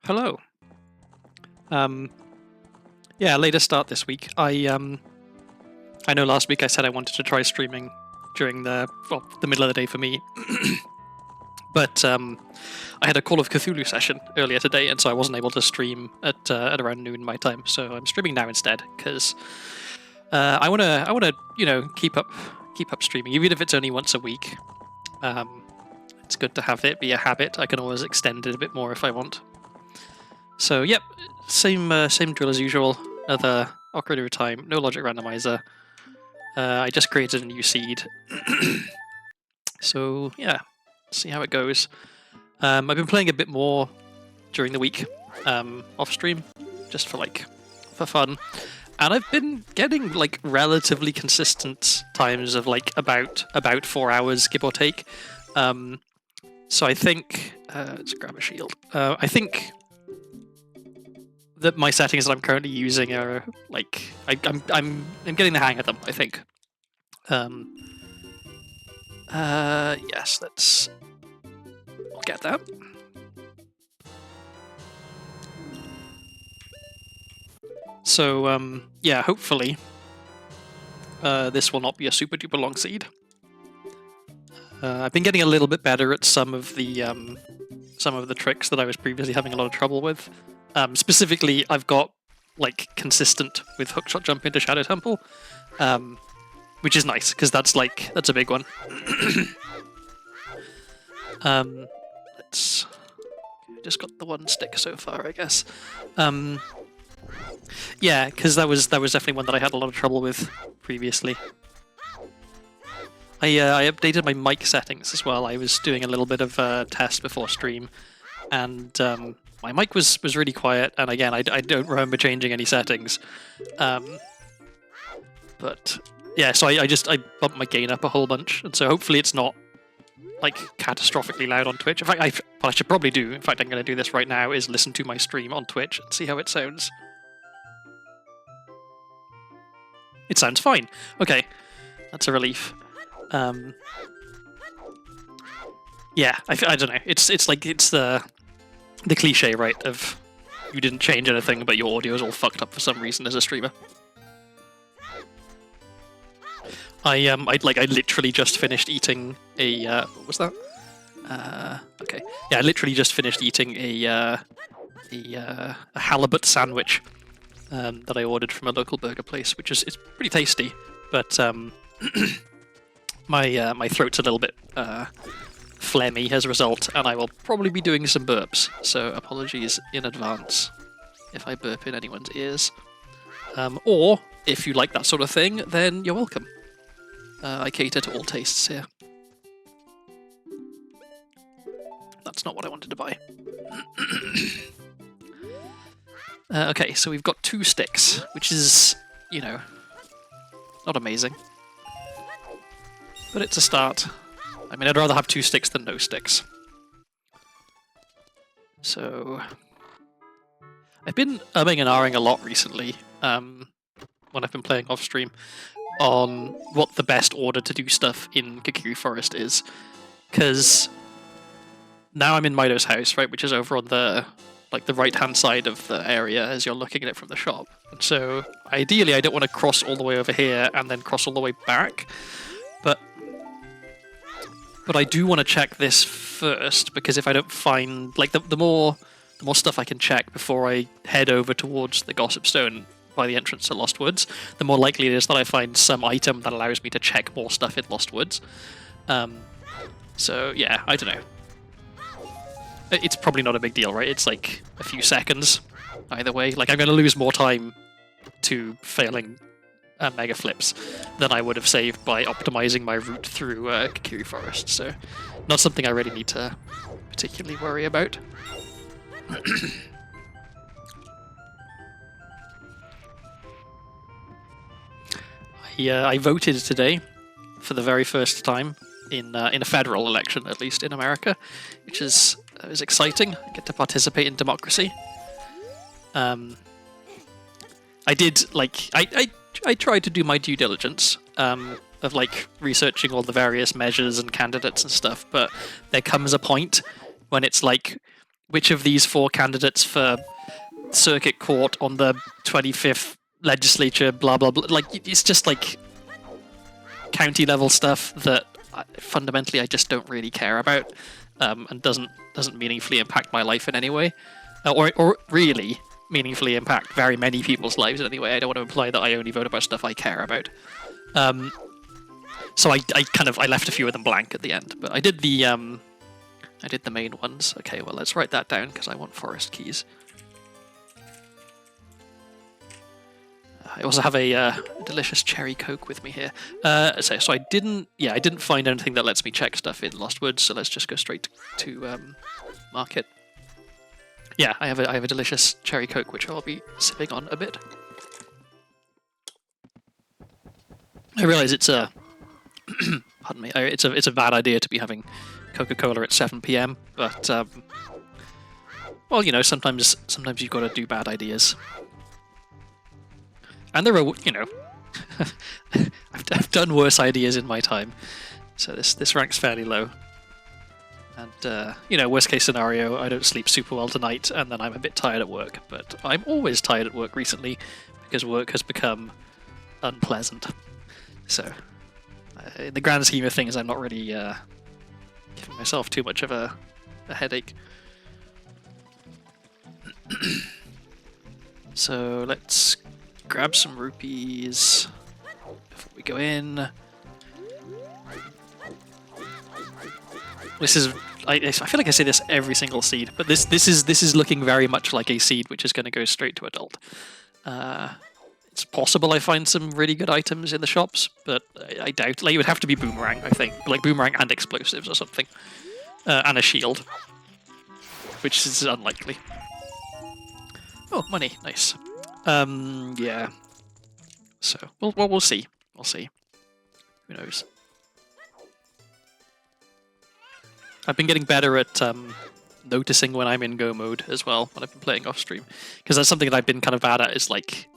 Hello. Yeah, later start this week. I know last week I said I wanted to try streaming during the middle of the day for me, but I had a Call of Cthulhu session earlier today, and so I wasn't able to stream at around noon my time. So I'm streaming now instead because I wanna keep up streaming, even if it's only once a week. It's good to have it be a habit. I can always extend it a bit more if I want. So yep, same drill as usual. Another Ocarina time, no logic randomizer. I just created a new seed. So yeah, see how it goes. I've been playing a bit more during the week, off stream, just for fun, and I've been getting like relatively consistent times of like about 4 hours, give or take. So I think let's grab a shield. I think that my settings that I'm currently using are like I'm getting the hang of them, I think. Yes, we'll get that. So yeah, hopefully this will not be a super duper long seed. I've been getting a little bit better at some of the tricks that I was previously having a lot of trouble with. Specifically, I've got like consistent with hookshot jump into Shadow Temple, which is nice because that's a big one. Let's just got the one stick so far, I guess. Yeah, because that was definitely one that I had a lot of trouble with previously. I updated my mic settings as well. I was doing a little bit of a test before stream, and my mic was really quiet. And again, I don't remember changing any settings. But yeah, so I bumped my gain up a whole bunch, and so hopefully it's not like catastrophically loud on Twitch. In fact, what I should probably do, in fact I'm going to do this right now, is listen to my stream on Twitch and see how it sounds. It sounds fine. Okay, that's a relief. Yeah, I don't know. It's the cliche, right? Of you didn't change anything, but your audio is all fucked up for some reason as a streamer. I literally just finished eating a what was that? Okay, yeah, I literally just finished eating a halibut sandwich that I ordered from a local burger place, which is pretty tasty, but my throat's a little bit phlegmy as a result, and I will probably be doing some burps, so apologies in advance if I burp in anyone's ears. Or if you like that sort of thing, then you're welcome. I cater to all tastes here. That's not what I wanted to buy. Okay, so we've got 2 sticks, which is, not amazing. But it's a start. I mean, I'd rather have 2 sticks than no sticks. So I've been umming and ahhing a lot recently, when I've been playing off stream, on what the best order to do stuff in Kakiri Forest is. Because now I'm in Mido's house, right, which is over on the right-hand side of the area as you're looking at it from the shop. And so ideally I don't want to cross all the way over here and then cross all the way back. But I do want to check this first, because if I don't find the more stuff I can check before I head over towards the Gossip Stone by the entrance to Lost Woods, the more likely it is that I find some item that allows me to check more stuff in Lost Woods. So yeah, I don't know. It's probably not a big deal, right? It's like a few seconds either way. Like, I'm going to lose more time to failing mega flips than I would have saved by optimizing my route through Kakiri Forest, so not something I really need to particularly worry about. I voted today for the very first time in a federal election, at least in America, which is exciting. I get to participate in democracy. I did I tried to do my due diligence of researching all the various measures and candidates and stuff, but there comes a point when it's like which of these 4 candidates for circuit court on the 25th legislature, blah blah blah. Like, it's just like county level stuff that fundamentally I just don't really care about, and doesn't meaningfully impact my life in any way, or really meaningfully impact very many people's lives in any way. I don't want to imply that I only vote about stuff I care about. So I left a few of them blank at the end, but I did the main ones. Okay, well, let's write that down because I want forest keys. I also have a delicious cherry Coke with me here. So I didn't find anything that lets me check stuff in Lost Woods. So let's just go straight to market. Yeah, I have a delicious cherry Coke which I'll be sipping on a bit. I realize it's a pardon me. It's a bad idea to be having Coca-Cola at 7 p.m. But well, you know, sometimes you've got to do bad ideas. And there are, you know, I've done worse ideas in my time, so this ranks fairly low. And you know, worst case scenario, I don't sleep super well tonight, and then I'm a bit tired at work. But I'm always tired at work recently because work has become unpleasant. So, in the grand scheme of things, I'm not really giving myself too much of a headache. So let's grab some rupees before we go in. This is I feel like I say this every single seed, but this is looking very much like a seed which is going to go straight to adult. It's possible I find some really good items in the shops, but I doubt. Like, it would have to be boomerang, I think, like boomerang and explosives or something, and a shield, which is unlikely. Oh, money, nice. Yeah. So we'll see. We'll see. Who knows? I've been getting better at noticing when I'm in go mode as well when I've been playing off stream, because that's something that I've been kind of bad at, is like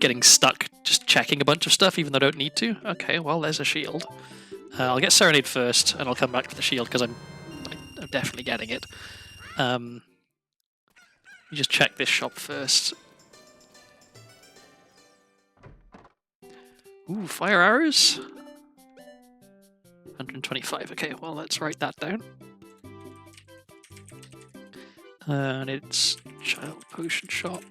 getting stuck just checking a bunch of stuff even though I don't need to. Okay, well, there's a shield. I'll get Serenade first, and I'll come back to the shield because I'm definitely getting it. You just check this shop first. Ooh, fire arrows. 125. Okay, well, let's write that down. And it's child potion shop.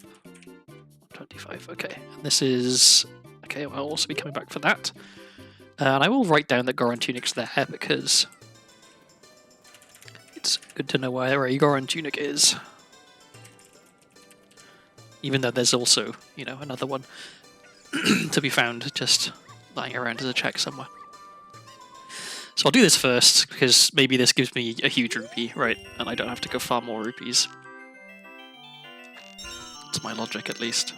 125. Okay, and this is okay. Well, I'll also be coming back for that. And I will write down that Goron Tunic's there because it's good to know where a Goron Tunic is. Even though there's also, you know, another one to be found just lying around as a check somewhere. So I'll do this first, because maybe this gives me a huge rupee, right? And I don't have to go farm more rupees. That's my logic, at least.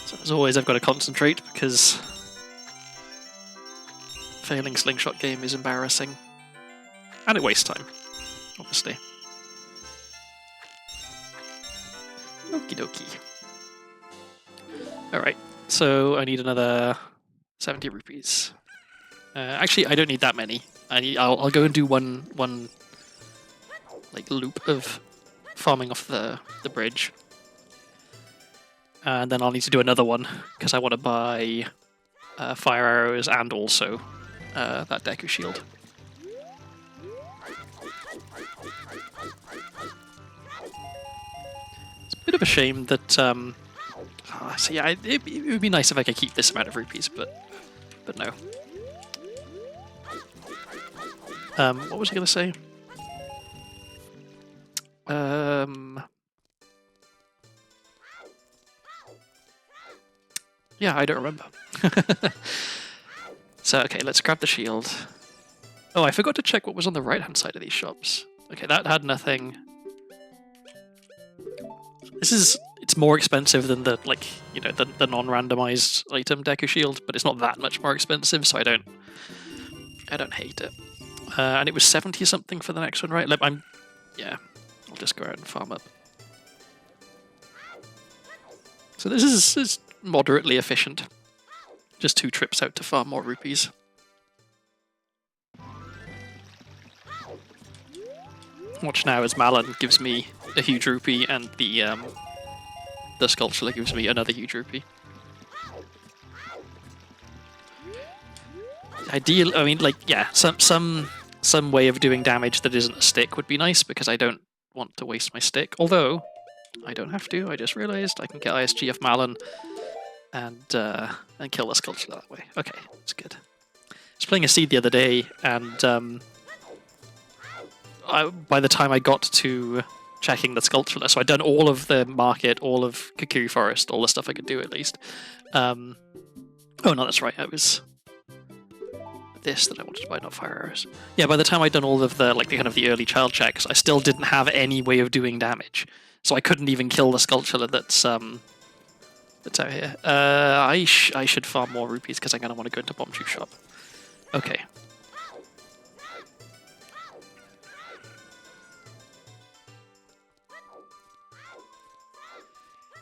So as always, I've got to concentrate, because failing slingshot game is embarrassing. And it wastes time, obviously. Okie dokie. Alright, so I need another 70 rupees. Actually, I don't need that many. I'll go and do one like loop of farming off the bridge. And then I'll need to do another one, because I want to buy fire arrows and also that Deku shield. It's a bit of a shame that... so yeah, it would be nice if I could keep this amount of rupees, but no. What was I going to say? Yeah, I don't remember. So, okay, let's grab the shield. Oh, I forgot to check what was on the right-hand side of these shops. Okay, that had nothing. It's more expensive than the, like, you know, the non-randomized item Deku Shield, but it's not that much more expensive, so I don't hate it. And it was 70 something for the next one, right? Yeah, I'll just go out and farm up. So this is moderately efficient. Just 2 trips out to farm more rupees. Watch now as Malin gives me a huge rupee and the Sculpture gives me another huge rupee. Ideal, I mean, like, yeah, some way of doing damage that isn't a stick would be nice, because I don't want to waste my stick. Although, I don't have to, I just realized I can get ISG off Malin and kill the Sculpture that way. Okay, that's good. I was playing a seed the other day, and by the time I got to checking the Sculpture, so I'd done all of the market, all of Kukuri Forest, all the stuff I could do at least. Oh no, that's right, it was this that I wanted to buy, not fire arrows. Yeah, by the time I'd done all of the kind of the early child checks, I still didn't have any way of doing damage, so I couldn't even kill the Sculpture that's out here. I should farm more rupees because I'm gonna want to go into Bomb Juice Shop. Okay.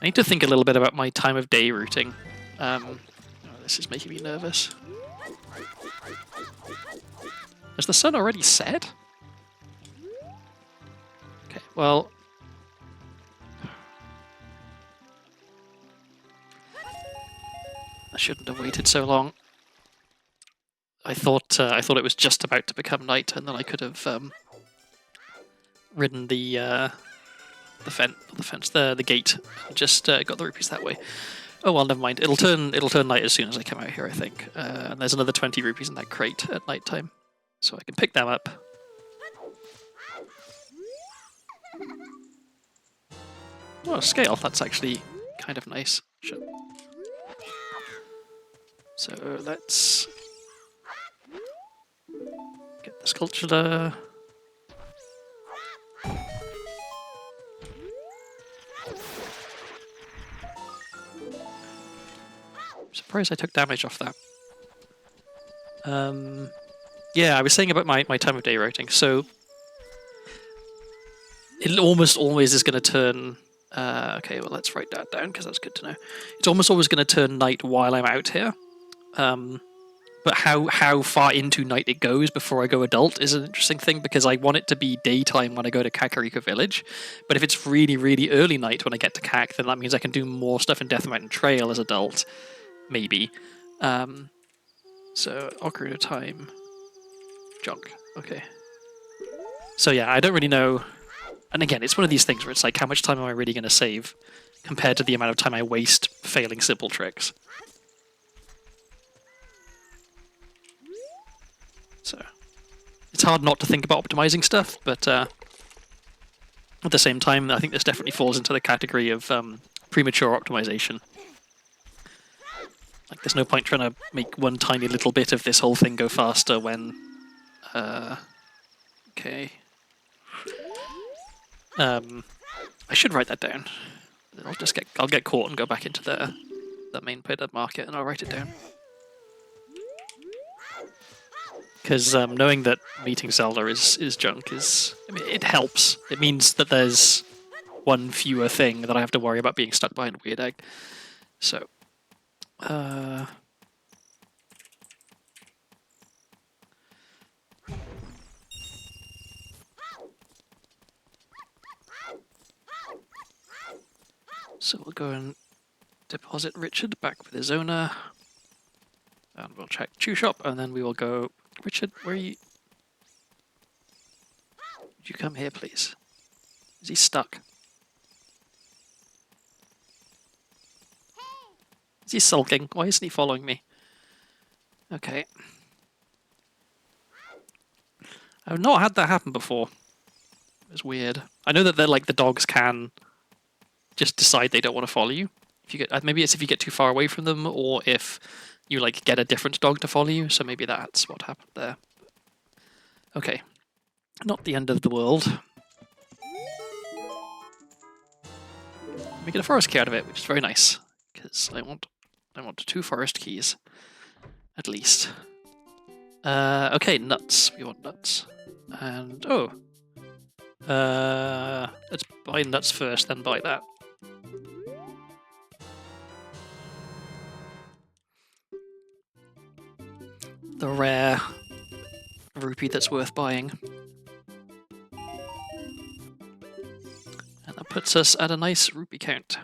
I need to think a little bit about my time of day routing. Oh, this is making me nervous. Has the sun already set? Okay, well... I shouldn't have waited so long. I thought it was just about to become night, and then I could have ridden the gate, and just got the rupees that way. Oh well, never mind. It'll turn night as soon as I come out here, I think. And there's another 20 rupees in that crate at night time, so I can pick them up. Oh, scale. That's actually kind of nice. Sure. So let's get the Sculpture. Surprised I took damage off that. Yeah, I was saying about my time of day rating. So it almost always is going to turn. Okay, well let's write that down because that's good to know. It's almost always going to turn night while I'm out here. But how far into night it goes before I go adult is an interesting thing, because I want it to be daytime when I go to Kakariko Village. But if it's really, really early night when I get to Kak, then that means I can do more stuff in Death Mountain Trail as adult. Maybe. So, Ocarina time. Junk. Okay. So yeah, I don't really know. And again, it's one of these things where it's like, how much time am I really going to save compared to the amount of time I waste failing simple tricks? So, it's hard not to think about optimizing stuff, but at the same time, I think this definitely falls into the category of premature optimization. Like, there's no point trying to make one tiny little bit of this whole thing go faster when... okay. I should write that down. I'll get caught and go back into the main pit at market, and I'll write it down. Because knowing that meeting Zelda is junk I mean, it helps. It means that there's one fewer thing that I have to worry about being stuck behind a weird egg. So, so we'll go and deposit Richard back with his owner. And we'll check Chew Shop, and then we will go... Richard, where are you? Would you come here, please? Is he stuck? Is he sulking? Why isn't he following me? Okay. I've not had that happen before. It's weird. I know that they're like the dogs can just decide they don't want to follow you. If you get, maybe it's if you get too far away from them, or if you like get a different dog to follow you. So maybe that's what happened there. Okay, not the end of the world. We get a forest key out of it, which is very nice, because I want 2 forest keys, at least. Okay, nuts. We want nuts, and let's buy nuts first, then buy that. The rare rupee that's worth buying. puts us at a nice rupee count.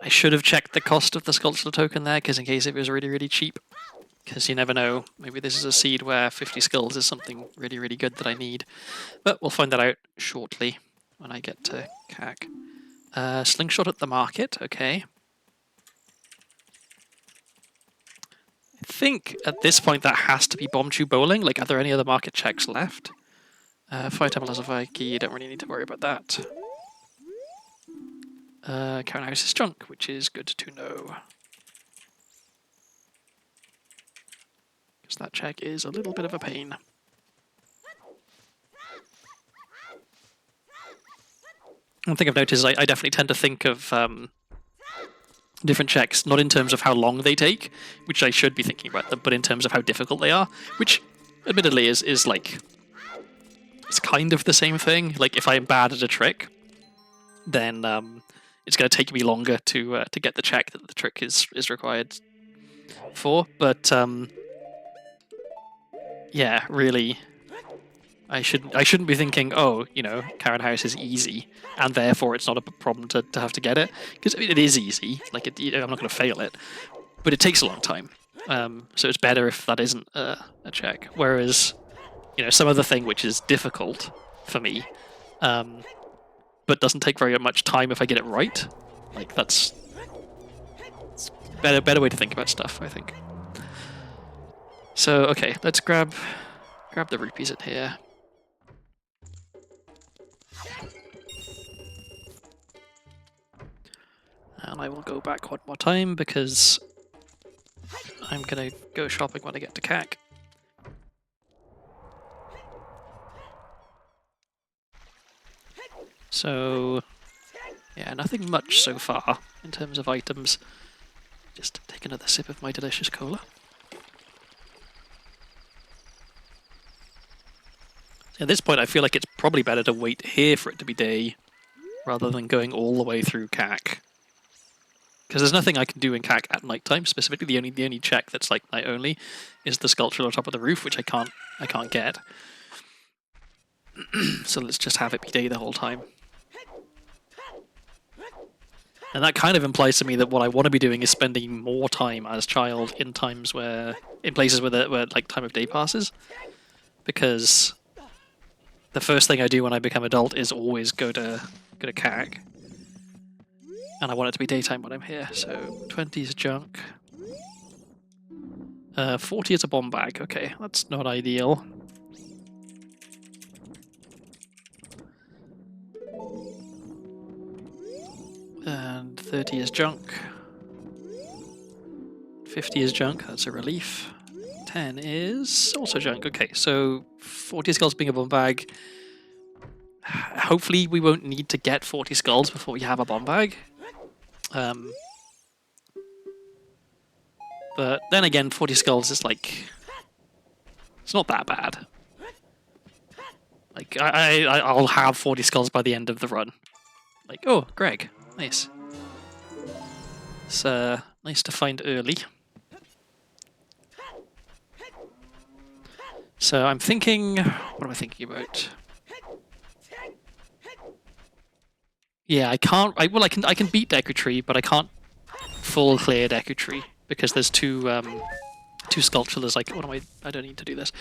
I should have checked the cost of the sculpture token there, because in case it was really, really cheap. Because you never know, maybe this is a seed where 50 skulls is something really, really good that I need. But we'll find that out shortly when I get to CAC. Slingshot at the market, okay. I think at this point that has to be Bombchu Bowling. Like, are there any other market checks left? Fire Temple has a fire key, you don't really need to worry about that. Karen House is junk, which is good to know. Because that check is a little bit of a pain. One thing I've noticed is I definitely tend to think of different checks, not in terms of how long they take, which I should be thinking about them, but in terms of how difficult they are, which admittedly is like, it's kind of the same thing. Like, if I'm bad at a trick, then it's going to take me longer to get the check that the trick is required for. But yeah, really, I shouldn't be thinking, oh, you know, Karen House is easy, and therefore it's not a problem to have to get it, because it is easy. Like, I'm not going to fail it, but it takes a long time. So it's better if that isn't a check. Whereas, you know, some other thing which is difficult for me, but doesn't take very much time if I get it right. Like, that's better way to think about stuff, I think. So okay, let's grab the rupees in here. And I will go back one more time because I'm gonna go shopping when I get to CAC. So yeah, nothing much so far in terms of items. Just take another sip of my delicious cola. At this point, I feel like it's probably better to wait here for it to be day, rather than going all the way through CAC. Because there's nothing I can do in CAC at nighttime. Specifically, the only check that's like night only is the sculpture on top of the roof, which I can't get. So let's just have it be day the whole time. And that kind of implies to me that what I want to be doing is spending more time as child in places where like time of day passes, because the first thing I do when I become adult is always go to CAC, and I want it to be daytime when I'm here. So 20 is junk. 40 is a bomb bag. Okay, that's not ideal. And 30 is junk. 50 is junk. That's a relief. 10 is also junk. Okay, so 40 skulls being a bomb bag. Hopefully we won't need to get 40 skulls before we have a bomb bag. But then again, 40 skulls is like, it's not that bad. Like, I'll have 40 skulls by the end of the run. Like, oh, Greg, nice. It's nice to find early. So I'm thinking, what am I thinking about? Yeah, I can't. I can beat Deku Tree, but I can't full clear Deku Tree because there's two sculptures. Like, what am I? I don't need to do this.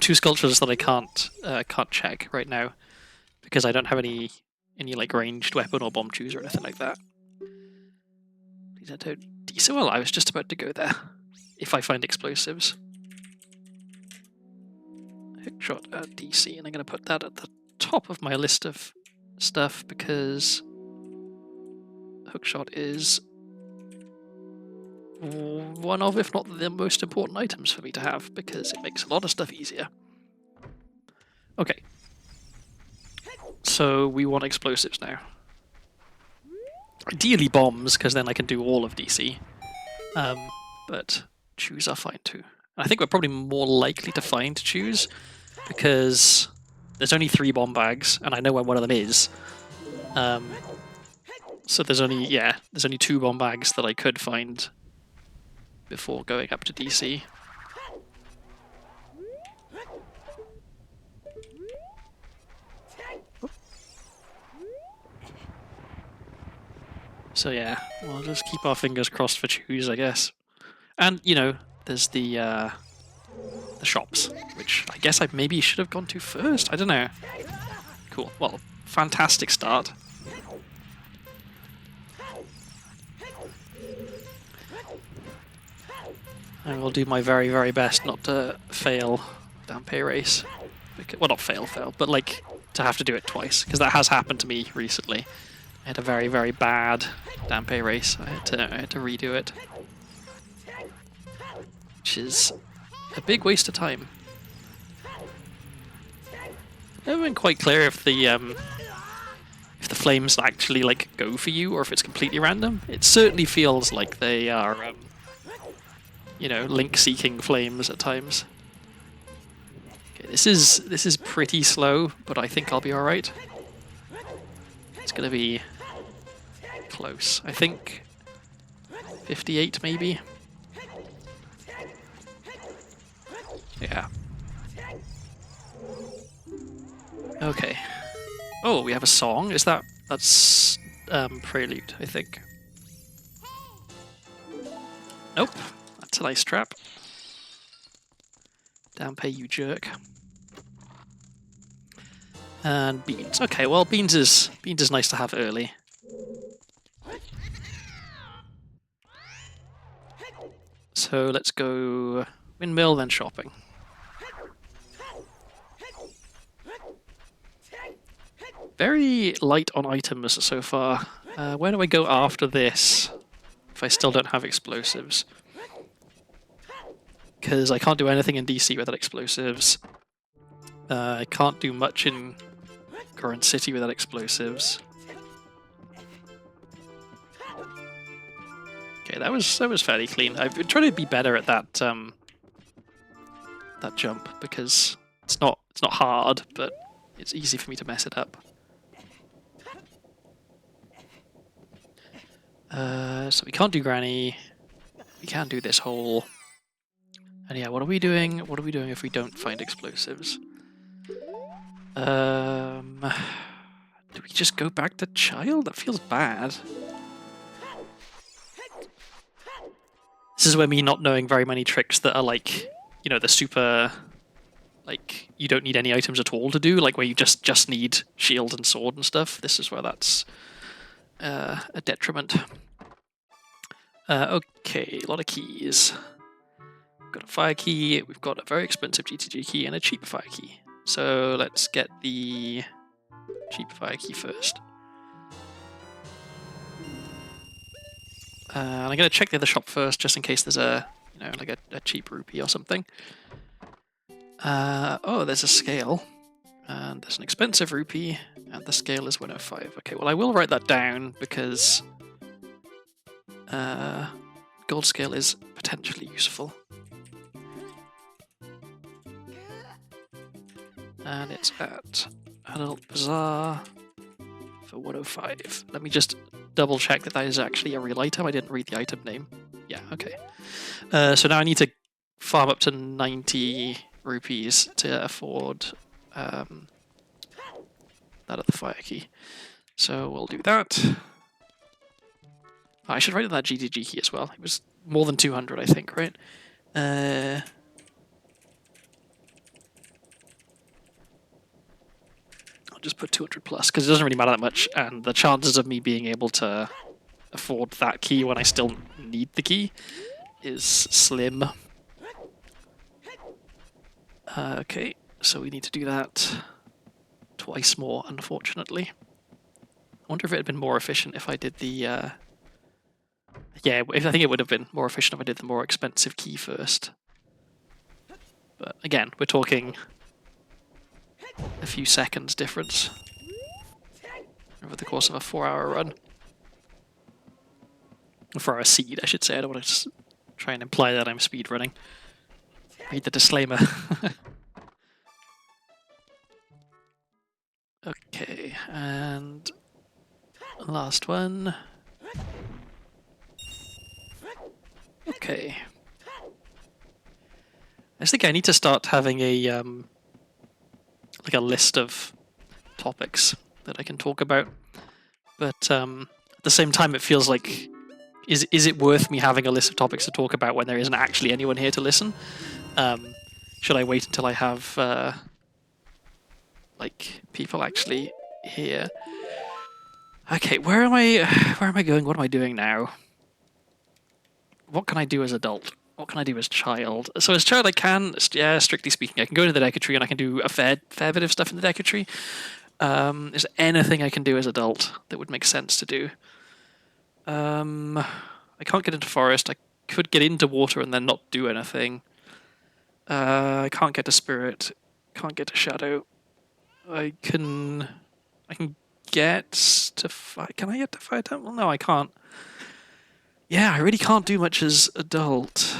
Two sculptures that I can't check right now because I don't have any like ranged weapon or bomb choose or anything like that. Please don't DC. Well, I was just about to go there. If I find explosives. Hookshot at DC, and I'm going to put that at the top of my list of stuff because Hookshot is one of, if not the most important items for me to have because it makes a lot of stuff easier. Okay. So we want explosives now. Ideally bombs, because then I can do all of DC. But chews are fine too. And I think we're probably more likely to find chews because there's only 3 bomb bags, and I know where one of them is. So there's only 2 bomb bags that I could find before going up to DC. So yeah, we'll just keep our fingers crossed for chews, I guess. And, you know, there's the shops, which I guess I maybe should have gone to first. I don't know. Cool. Well, fantastic start. I will do my very, very best not to fail Dampe race. Well, not fail, but like to have to do it twice, because that has happened to me recently. I had a very, very bad Dampe race. I had to redo it, which is a big waste of time. I haven't been quite clear if the flames actually like go for you or if it's completely random. It certainly feels like they are, you know, link-seeking flames at times. Okay, this is pretty slow, but I think I'll be all right. It's gonna be close. I think 58 maybe. Yeah. Okay. Oh, we have a song. That's Prelude, I think. Nope. That's an ice trap. Dampe, you jerk. And beans. Okay, well beans is nice to have early. So let's go windmill, then shopping. Very light on items so far. Where do I go after this if I still don't have explosives? Because I can't do anything in DC without explosives. I can't do much in Current City without explosives. Okay, that was fairly clean. I've been trying to be better at that that jump because it's not hard, but it's easy for me to mess it up. So we can't do Granny. We can do this hole. And yeah, what are we doing? What are we doing if we don't find explosives? Do we just go back to Child? That feels bad. This is where me not knowing very many tricks that are like, you know, the super, like, you don't need any items at all to do, like where you just need shield and sword and stuff. This is where that's a detriment. Okay, a lot of keys. We've got a fire key, we've got a very expensive GTG key, and a cheap fire key. So let's get the cheap fire key first. And I'm going to check the other shop first, just in case there's a, you know, like a cheap rupee or something. Oh, there's a scale. And there's an expensive rupee, and the scale is 105. Okay, well I will write that down, because gold scale is potentially useful. And it's at Adult Bazaar for 105. Let me just double check that is actually a real item. I didn't read the item name. Yeah, okay. So now I need to farm up to 90 rupees to afford that other fire key. So we'll do that. Oh, I should write in that GTG key as well. It was more than 200, I think, right? I'll just put 200 plus, because it doesn't really matter that much, and the chances of me being able to afford that key when I still need the key is slim. Okay, so we need to do that twice more, unfortunately. I wonder if it had been more efficient if I did the... Yeah, I think it would have been more efficient if I did the more expensive key first. But again, we're talking a few seconds difference over the course of a 4-hour run. 4-hour seed, I should say. I don't want to try and imply that I'm speed running. Read the disclaimer. Okay, and last one. Okay. I just think I need to start having a like a list of topics that I can talk about. But At the same time, it feels like, is it worth me having a list of topics to talk about when there isn't actually anyone here to listen? Should I wait until I have like people actually here? Okay, where am I? Where am I going? What am I doing now? What can I do as adult? What can I do as child? So as child, I can, yeah, strictly speaking, I can go to the Deca and I can do a fair bit of stuff in the Deca. Is there anything I can do as adult that would make sense to do? I can't get into forest. I could get into water and then not do anything. I can't get to spirit. Can't get to shadow. I can get to fire. Can I get to fire temple? No, I can't. Yeah, I really can't do much as adult.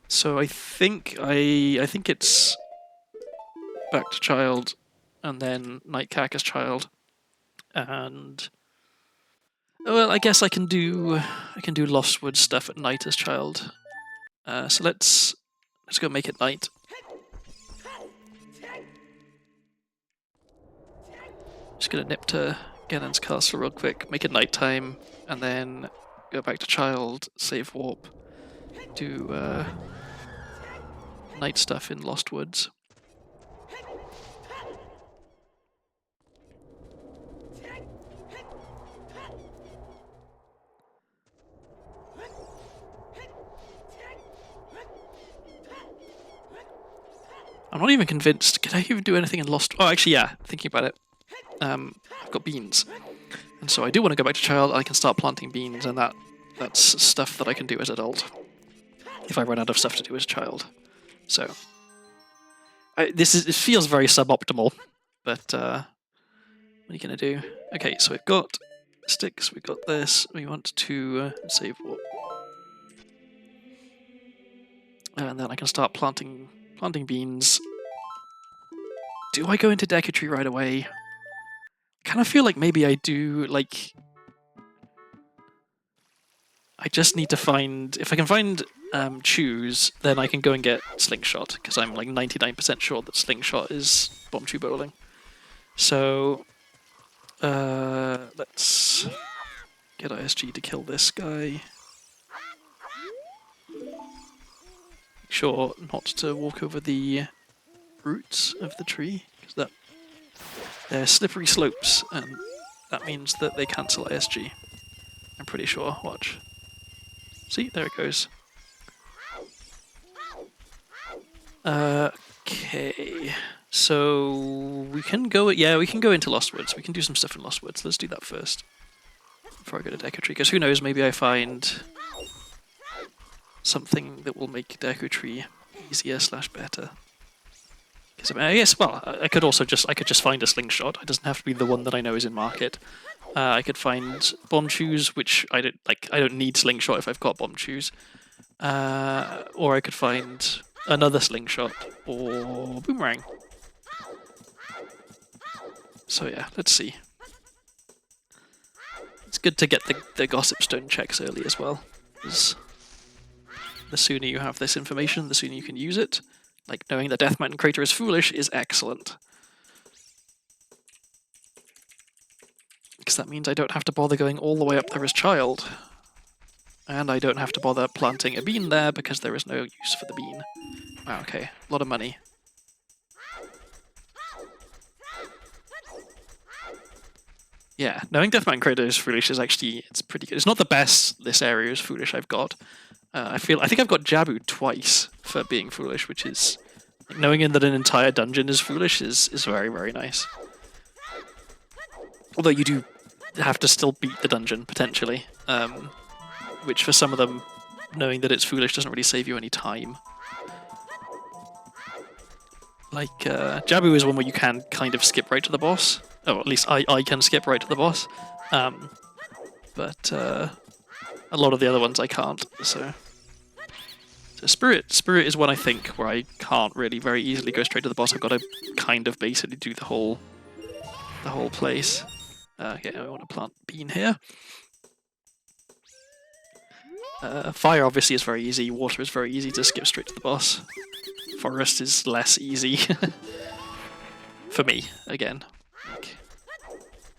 So I think it's back to child, and then Nightcack as child, and well, I guess I can do Lostwood stuff at night as child. So let's go make it night. Just gonna nip to Ganon's castle real quick, make it nighttime, and then go back to child, save warp, do night stuff in Lost Woods. I'm not even convinced. Can I even do anything in Lost? Oh, actually, yeah. Thinking about it, I've got beans, and so I do want to go back to child. I can start planting beans, and that's stuff that I can do as adult if I run out of stuff to do as a child. So it feels very suboptimal, but what are you gonna do? Okay, so we've got sticks. We've got this. We want to save warp, and then I can start planting beans. Do I go into Deca right away? I kind of feel like maybe I do, like... I just need to find... If I can find Choose, then I can go and get Slingshot, because I'm like 99% sure that Slingshot is Bomb Chew Bowling. So... let's get ISG to kill this guy. Make sure not to walk over the roots of the tree, because they're slippery slopes, and that means that they cancel ISG. I'm pretty sure. Watch. See, there it goes. Okay, so we can go. Yeah, we can go into Lost Woods. We can do some stuff in Lost Woods. Let's do that first before I go to Deca because who knows? Maybe I find something that will make Deca easier / better. I mean, I guess, well, I could just find a Slingshot. It doesn't have to be the one that I know is in market. I could find Bomb Chews, which I don't need Slingshot if I've got Bomb Chews. Or I could find another Slingshot or Boomerang. So yeah, let's see. It's good to get the Gossip Stone checks early as well, because the sooner you have this information, the sooner you can use it. Like, knowing that Death Mountain Crater is foolish is excellent. Because that means I don't have to bother going all the way up there as child. And I don't have to bother planting a bean there because there is no use for the bean. Wow, okay. A lot of money. Yeah, knowing Death Mountain Crater is foolish is actually, it's pretty good. It's not the best this area is foolish I've got. I think I've got Jabu twice for being foolish, which is... Like, knowing that an entire dungeon is foolish is very, very nice. Although you do have to still beat the dungeon, potentially. Which for some of them, knowing that it's foolish doesn't really save you any time. Like, Jabu is one where you can kind of skip right to the boss. Oh, at least I can skip right to the boss. But a lot of the other ones I can't, so Spirit is one I think where I can't really very easily go straight to the boss. I've got to kind of basically do the whole place. Okay, I want to plant bean here. Fire obviously is very easy. Water is very easy to skip straight to the boss. Forest is less easy for me again. Like,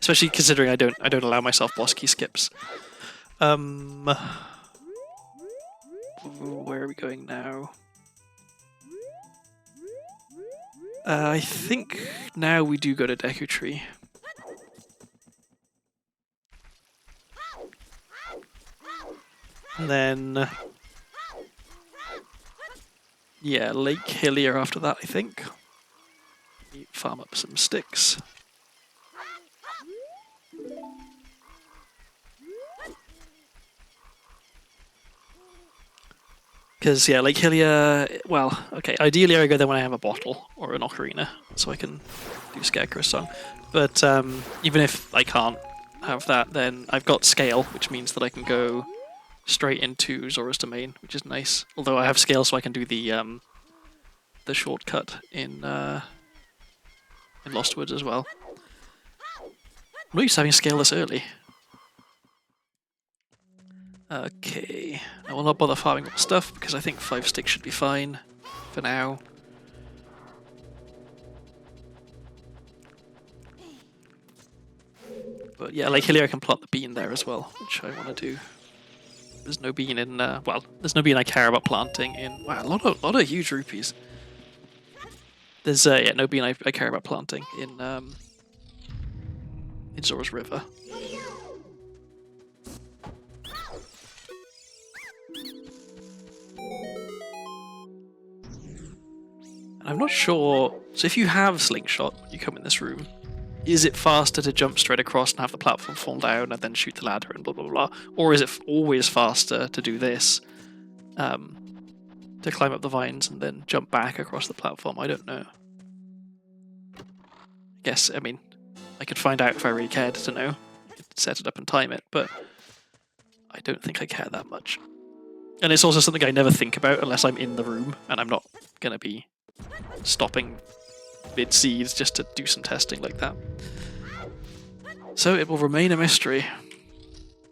especially considering I don't allow myself boss key skips. Where are we going now? I think now we do go to Deku Tree. And then, yeah, Lake Hillier after that, I think. Farm up some sticks. Because, yeah, Lake Hillier, well, okay, ideally I go there when I have a bottle or an ocarina, so I can do Scarecrow's Song. But even if I can't have that, then I've got Scale, which means that I can go straight into Zora's Domain, which is nice. Although I have Scale, so I can do the shortcut in Lost Woods as well. I'm not used to having Scale this early. Okay, I will not bother farming more stuff because I think 5 sticks should be fine for now. But yeah, Lake Hillier I can plant the bean there as well, which I want to do. There's no bean in, well, there's no bean I care about planting in. Wow, a lot of huge rupees. There's yeah, no bean I care about planting in Zora's River. I'm not sure. So if you have Slingshot when you come in this room, is it faster to jump straight across and have the platform fall down and then shoot the ladder and blah blah blah? Or is it always faster to do this? To climb up the vines and then jump back across the platform? I don't know. I mean, I could find out if I really cared to know. I could set it up and time it, but I don't think I care that much. And it's also something I never think about unless I'm in the room, and I'm not going to be stopping mid-seeds just to do some testing like that. So it will remain a mystery.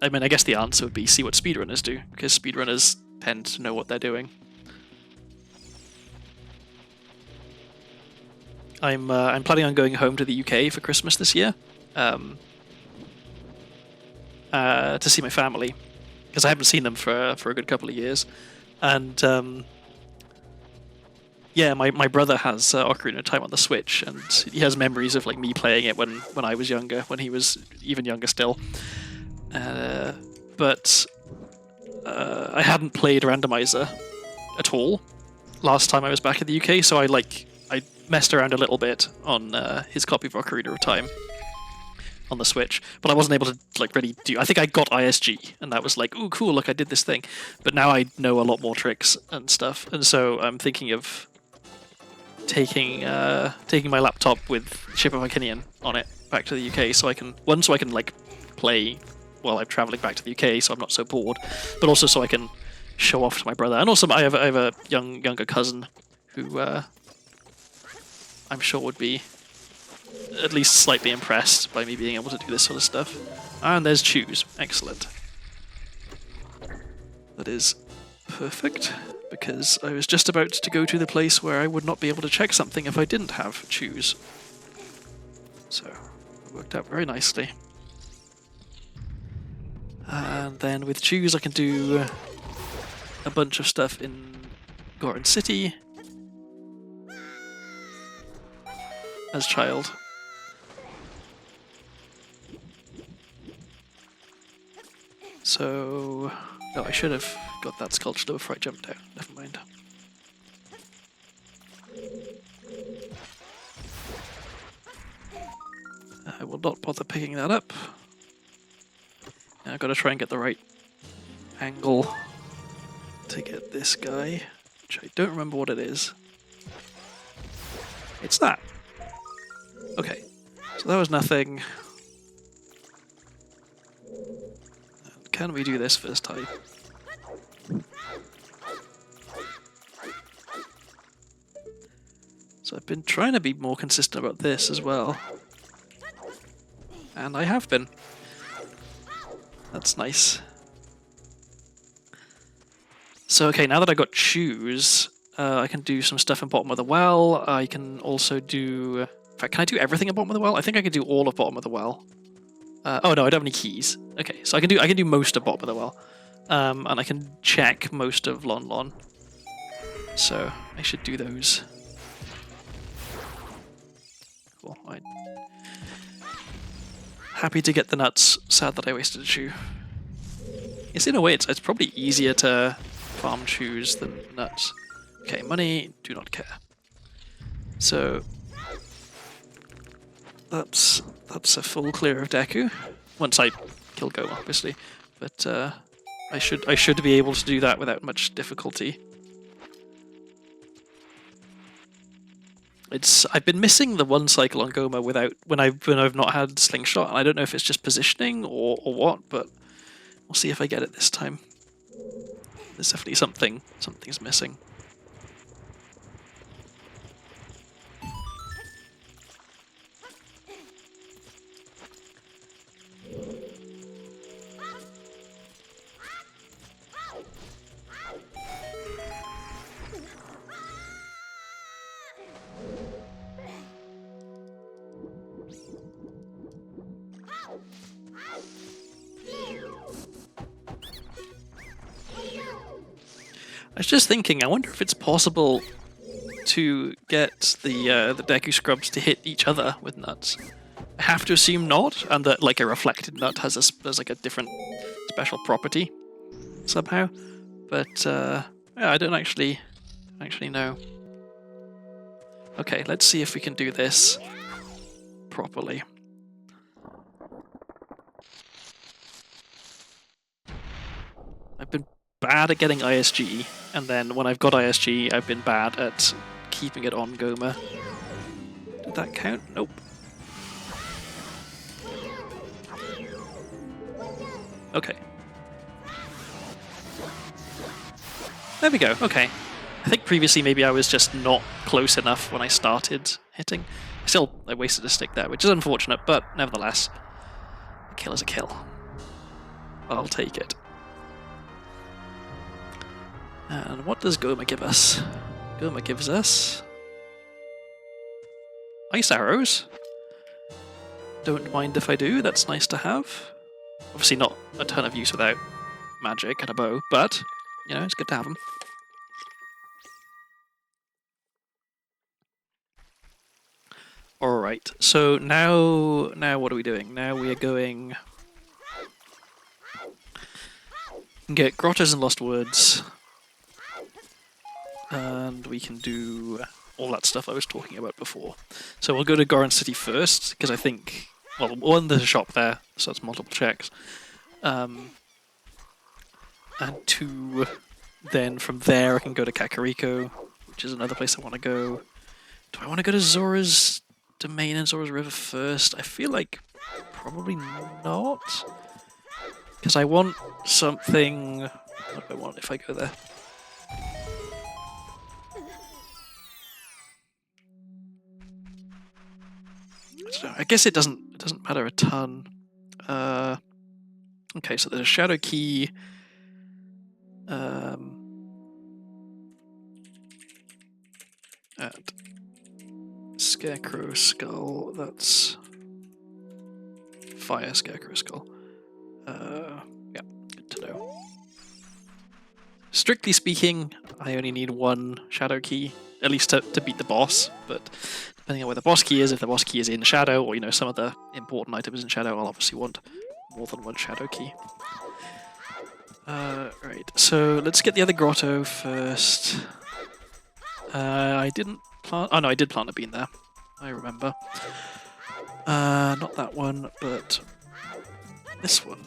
I mean, I guess the answer would be see what speedrunners do, because speedrunners tend to know what they're doing. I'm planning on going home to the UK for Christmas this year to see my family, because I haven't seen them for a good couple of years, and yeah, my brother has Ocarina of Time on the Switch, and he has memories of like me playing it when I was younger, when he was even younger still. But I hadn't played Randomizer at all last time I was back in the UK, so I messed around a little bit on his copy of Ocarina of Time on the Switch, but I wasn't able to like really do. I think I got ISG, and that was like, ooh, cool! Look, I did this thing. But now I know a lot more tricks and stuff, and so I'm thinking of taking my laptop with Ship of Iconian on it back to the UK, so I can like play while I'm traveling back to the UK, so I'm not so bored, but also so I can show off to my brother, and also I have a younger cousin who I'm sure would be at least slightly impressed by me being able to do this sort of stuff. And there's Choose. Excellent. That is perfect, because I was just about to go to the place where I would not be able to check something if I didn't have Choose. So, it worked out very nicely. And then with Choose I can do a bunch of stuff in Goron City as Child. So, no, I should have got that sculpture before I jumped down. Never mind. I will not bother picking that up. Now I've got to try and get the right angle to get this guy, which I don't remember what it is. It's that. Okay, so that was nothing. Can we do this first time? So I've been trying to be more consistent about this as well. And I have been. That's nice. So okay, now that I got Choose, I can do some stuff in Bottom of the Well. I can also do... In fact, can I do everything at Bottom of the Well? I think I could do all of Bottom of the Well. Oh no, I don't have any keys. Okay, so I can do most of Bop of the Well, and I can check most of Lon Lon. So I should do those. Cool. Happy to get the nuts. Sad that I wasted a shoe. Yes, in a way, it's probably easier to farm shoes than nuts. Okay, money. Do not care. So that's a full clear of Deku. Once I kill Goma, obviously, but I should be able to do that without much difficulty. I've been missing the one cycle on Goma when I've not had Slingshot, and I don't know if it's just positioning or what, but we'll see if I get it this time. There's definitely something's missing. I was just thinking, I wonder if it's possible to get the Deku Scrubs to hit each other with nuts. I have to assume not, and that like a reflected nut has like a different special property somehow. But yeah, I don't actually know. Okay, let's see if we can do this properly. I've been bad at getting ISG, and then when I've got ISG, I've been bad at keeping it on Goma. Did that count? Nope. Okay. There we go, okay. I think previously maybe I was just not close enough when I started hitting. Still, I wasted a stick there, which is unfortunate, but nevertheless, a kill is a kill. I'll take it. And what does Goma give us? Goma gives us ice arrows. Don't mind if I do, that's nice to have. Obviously not a ton of use without magic and a bow, but, you know, it's good to have them. Alright, so now what are we doing? Now we are going... get Grottos and Lost Woods. And we can do all that stuff I was talking about before. So we'll go to Goron City first, because I think... well, one, there's a shop there, so it's multiple checks. And two, then from there I can go to Kakariko, which is another place I want to go. Do I want to go to Zora's Domain and Zora's River first? I feel like probably not. Because I want something... what do I want if I go there? I guess it doesn't matter a ton. Okay, so there's a Shadow Key. And Scarecrow Skull. That's Fire Scarecrow Skull. Yeah, good to know. Strictly speaking, I only need one Shadow Key, at least to beat the boss, but depending on where the boss key is, if the boss key is in Shadow, or, you know, some of the important items in Shadow, I'll obviously want more than one Shadow Key. Right, so let's get the other grotto first. I didn't plant... oh no, I did plant a bean there. I remember. Not that one, but this one.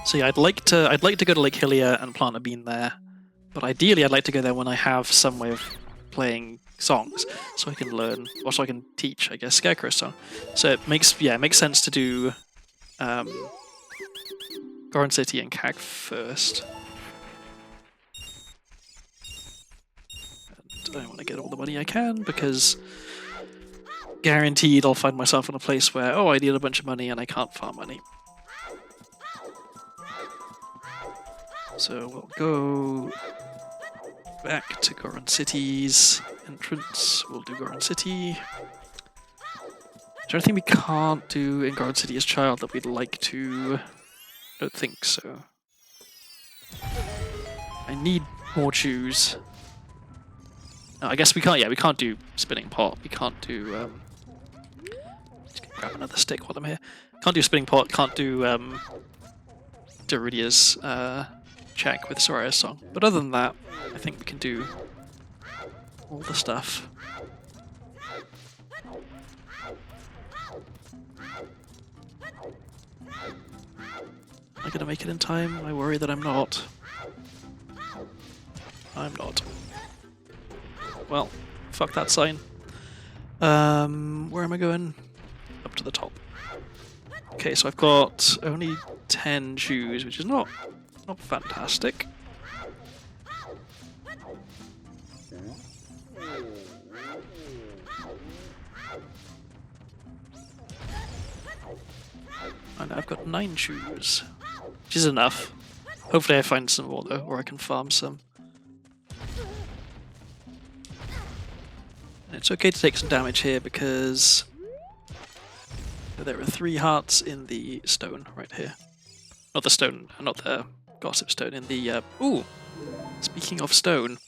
So yeah, I'd like to go to Lake Hylia and plant a bean there, but ideally I'd like to go there when I have some way of playing songs, so I can learn, or so I can teach, I guess, Scarecrow's song. So it makes sense to do Goron City and Kag first. And I want to get all the money I can, because guaranteed I'll find myself in a place where, oh, I need a bunch of money and I can't farm money. So we'll go back to Goron City's entrance. We'll do Goron City. Is there anything we can't do in Guard City as Child that we'd like to? I don't think so. I need more chews. No, I guess we can't. Yeah, we can't do spinning pot. We can't do. Just grab another stick while I'm here. Can't do spinning pot. Can't do Doridia's check with Soraya's song. But other than that, I think we can do all the stuff. Am I gonna make it in time? I worry that I'm not. I'm not. Well, fuck that sign. Where am I going? Up to the top. Okay, so I've got only 10 shoes, which is not fantastic. And I've got 9 shoes, which is enough. Hopefully I find some more though, or I can farm some. And it's okay to take some damage here because there are 3 hearts in the stone right here. Not the stone, not the gossip stone, in the, ooh! Speaking of stone,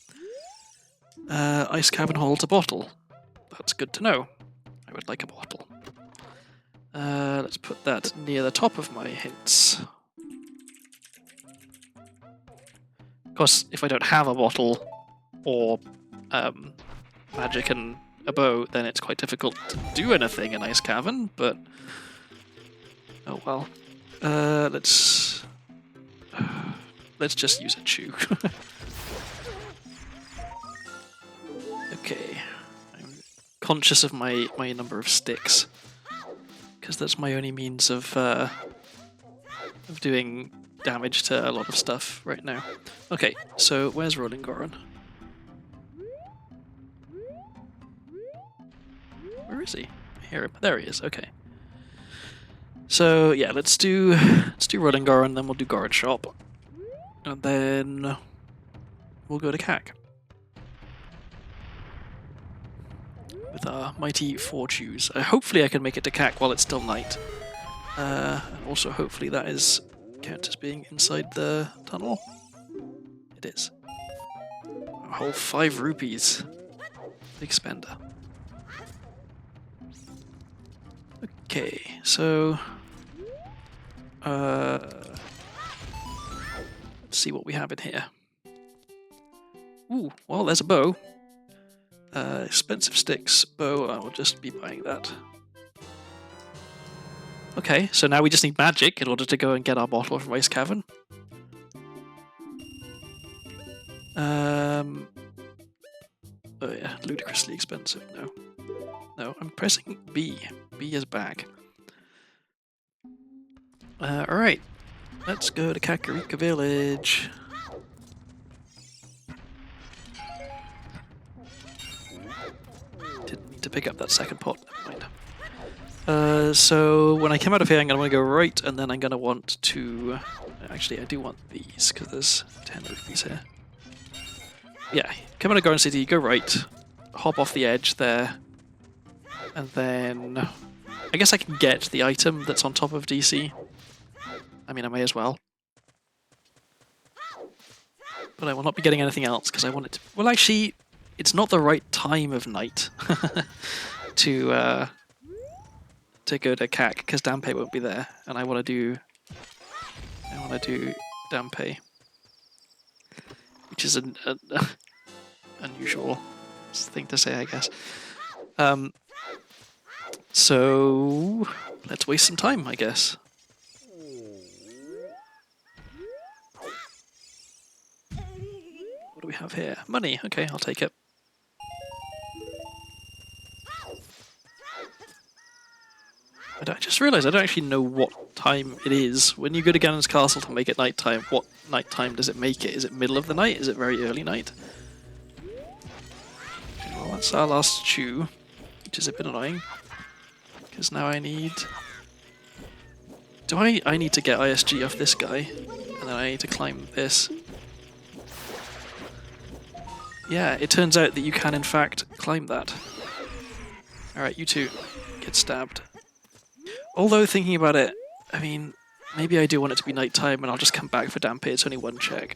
Ice Cavern holds a bottle. That's good to know. I would like a bottle. Let's put that near the top of my hints. Of course, if I don't have a bottle or magic and a bow, then it's quite difficult to do anything in Ice Cavern, but oh well. Let's just use a chew. Okay. I'm conscious of my number of sticks, because that's my only means of doing damage to a lot of stuff right now. Okay, so where's Rolling Goron? Where is he? I hear him. There he is. Okay. So yeah, let's do Rolling Goron, then we'll do Goron Shop, and then we'll go to CAC with our mighty 4 chews. Hopefully I can make it to CAC while it's still night. Also, hopefully that is counts as being inside the tunnel. It is. A whole 5 rupees. Big spender. Okay, so let's see what we have in here. Ooh, well, there's a bow. Expensive sticks, bow, I will just be buying that. Okay, so now we just need magic in order to go and get our bottle from Ice Cavern. Oh yeah, ludicrously expensive, no. No, I'm pressing B. B is back. Alright, let's go to Kakarika Village. Didn't need to pick up that second pot, never mind. So when I come out of here, I'm going to want to go right, and then I'm going to want to... Actually, I do want these, because there's 10 rupees here. Yeah, come out of Garden City, go right, hop off the edge there, and then... I guess I can get the item that's on top of DC. I mean, I may as well. But I will not be getting anything else, because I want it to... Well, actually, it's not the right time of night to go to CAC, because Dampe won't be there, and I want to do Dampe, which is an unusual thing to say, I guess. So let's waste some time, I guess. What do we have here? Money. Okay, I'll take it. I just realised I don't actually know what time it is. When you go to Ganon's castle to make it nighttime, what nighttime does it make it? Is it middle of the night? Is it very early night? Well, that's our last chew, which is a bit annoying. Because now I need... I need to get ISG off this guy, and then I need to climb this. Yeah, it turns out that you can in fact climb that. Alright, you two, get stabbed. Although thinking about it, I mean, maybe I do want it to be nighttime and I'll just come back for Dampe. It's only one check.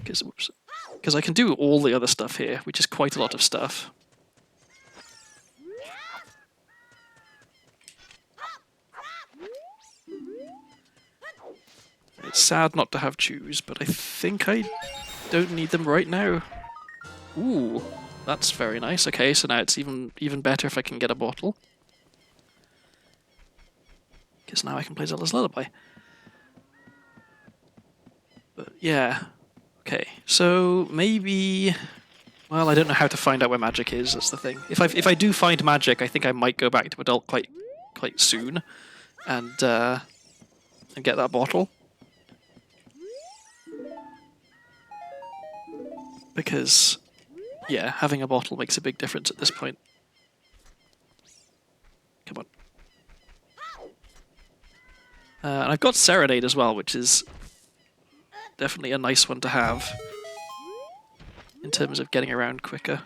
Because I can do all the other stuff here, which is quite a lot of stuff. It's sad not to have chews, but I think I don't need them right now. Ooh, that's very nice. Okay, so now it's even better if I can get a bottle. Because now I can play Zelda's Lullaby. But yeah, okay. So maybe, well, I don't know how to find out where magic is. That's the thing. If I do find magic, I think I might go back to adult quite soon, and get that bottle. Because, yeah, having a bottle makes a big difference at this point. Come on. And I've got Serenade as well, which is definitely a nice one to have in terms of getting around quicker.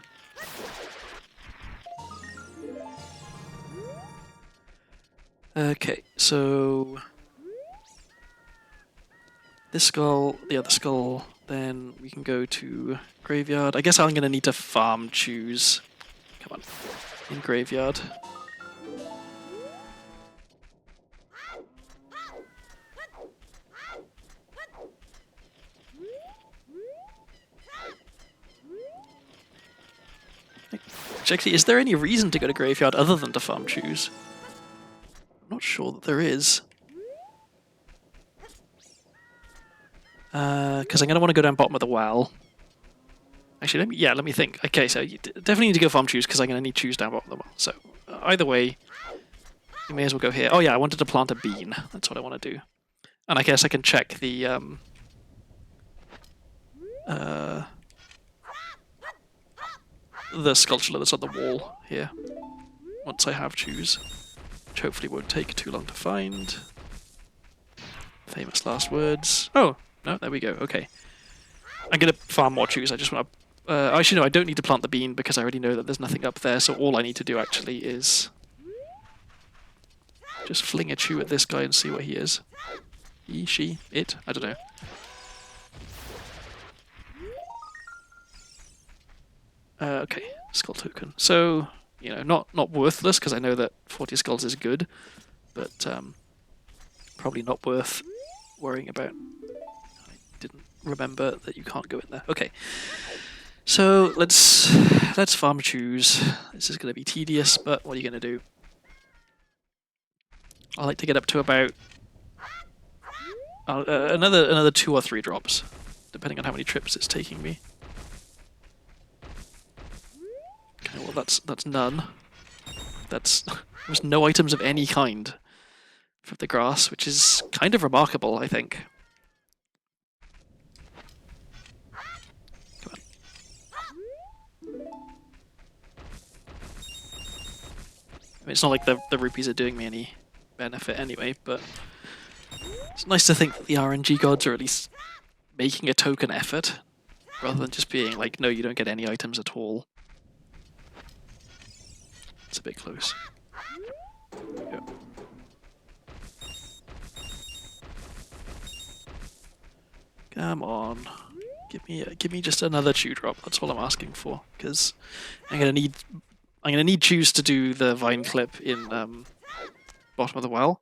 Okay, so this skull, the other skull, then we can go to Graveyard. I guess I'm going to need to farm choose. Come on, in Graveyard. Actually, is there any reason to go to Graveyard other than to farm choose? I'm not sure that there is. Because I'm going to want to go down bottom of the well. Actually, let me think. Okay, so you definitely need to go farm choose because I'm going to need choose down bottom of the well. So either way, you may as well go here. Oh yeah, I wanted to plant a bean. That's what I want to do. And I guess I can check the sculpture that's on the wall here once I have choose, which hopefully won't take too long to find. Famous last words. Oh, no, there we go. Okay. I'm going to farm more choose. I just want to... actually, no, I don't need to plant the bean because I already know that there's nothing up there, so all I need to do actually is just fling a chew at this guy and see what he is. He, she, it? I don't know. Okay, skull token. So, you know, not worthless because I know that 40 skulls is good, but probably not worth worrying about. I didn't remember that you can't go in there. Okay, so let's farm choose. This is going to be tedious, but what are you going to do? I like to get up to about another 2 or 3 drops, depending on how many trips it's taking me. Okay, well that's none. There's no items of any kind from the grass, which is kind of remarkable, I think. Come on. I mean, it's not like the rupees are doing me any benefit anyway, but it's nice to think that the RNG gods are at least making a token effort, rather than just being like, no, you don't get any items at all. It's a bit close. Yeah. Come on, give me just another chew drop. That's all I'm asking for, because I'm gonna need chews to do the vine clip in bottom of the well.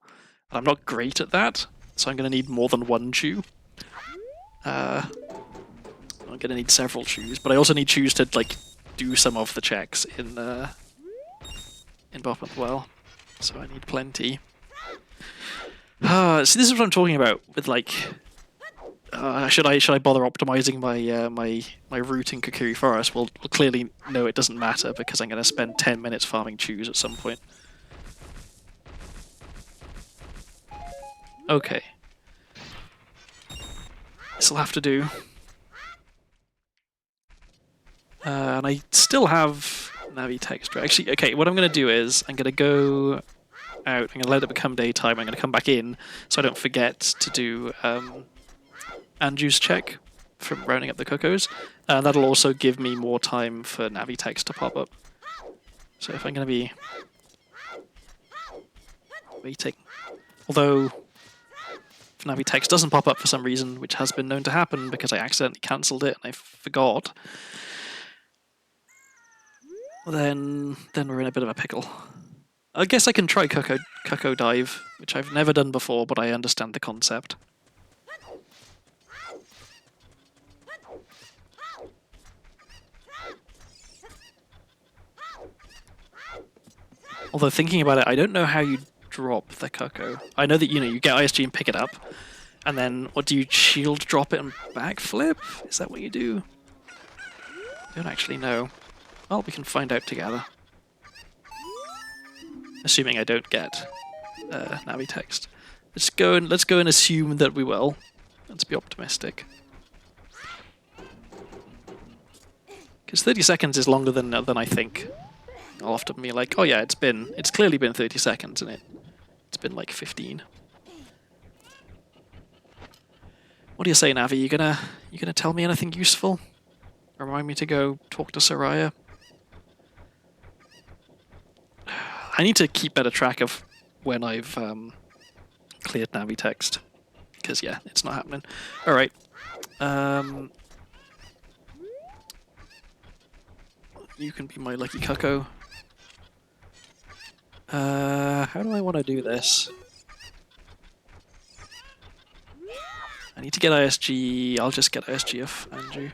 And I'm not great at that, so I'm gonna need more than one chew. I'm gonna need several chews, but I also need chews to like do some of the checks in bottom of the well. So I need plenty. See, this is what I'm talking about with like. Should I bother optimizing my route in Kokiri Forest? Well, clearly no, it doesn't matter because I'm going to spend 10 minutes farming chews at some point. Okay. This'll have to do. And I still have Navi texture. Actually, okay, what I'm going to do is I'm going to go out, I'm going to let it become daytime, I'm going to come back in so I don't forget to do Anju's check from rounding up the cocos. That'll also give me more time for Navi text to pop up. So if I'm going to be waiting. Although, if Navi text doesn't pop up for some reason, which has been known to happen because I accidentally cancelled it and I forgot, then we're in a bit of a pickle. I guess I can try Cuckoo Dive, which I've never done before, but I understand the concept. Although thinking about it, I don't know how you drop the Cuckoo. I know that, you get ISG and pick it up, and then what do you shield drop it and backflip? Is that what you do? I don't actually know. Well, we can find out together. Assuming I don't get Navi text. Let's go and assume that we will. Let's be optimistic. Because 30 seconds is longer than I think. I'll often be like, oh yeah, it's clearly been 30 seconds, and it's been like 15. What do you say, Navi? You gonna tell me anything useful? Remind me to go talk to Soraya? I need to keep better track of when I've cleared Navi text. Because yeah, it's not happening. Alright. You can be my lucky Cuckoo. How do I want to do this? I need to get ISG. I'll just get ISG of Anju.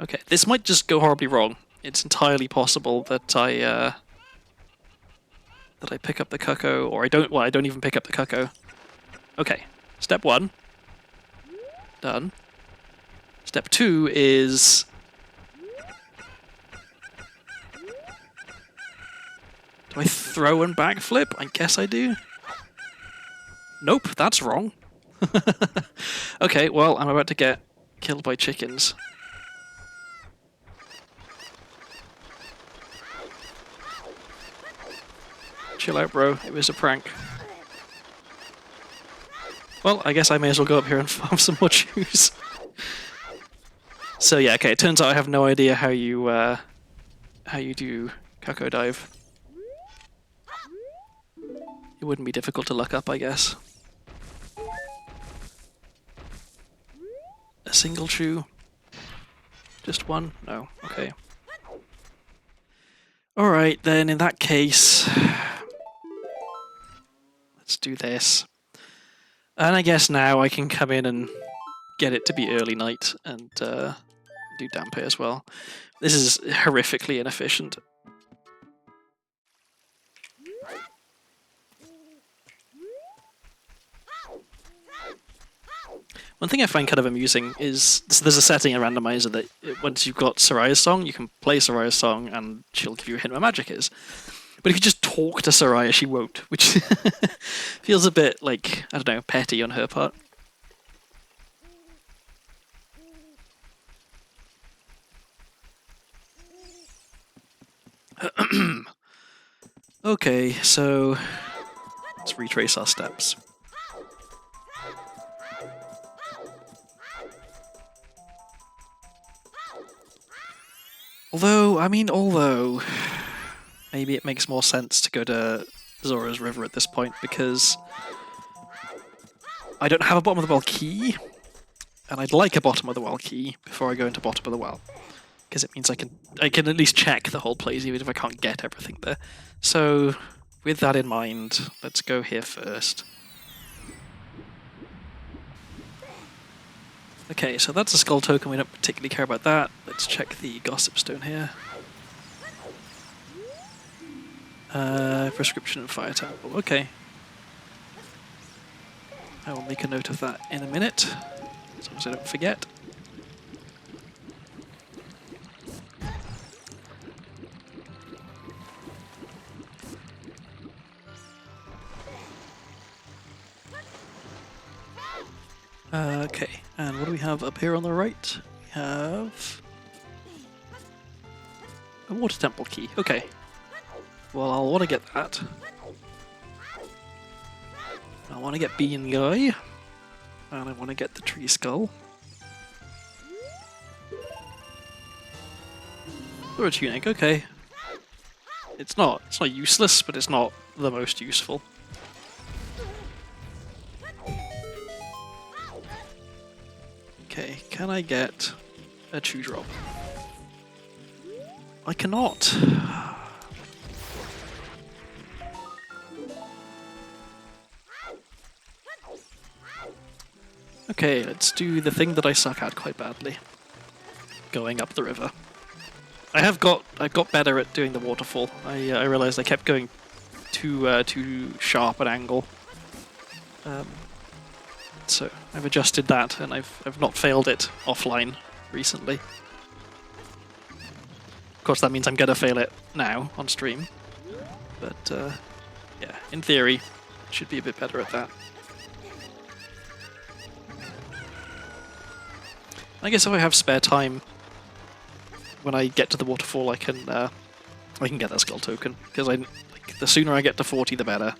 Okay, this might just go horribly wrong. It's entirely possible that I pick up the Cuckoo, or I don't. Well, I don't even pick up the Cuckoo. Okay, step 1. Done. Step 2 is... Do I throw and backflip? I guess I do. Nope, that's wrong. Okay, well, I'm about to get killed by chickens. Chill out, bro. It was a prank. Well, I guess I may as well go up here and farm some more juice. So yeah, okay, it turns out I have no idea how you do Cuckoo Dive. It wouldn't be difficult to look up, I guess. A single chew? Just one? No, okay. Alright, then in that case... Let's do this. And I guess now I can come in and get it to be early night and do Dampe as well. This is horrifically inefficient. One thing I find kind of amusing is there's a setting in Randomizer that once you've got Soraya's song, you can play Soraya's song and she'll give you a hint where magic is. But if you just talk to Soraya, she won't, which feels a bit like, I don't know, petty on her part. Okay, so let's retrace our steps. Although, maybe it makes more sense to go to Zora's River at this point, because I don't have a bottom of the well key, and I'd like a bottom of the well key before I go into bottom of the well, because it means I can at least check the whole place, even if I can't get everything there. So, with that in mind, let's go here first. Okay, so that's a skull token, we don't particularly care about that. Let's check the gossip stone here. Prescription and fire temple, okay. I will make a note of that in a minute, as long as I don't forget. Okay, and what do we have up here on the right? We have a water temple key. Okay. Well, I'll want to get that. I want to get Bean Guy. And I want to get the tree skull. Or a tunic, okay. It's not useless, but it's not the most useful. Okay, can I get a chew drop? I cannot. Okay, let's do the thing that I suck at quite badly. Going up the river. I got better at doing the waterfall. I realized I kept going too sharp an angle. So I've adjusted that, and I've not failed it offline recently. Of course, that means I'm gonna fail it now on stream, but yeah, in theory, should be a bit better at that. I guess if I have spare time, when I get to the waterfall, I can get that skull token, because the sooner I get to 40, the better.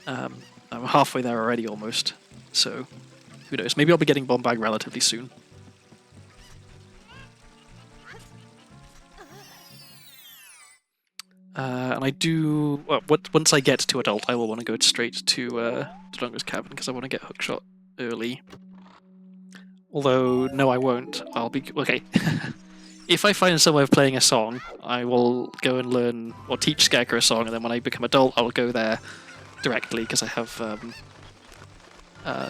I'm halfway there already, almost. So, who knows? Maybe I'll be getting bomb bag relatively soon. And I do... Well, once I get to adult, I will want to go straight to Dongo's cabin, because I want to get hookshot early. Although, no I won't. I'll be... Okay. If I find some way of playing a song, I will go and learn, or teach Scarecrow a song, and then when I become adult, I'll go there directly, because I have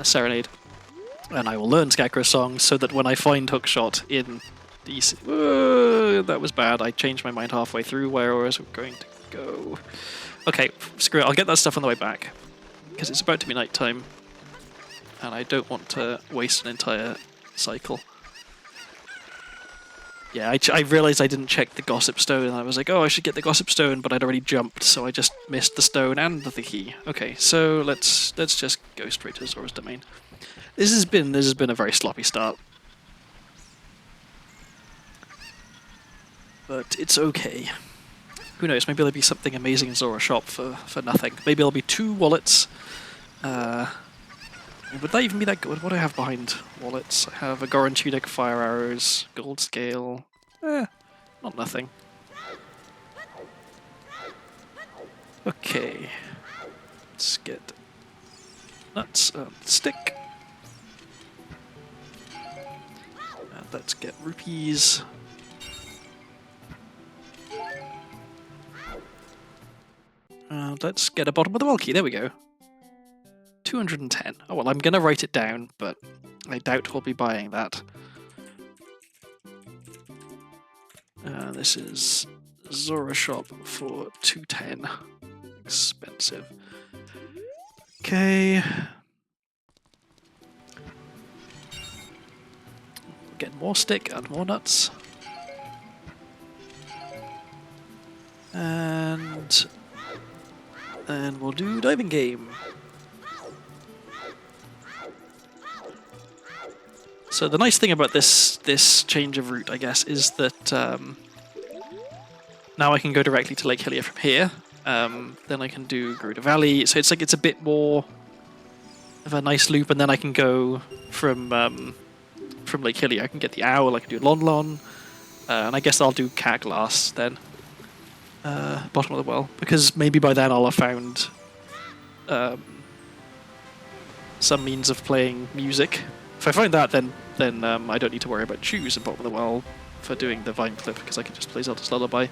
Serenade. And I will learn Scarecrow songs, so that when I find hookshot in these... that was bad. I changed my mind halfway through where I was going to go. Okay, screw it. I'll get that stuff on the way back, because it's about to be night time, and I don't want to waste an entire cycle. Yeah, I realised I didn't check the Gossip Stone, and I was like, oh, I should get the Gossip Stone, but I'd already jumped, so I just missed the stone and the key. Okay, so let's just go straight to Zora's Domain. This has been a very sloppy start. But it's okay. Who knows, maybe there'll be something amazing in Zora's shop for nothing. Maybe there'll be 2 wallets. Would that even be that good? What do I have behind wallets? I have a Goron Tunic, Fire Arrows, Gold Scale. Not nothing. Okay. Let's get nuts and stick. And let's get rupees. And let's get a bottom of the well key. There we go. 210. Oh well, I'm gonna write it down, but I doubt we'll be buying that. This is Zora shop for 210. Expensive. Okay. Get more stick and more nuts. And then we'll do diving game. So the nice thing about this change of route, I guess, is that now I can go directly to Lake Hylia from here. Then I can do Gerudo Valley. So it's like it's a bit more of a nice loop, and then I can go from Lake Hylia. I can get the Owl. I can do Lon Lon, and I guess I'll do Cat Glass then. Bottom of the well, because maybe by then I'll have found some means of playing music. If I find that, then I don't need to worry about Choose and Bottom of the Well for doing the Vine Clip, because I can just play Zelda's Lullaby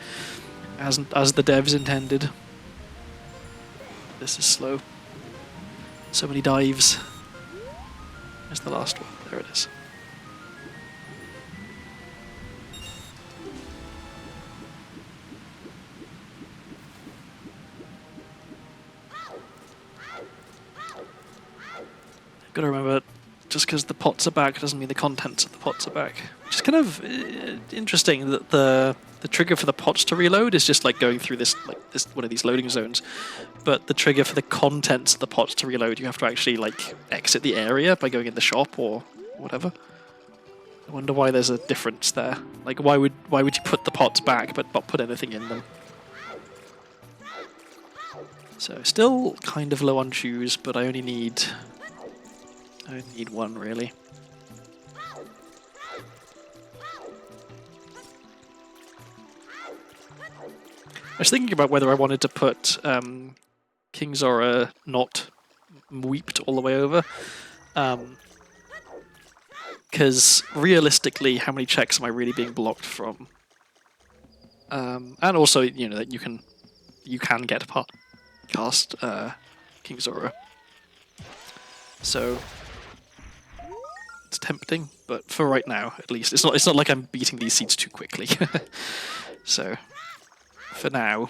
as the devs intended. This is slow. So many dives. Where's the last one? There it is. Gotta remember, just because the pots are back doesn't mean the contents of the pots are back. Which is kind of interesting that the trigger for the pots to reload is just like going through this one of these loading zones, but the trigger for the contents of the pots to reload, you have to actually like exit the area by going in the shop or whatever. I wonder why there's a difference there. Like why would you put the pots back but not put anything in them? So still kind of low on shoes, but I only need one, really. was thinking about whether I wanted to put King Zora not weeped all the way over. Because realistically, how many checks am I really being blocked from? And also, you know, that you can get past King Zora. So it's tempting, but for right now, at least, it's not like I'm beating these seeds too quickly. So for now,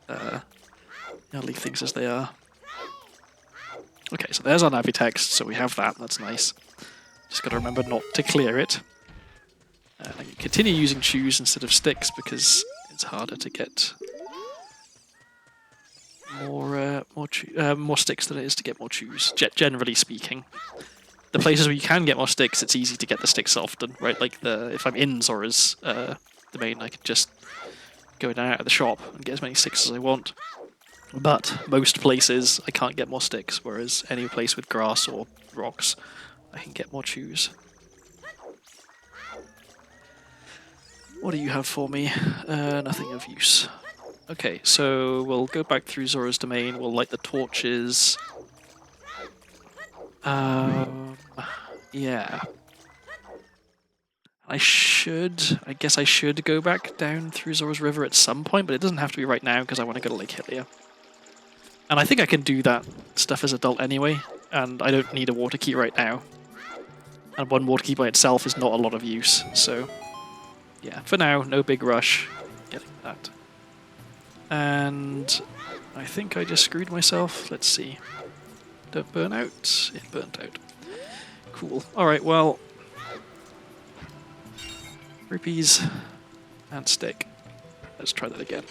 I'll leave things as they are. Okay, so there's our Navi text, so we have that. That's nice. Just got to remember not to clear it. I can continue using chews instead of sticks because it's harder to get more sticks than it is to get more chews. Generally speaking, the places where you can get more sticks, it's easy to get the sticks often, right? Like if I'm in Zora's domain, I can just go in and out of the shop and get as many sticks as I want. But most places I can't get more sticks, whereas any place with grass or rocks, I can get more chews. What do you have for me? Nothing of use. Okay, so we'll go back through Zora's domain, we'll light the torches. Yeah. I guess I should go back down through Zora's River at some point, but it doesn't have to be right now because I want to go to Lake Hylia. And I think I can do that stuff as adult anyway, and I don't need a water key right now. And one water key by itself is not a lot of use, so yeah, for now, no big rush getting that. And I think I just screwed myself. Let's see. Don't burn out. It burnt out. Cool. Alright, well, rupees and stick. Let's try that again.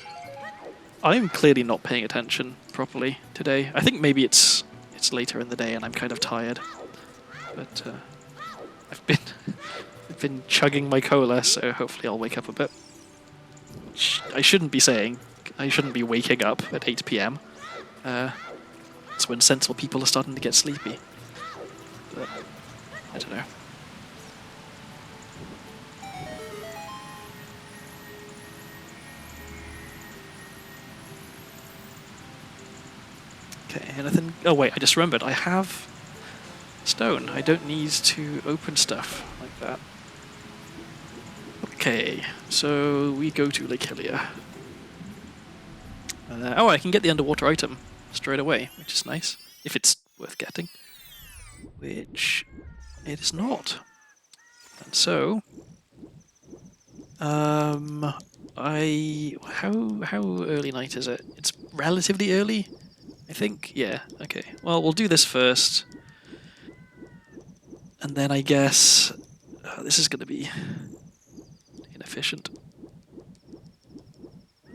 I'm clearly not paying attention properly today. I think maybe it's later in the day and I'm kind of tired. But I've been chugging my cola, so hopefully I'll wake up a bit. Which I shouldn't be saying. I shouldn't be waking up at 8 PM. It's when sensible people are starting to get sleepy. But I don't know. Okay, anything? Oh wait, I just remembered. I have stone. I don't need to open stuff like that. Okay, so we go to Lake Hylia. Oh, I can get the underwater item straight away, which is nice, if it's worth getting. Which it is not. And so, how early night is it? It's relatively early, I think. Yeah. Okay. Well, we'll do this first, and then I guess this is going to be inefficient.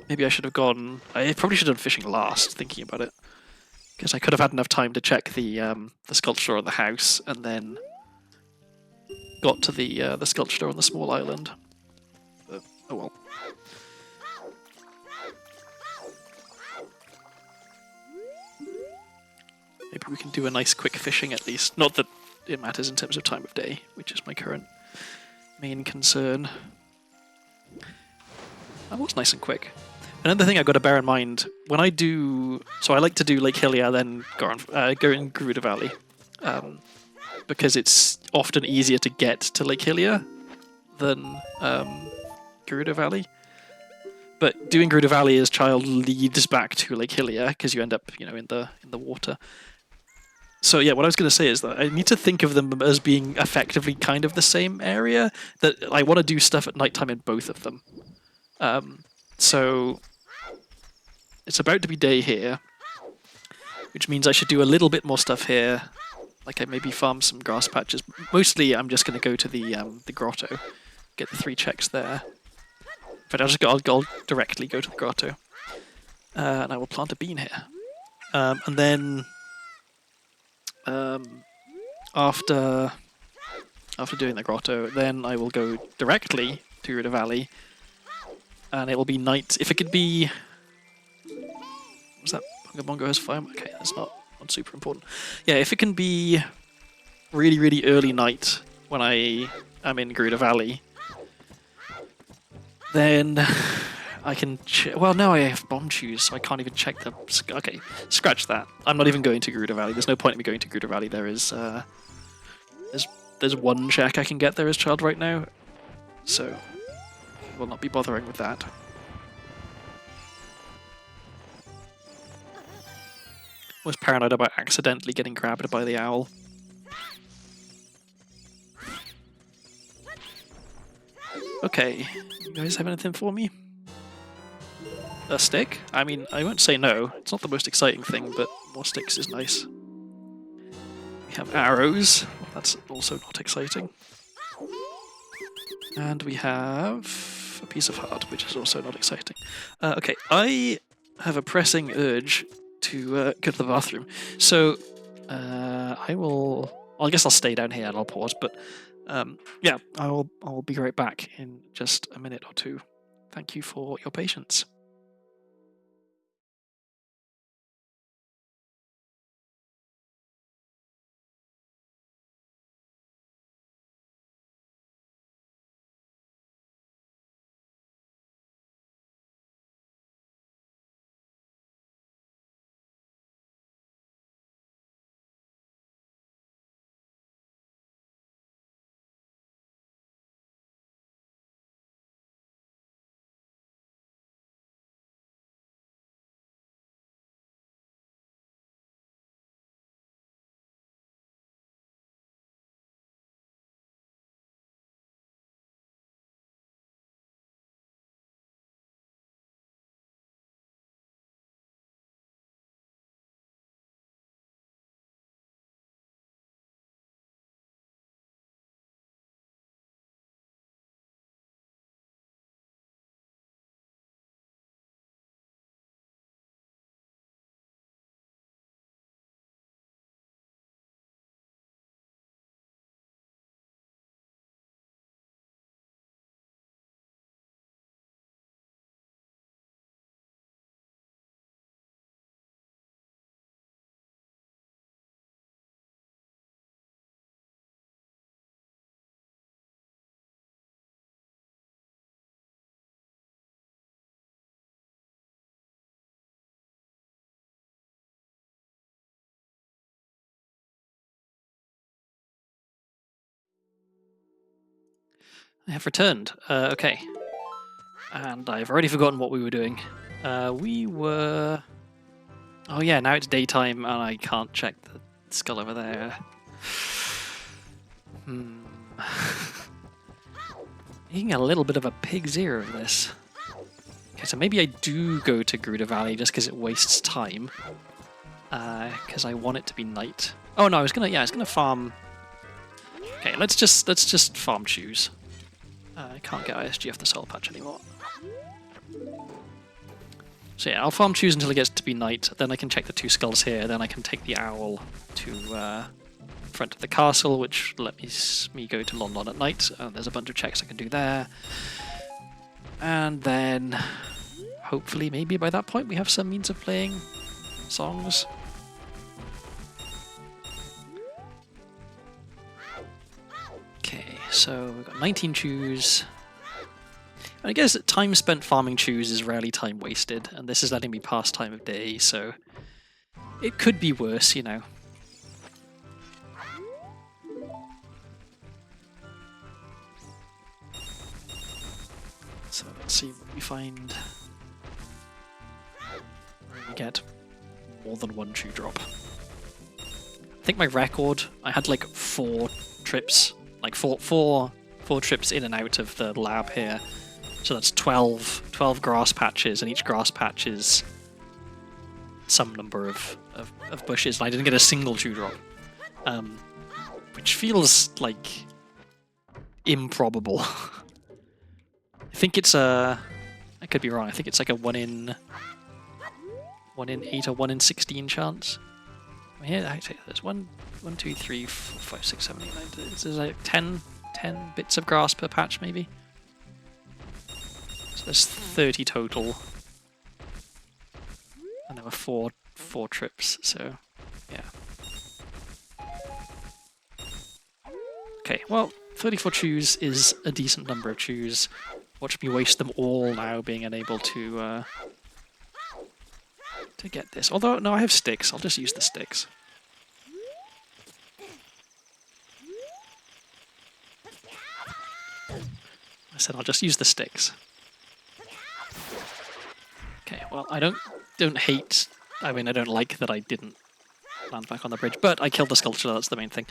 Maybe I should have gone. I probably should have done fishing last, thinking about it, because I could have had enough time to check the sculpture on the house, and then got to the sculpture on the small island. But oh well. Maybe we can do a nice quick fishing at least. Not that it matters in terms of time of day, which is my current main concern. That was nice and quick. Another thing I've got to bear in mind, when I do... So I like to do Lake Hylia, then go in Garuda Valley. Because it's often easier to get to Lake Hylia than Garuda Valley. But doing Garuda Valley as child leads back to Lake Hylia, because you end up, you know, in the water. So yeah, what I was going to say is that I need to think of them as being effectively kind of the same area. That I want to do stuff at nighttime in both of them. So it's about to be day here, which means I should do a little bit more stuff here. Like I maybe farm some grass patches. Mostly I'm just going to go to the grotto, get the 3 checks there. But I'll directly go to the grotto, and I will plant a bean here. And then after doing the grotto, then I will go directly to Garuda Valley. And it will be night. If it could be... What's that? Bunga Bongo has fire? Okay, that's not super important. Yeah, if it can be really, really early night when I am in Garuda Valley, then I can... well, no, I have bomb chews, so I can't even check the... Okay, scratch that. I'm not even going to Gerudo Valley. There's no point in me going to Gerudo Valley. There is... there's one check I can get there as child right now, so I will not be bothering with that. Was paranoid about accidentally getting grabbed by the owl. Okay, you guys have anything for me? A stick? I mean, I won't say no. It's not the most exciting thing, but more sticks is nice. We have arrows. Well, that's also not exciting. And we have a piece of heart, which is also not exciting. Okay, I have a pressing urge to go to the bathroom. So I guess I'll stay down here and I'll pause, but yeah, I will be right back in just a minute or two. Thank you for your patience. I have returned. Okay. And I've already forgotten what we were doing. We were... Oh yeah, now it's daytime and I can't check the skull over there. Making a little bit of a pig's ear of this. Okay, so maybe I do go to Gerudo Valley just because it wastes time. Because I want it to be night. Oh no, I was gonna farm... Okay, let's just farm chews. I can't get ISG off the soul patch anymore. So yeah, I'll farm chews until it gets to be night, then I can check the two skulls here, then I can take the owl to front of the castle, which lets me go to London at night. There's a bunch of checks I can do there. And then, hopefully, maybe by that point we have some means of playing songs. Okay, so we've got 19 chews. And I guess time spent farming chews is rarely time wasted, and this is letting me pass time of day, so it could be worse, you know. So let's see what we find. We get more than one chew drop. I think my record, I had like 4 trips, like four trips in and out of the lab here. So that's 12 grass patches, and each grass patch is some number of bushes, and I didn't get a single chew drop. Which feels like improbable. I think it's I could be wrong, I think it's like a 1 in 8 or 1 in 16 chance. I mean, here, actually, there's 1, 2, 3, 4, 5, 6, 7, 8, 9, there's like 10 bits of grass per patch, maybe. So there's 30 total. And there were four trips, so yeah. Okay, well, 34 chews is a decent number of chews. Watch me waste them all now, being unable to get this. Although, no, I have sticks. I'll just use the sticks. I said I'll just use the sticks. Okay, well, I don't hate... I mean, I don't like that I didn't land back on the bridge, but I killed the sculpture, that's the main thing.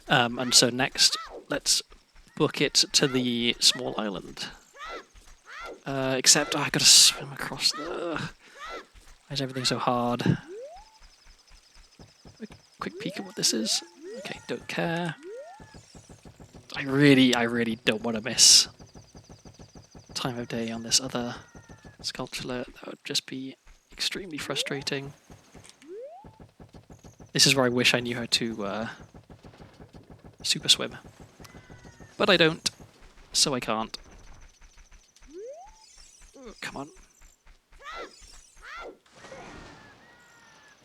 And so next, let's book it to the small island. Except, I gotta swim across the... Why is everything so hard? A quick peek at what this is. Okay, don't care. I really don't want to miss time of day on this other sculpture. That would just be extremely frustrating. This is where I wish I knew how to super swim. But I don't, so I can't. Oh, come on.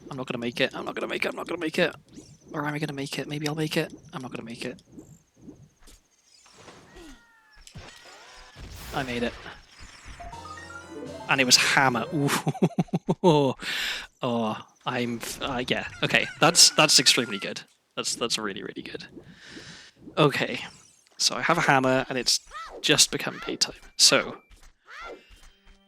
I'm not gonna make it, I'm not gonna make it, I'm not gonna make it. Or am I gonna make it? Maybe I'll make it. I'm not gonna make it. I made it. And it was hammer. Ooh. Oh, yeah. Okay, that's extremely good. That's really good. Okay, so I have a hammer, and it's just become daytime. So,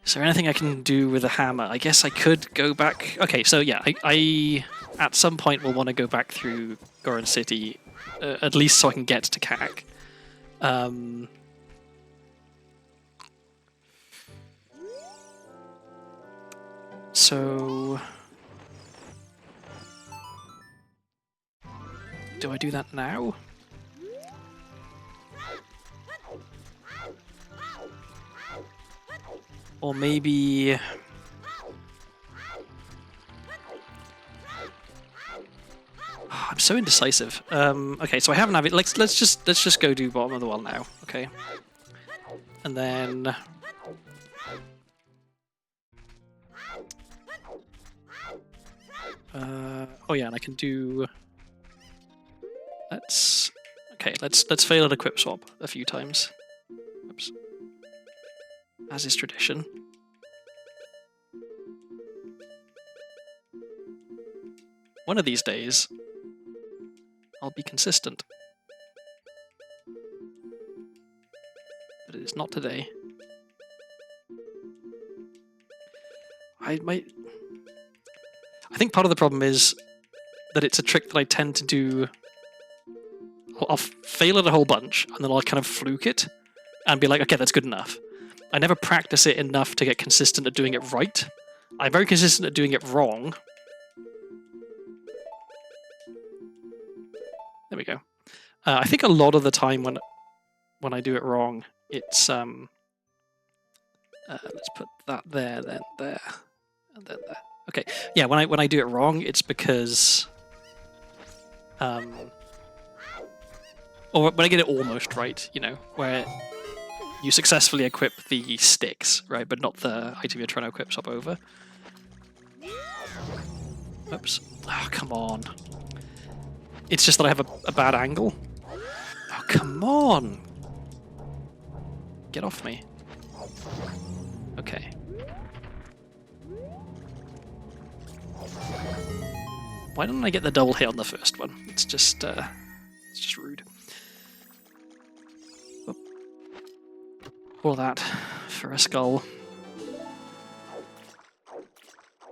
is there anything I can do with a hammer? I guess I could go back. Okay, so yeah, I at some point will want to go back through Goron City, at least so I can get to Kak. So, do I do that now? Or maybe... I'm so indecisive. Okay, so I have an let's just go do bottom of the well now. Okay, and then oh yeah, and I can do. Let's fail at equip swap a few times. Oops. As is tradition. One of these days, I'll be consistent. But it is not today. I think part of the problem is that it's a trick that I tend to do. I'll fail it a whole bunch, and then I'll kind of fluke it, and be like, okay, that's good enough. I never practice it enough to get consistent at doing it right. I'm very consistent at doing it wrong. There we go. I think a lot of the time when I do it wrong, it's let's put that there, then there, and then there. Okay, yeah. When I do it wrong, it's because or when I get it almost right, you know, where you successfully equip the sticks, right, but not the item you're trying to equip swap over. Oops. Oh, come on. It's just that I have a bad angle. Oh, come on! Get off me. Okay. Why didn't I get the double hit on the first one? It's just rude. Oh. All that for a skull.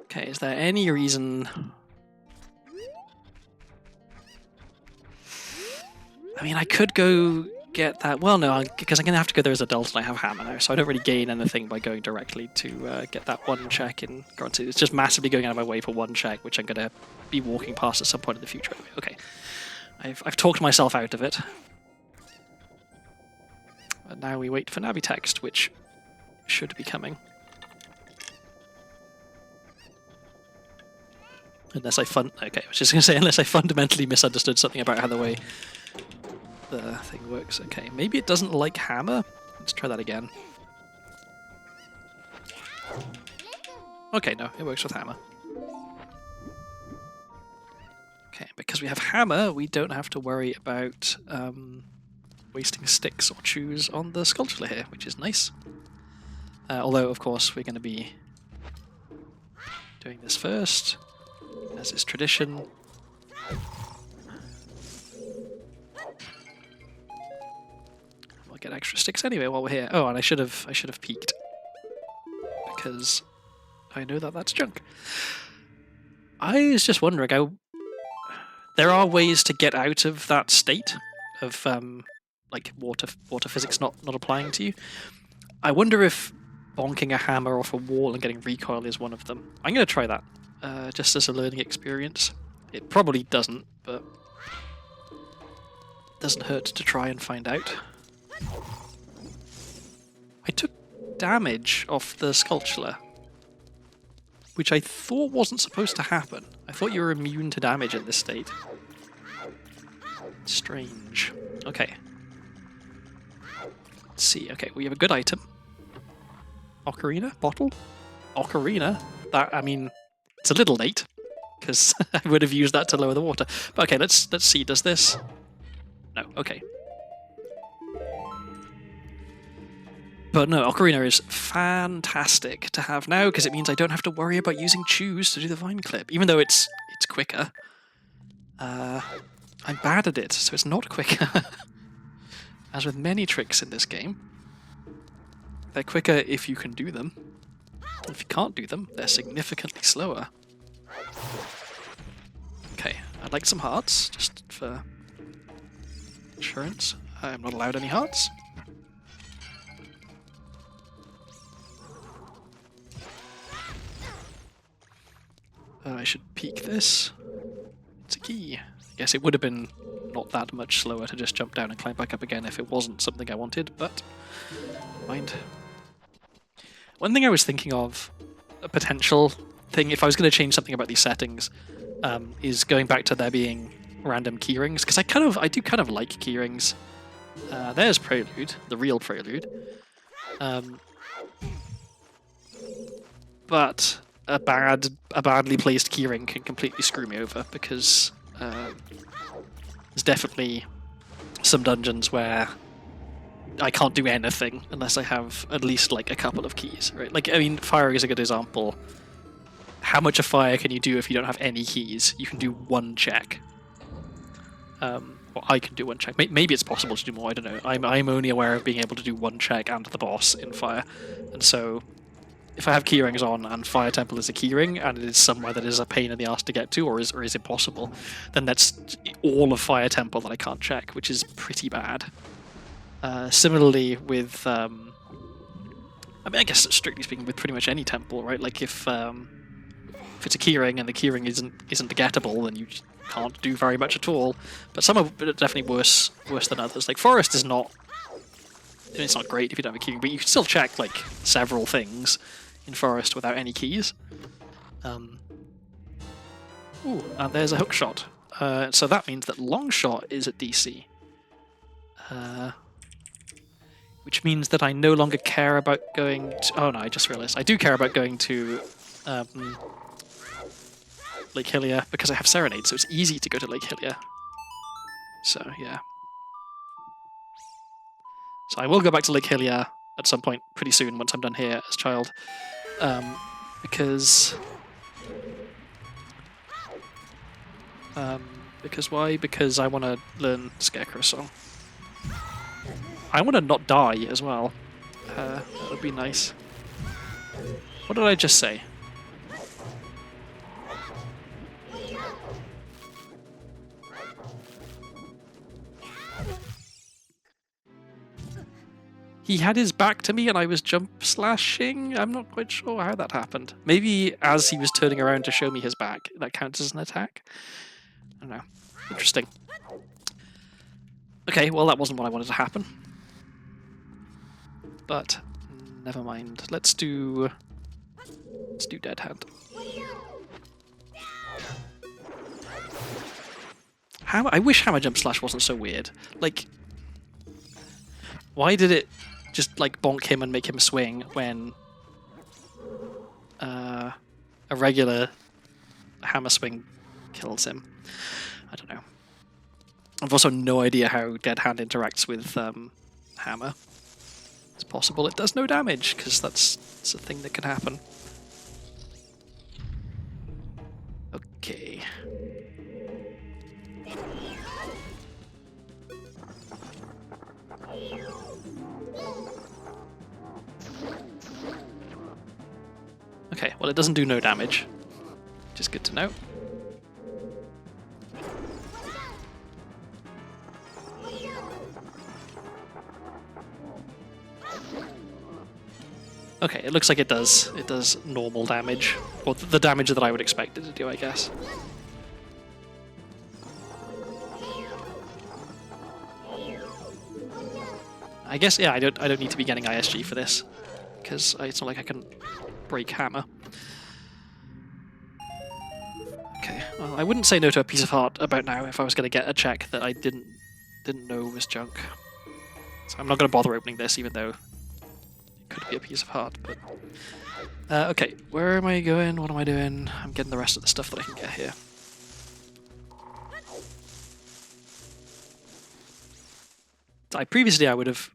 Okay, is there any reason... I mean, I could go get that... Well, no, because I'm going to have to go there as adult and I have hammer now, so I don't really gain anything by going directly to get that one check in Goron City. It's just massively going out of my way for one check, which I'm going to be walking past at some point in the future. Okay, I've talked myself out of it. And now we wait for Navi text, which should be coming. Unless I okay, I was just going to say, unless I fundamentally misunderstood something about how the way the thing works. Okay, maybe it doesn't like hammer. Let's try that again. Okay, no, it works with hammer. Okay, because we have hammer, we don't have to worry about wasting sticks or chews on the sculpture here, which is nice. Although, of course, we're going to be doing this first, as is tradition. We'll get extra sticks anyway while we're here. Oh, and I should have peeked, because I know that that's junk. I was just wondering, there are ways to get out of that state of like water physics not applying to you. I wonder if bonking a hammer off a wall and getting recoil is one of them. I'm going to try that, just as a learning experience. It probably doesn't, but it doesn't hurt to try and find out. I took damage off the sculpture, which I thought wasn't supposed to happen. I thought you were immune to damage in this state. Strange. Okay. Let's see. Okay, we have a good item. Ocarina? Bottle? Ocarina? That, I mean, it's a little late, because I would have used that to lower the water. But okay, let's see. Does this? No. Okay. But no, Ocarina is fantastic to have now, because it means I don't have to worry about using Choose to do the vine clip, even though it's quicker. I'm bad at it, so it's not quicker. As with many tricks in this game, they're quicker if you can do them. If you can't do them, they're significantly slower. Okay, I'd like some hearts, just for insurance. I'm not allowed any hearts. I should peek this. It's a key. I guess it would have been not that much slower to just jump down and climb back up again if it wasn't something I wanted, but mind. One thing I was thinking of, a potential thing, if I was going to change something about these settings, is going back to there being random keyrings, because I do kind of like keyrings. There's Prelude, the real Prelude. But a badly placed keyring can completely screw me over, because there's definitely some dungeons where I can't do anything unless I have at least like a couple of keys, right? Like, I mean, fire is a good example. How much of fire can you do if you don't have any keys? You can do one check. Well, I can do one check. Maybe it's possible to do more, I don't know. I'm only aware of being able to do one check and the boss in fire. And so if I have keyrings on and Fire Temple is a keyring and it is somewhere that is a pain in the ass to get to or is impossible, then that's all of Fire Temple that I can't check, which is pretty bad. Similarly with, I mean, I guess strictly speaking with pretty much any temple, right? Like if it's a keyring and the keyring isn't gettable, then you can't do very much at all. But some are definitely worse than others. Like Forest is not. It's not great if you don't have a keyring, but you can still check like several things in Forest without any keys. Ooh, and there's a hook shot. So that means that long shot is at DC. Which means that I no longer care about going to... Oh no, I just realized. I do care about going to Lake Hylia because I have Serenade, so it's easy to go to Lake Hylia. So, yeah. So I will go back to Lake Hylia at some point pretty soon once I'm done here as child. Because why? Because I want to learn Scarecrow Song. I want to not die as well. That would be nice. What did I just say? He had his back to me and I was jump slashing? I'm not quite sure how that happened. Maybe as he was turning around to show me his back, that counts as an attack? I don't know. Interesting. Okay, well that wasn't what I wanted to happen. But never mind. Let's do Dead Hand. I wish Hammer Jump Slash wasn't so weird. Like, why did it just like bonk him and make him swing when a regular hammer swing kills him? I don't know. I've also no idea how Dead Hand interacts with Hammer. It's possible it does no damage, because that's a thing that can happen. Okay. Okay, well it doesn't do no damage, which is good to know. Okay, it looks like it does. It does normal damage, or the damage that I would expect it to do, I guess. I guess, yeah, I don't need to be getting ISG for this, because it's not like I can break hammer. Okay, well, I wouldn't say no to a piece of heart about now if I was going to get a check that I didn't know was junk. So I'm not going to bother opening this, even though it could be a piece of heart. But okay, where am I going? What am I doing? I'm getting the rest of the stuff that I can get here. Previously I would have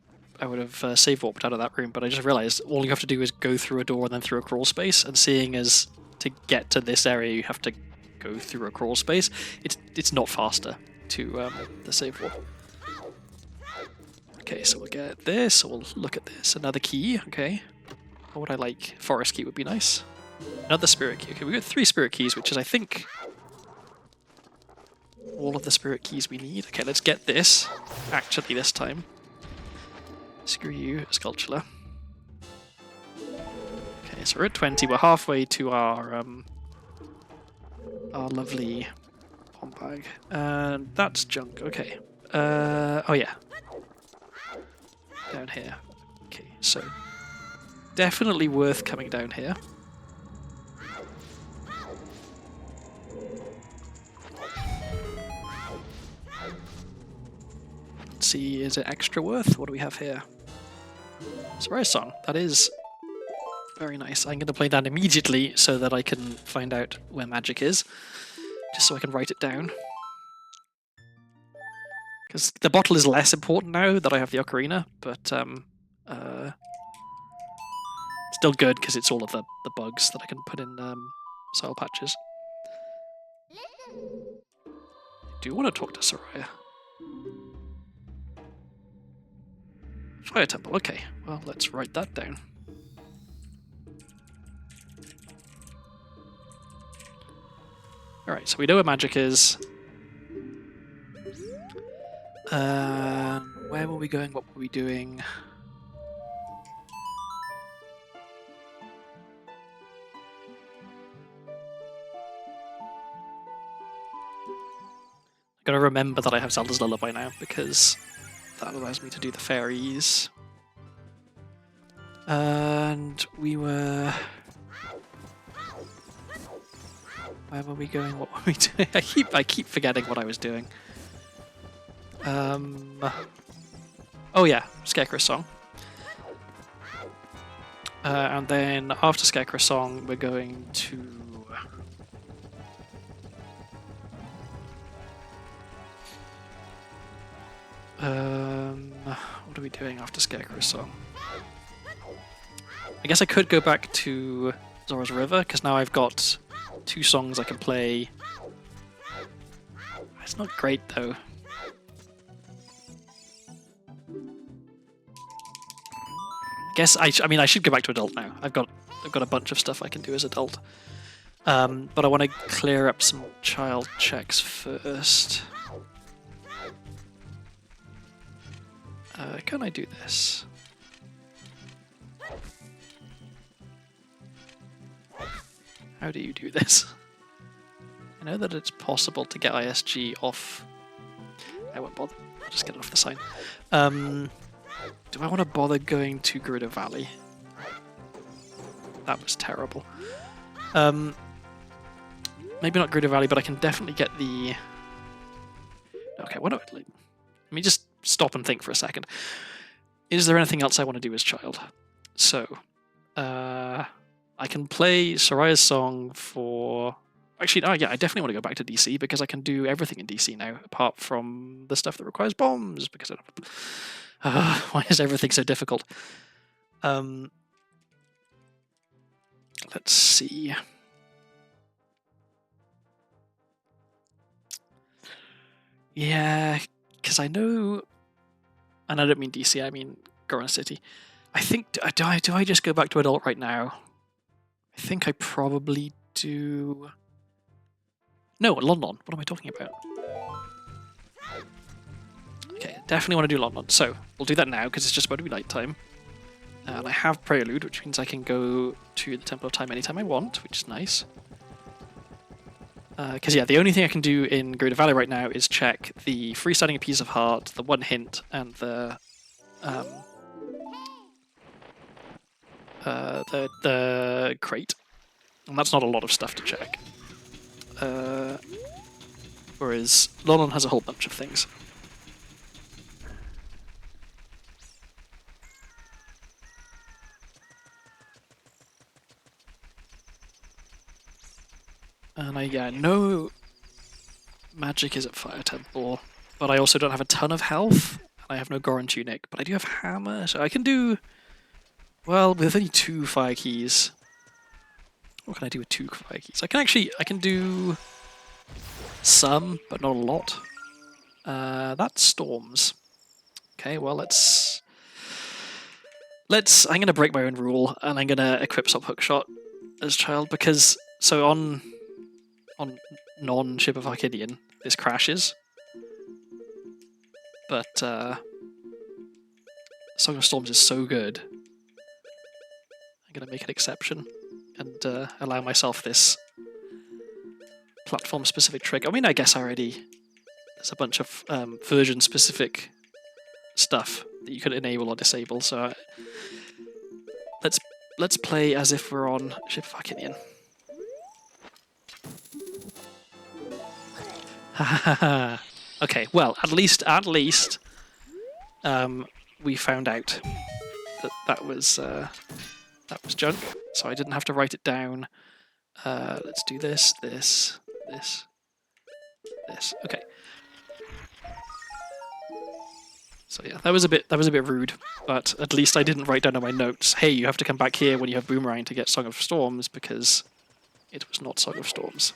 save warped out of that room, but I just realized all you have to do is go through a door and then through a crawl space, and seeing as to get to this area you have to go through a crawl space, it's not faster to the save warp. Okay, so we'll get this, we'll look at this. Another key, okay. What would I like? Forest key would be nice. Another spirit key. Okay, we've got 3 spirit keys, which is, I think, all of the spirit keys we need. Okay, let's get this, actually, this time. Screw you, Sculptula. Okay, so we're at 20. We're halfway to our lovely bomb bag. And that's junk. Okay. Oh yeah. Down here. Okay, so definitely worth coming down here. Let's see, is it extra worth? What do we have here? Surprise song. That is very nice. I'm going to play that immediately so that I can find out where magic is, just so I can write it down. Because the bottle is less important now that I have the ocarina, but still good because it's all of the bugs that I can put in soil patches. I do want to talk to Soraya. Fire temple, okay. Well, let's write that down. Alright, so we know where magic is. Where were we going? What were we doing? I've got to remember that I have Zelda's Lullaby now, because that allows me to do the fairies. And we were... Where were we going? What were we doing? I keep forgetting what I was doing. Oh yeah, Scarecrow Song. And then after Scarecrow Song, we're going to... what are we doing after Scarecrow Song? I guess I could go back to Zora's River, because now I've got 2 songs I can play. It's not great though. I mean I should go back to adult now. I've got a bunch of stuff I can do as adult. But I want to clear up some child checks first. Can I do this? How do you do this? I know that it's possible to get ISG off. I won't bother. I'll just get it off the sign. Do I want to bother going to Gerudo Valley? That was terrible. Maybe not Gerudo Valley, but I can definitely get the... Okay, what do I... Let me just stop and think for a second. Is there anything else I want to do as child? So, I can play Soraya's song for... Actually, oh yeah, I definitely want to go back to DC because I can do everything in DC now, apart from the stuff that requires bombs, because I don't... why is everything so difficult? Let's see. Yeah, because I know, and I don't mean DC, I mean Goron City. I think, do I just go back to adult right now? I think I probably do. No, London. What am I talking about? Okay, definitely want to do London. So we'll do that now because it's just about to be nighttime. And I have Prelude, which means I can go to the Temple of Time anytime I want, which is nice. Because yeah, the only thing I can do in Greater Valley right now is check the freestanding Piece of Heart, the one hint, and the crate, and that's not a lot of stuff to check. Whereas London has a whole bunch of things. And I know magic is at Fire Temple, but I also don't have a ton of health. I have no Goron Tunic, but I do have Hammer, so I can do... Well, with only 2 fire keys... What can I do with 2 fire keys? I can do some, but not a lot. That's Storms. Okay, well, let's... I'm going to break my own rule, and I'm going to equip Sub Hookshot as child, because... So on non-Ship of Arcadian, this crashes. But Song of Storms is so good. I'm going to make an exception and allow myself this platform-specific trick. I mean, I guess already there's a bunch of version-specific stuff that you could enable or disable. So let's play as if we're on Ship of Arcadian. Okay, well, at least we found out that was junk, so I didn't have to write it down. Let's do this. Okay. So yeah, that was a bit rude, but at least I didn't write down on my notes, hey, you have to come back here when you have Boomerang to get Song of Storms, because it was not Song of Storms.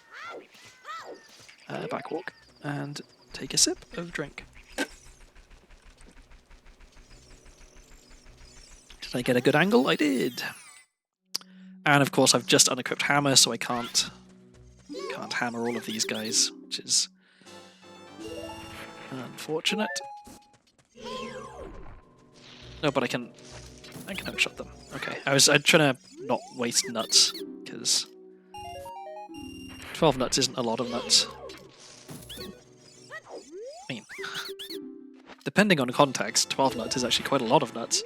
Backwalk and take a sip of drink. Did I get a good angle? I did. And of course I've just unequipped Hammer, so I can't hammer all of these guys, which is unfortunate. No, but I can outshot them. Okay, I'm trying to not waste nuts, because 12 nuts isn't a lot of nuts. I mean, depending on context, 12 nuts is actually quite a lot of nuts.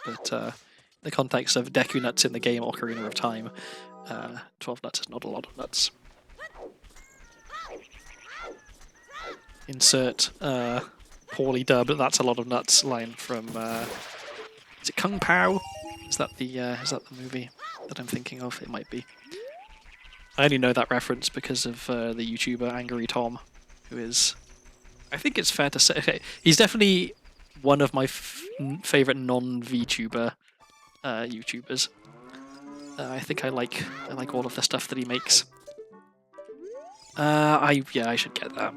But the context of Deku nuts in the game Ocarina of Time, 12 nuts is not a lot of nuts. Insert poorly dubbed "that's a lot of nuts" line from is it Kung Pao? Is that the movie that I'm thinking of? It might be. I only know that reference because of the YouTuber Angry Tom, who is, I think it's fair to say, okay, he's definitely one of my favorite non-VTuber YouTubers. I think I like all of the stuff that he makes. I should get that.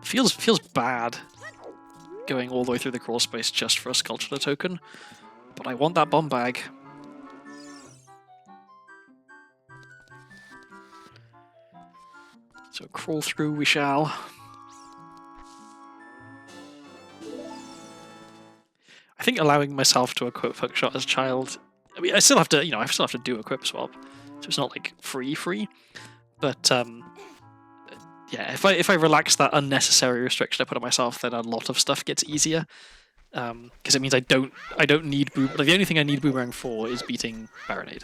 Feels bad going all the way through the crawl space just for a sculpture token, but I want that bomb bag. So crawl through we shall. I think allowing myself to equip Hookshot as child, I mean, I still have to do equip swap, so it's not like free. But yeah, if I relax that unnecessary restriction I put on myself, then a lot of stuff gets easier. Because it means I don't need like the only thing I need Boomerang for is beating Baronade.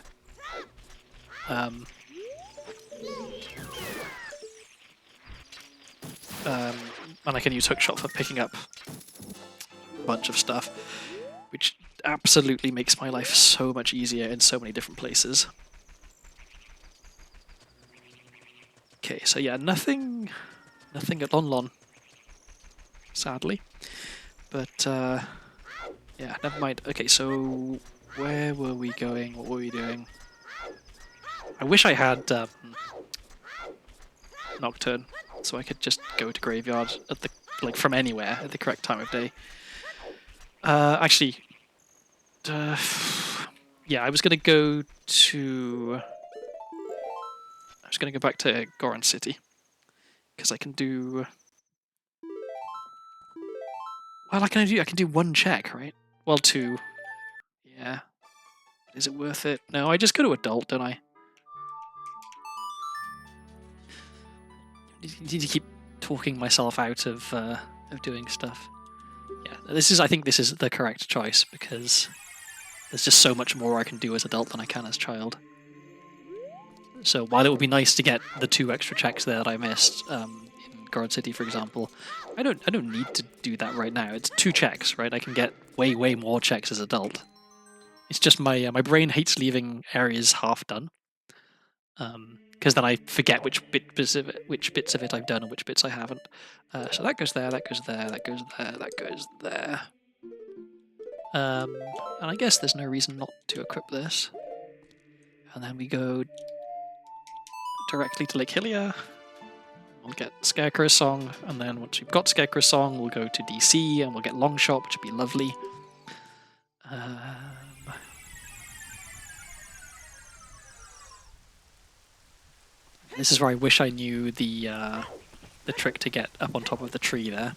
And I can use Hookshot for picking up a bunch of stuff, which absolutely makes my life so much easier in so many different places. Okay, so yeah, nothing at Lon Lon, sadly. But Yeah, never mind. Okay, so where were we going? What were we doing? I wish I had Nocturne, so I could just go to Graveyard at the from anywhere at the correct time of day. Actually, yeah, I was gonna go back to Goron City because I can do. Well, I can do one check, right? Well, two. Yeah. Is it worth it? No, I just go to adult, don't I? You need to keep talking myself out of doing stuff. Yeah, I think this is the correct choice because there's just so much more I can do as adult than I can as child. So while it would be nice to get the 2 extra checks there that I missed in Goron City, for example, I don't need to do that right now. It's 2 checks, right? I can get way more checks as adult. It's just my brain hates leaving areas half done, because then I forget which bits of it I've done and which bits I haven't. So that goes there, that goes there, that goes there, that goes there. And I guess there's no reason not to equip this. And then we go directly to Lake Hylia. We'll get Scarecrow Song, and then once we've got Scarecrow Song, we'll go to DC and we'll get Longshot, which would be lovely. This is where I wish I knew the trick to get up on top of the tree there.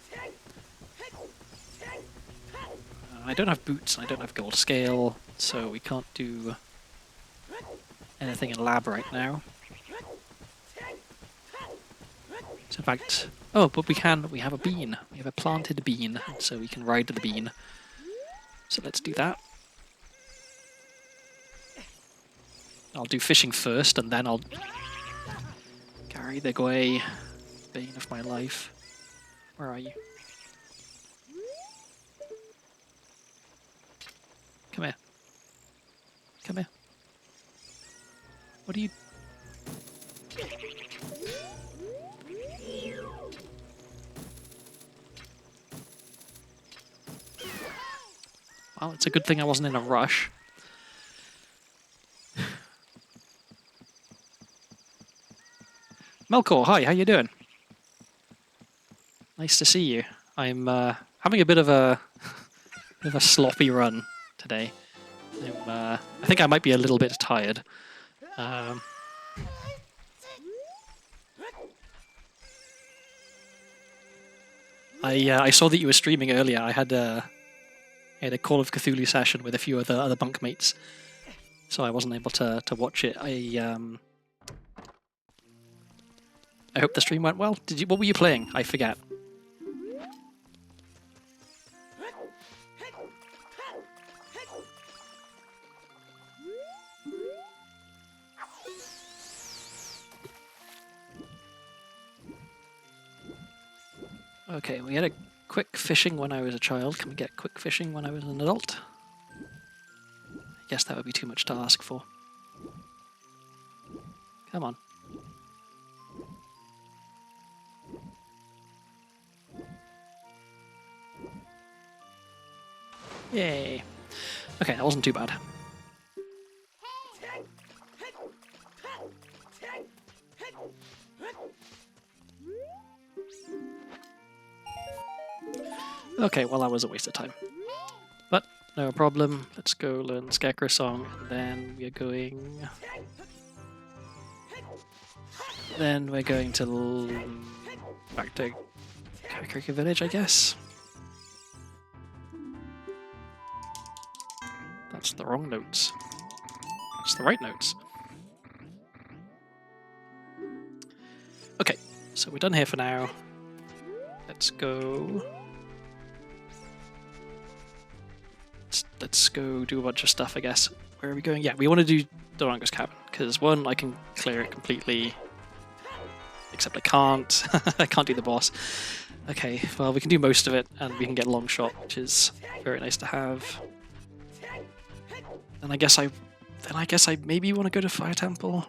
I don't have boots and I don't have gold scale, so we can't do anything in lab right now. So in fact, oh, but we have a bean. We have a planted bean, so we can ride the bean. So let's do that. I'll do fishing first, and then I'll carry the Gwei, bane of my life. Where are you? Come here. Come here. What are you... Well, it's a good thing I wasn't in a rush. Melkor, hi, how you doing? Nice to see you. I'm having a bit of a sloppy run today. I think I might be a little bit tired. I saw that you were streaming earlier. I had a Call of Cthulhu session with a few other bunkmates, so I wasn't able to watch it. I hope the stream went well. What were you playing? I forget. Okay, we had a quick fishing when I was a child. Can we get quick fishing when I was an adult? I guess that would be too much to ask for. Come on. Yay. Okay, that wasn't too bad. Okay, well that was a waste of time. But no problem. Let's go learn Scarecrow Song, and then we're going... Then we're going to... back to Kakarika Village, I guess. That's the wrong notes. That's the right notes. Okay, so we're done here for now. Let's go... Let's go do a bunch of stuff, I guess. Where are we going? Yeah, we want to do Dorango's Cabin, because one, I can clear it completely, except I can't. I can't do the boss. Okay, well, we can do most of it, and we can get Longshot, which is very nice to have. And I guess I maybe want to go to Fire Temple.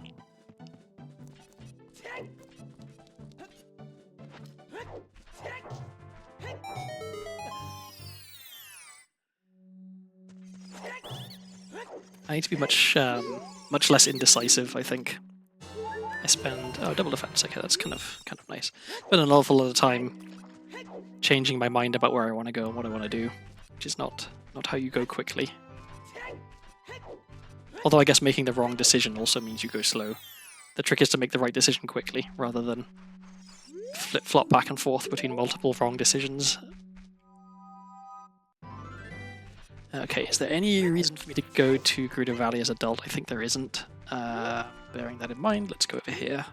I need to be much less indecisive, I think. I spend double defense. Okay, that's kind of nice. Spend an awful lot of time changing my mind about where I want to go and what I want to do, which is not how you go quickly. Although I guess making the wrong decision also means you go slow. The trick is to make the right decision quickly, rather than flip-flop back and forth between multiple wrong decisions. Okay, is there any reason for me to go to Gerudo Valley as adult? I think there isn't. Bearing that in mind, let's go over here.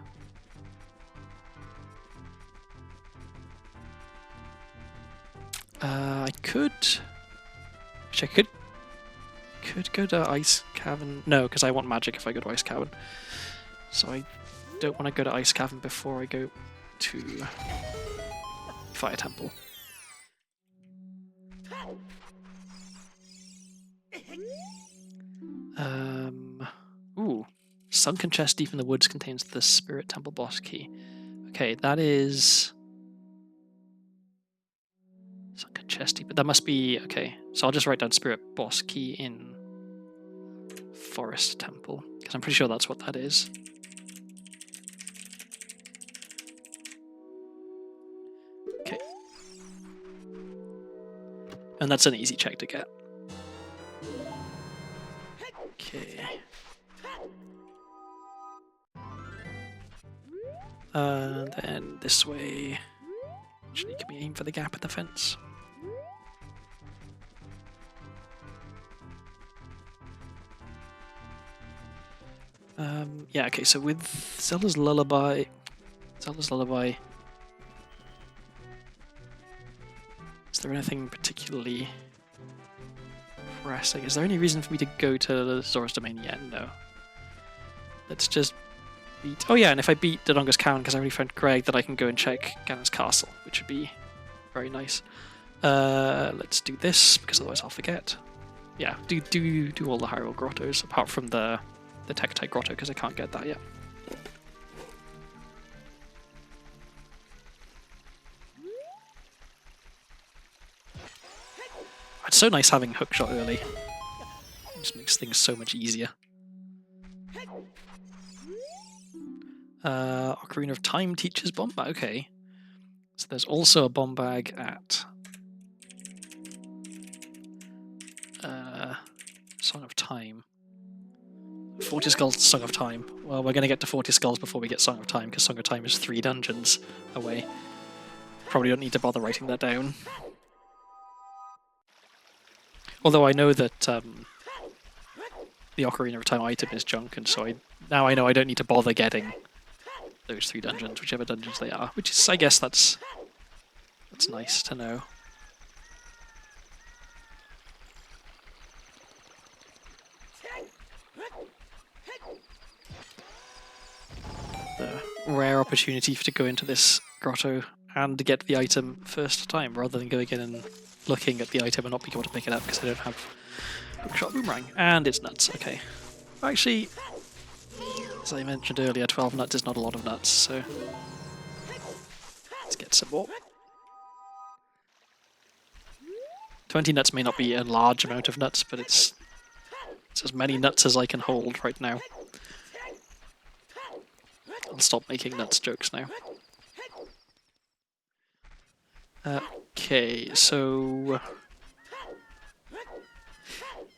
I could... Which I could go to Ice Cavern. No, because I want magic if I go to Ice Cavern. So I don't want to go to Ice Cavern before I go to Fire Temple. Ooh. Sunken chest deep in the woods contains the Spirit Temple boss key. Okay, that is... Sunken chest deep, but that must be... Okay, so I'll just write down Spirit boss key in Forest Temple, because I'm pretty sure that's what that is. Okay. And that's an easy check to get. Okay. And then this way. Actually, can we aim for the gap in the fence? Yeah, okay, so with Zelda's Lullaby... is there anything particularly pressing? Is there any reason for me to go to the Zora's Domain yet? No. Let's just beat... Oh yeah, and if I beat Dodonga's Cowan, because I already found Greg, then I can go and check Ganon's Castle, which would be very nice. Let's do this, because otherwise I'll forget. Yeah, do all the Hyrule Grottos, apart from the Tektite Grotto, because I can't get that yet. It's so nice having hookshot early. It just makes things so much easier. Ocarina of Time teaches bomb bag. Okay. So there's also a bomb bag at Song of Time. 40 Skulls, Song of Time. Well, we're going to get to 40 Skulls before we get Song of Time, because Song of Time is 3 dungeons away. Probably don't need to bother writing that down. Although I know that the Ocarina of Time item is junk, and so now I know I don't need to bother getting those 3 dungeons, whichever dungeons they are. Which is, I guess that's nice to know. The rare opportunity to go into this grotto and get the item first time, rather than going in and looking at the item and not being able to pick it up because I don't have Hookshot Boomerang. And it's nuts, okay. Actually, as I mentioned earlier, 12 nuts is not a lot of nuts, so let's get some more. 20 nuts may not be a large amount of nuts, but it's as many nuts as I can hold right now. I'll stop making nuts jokes now. Okay, so...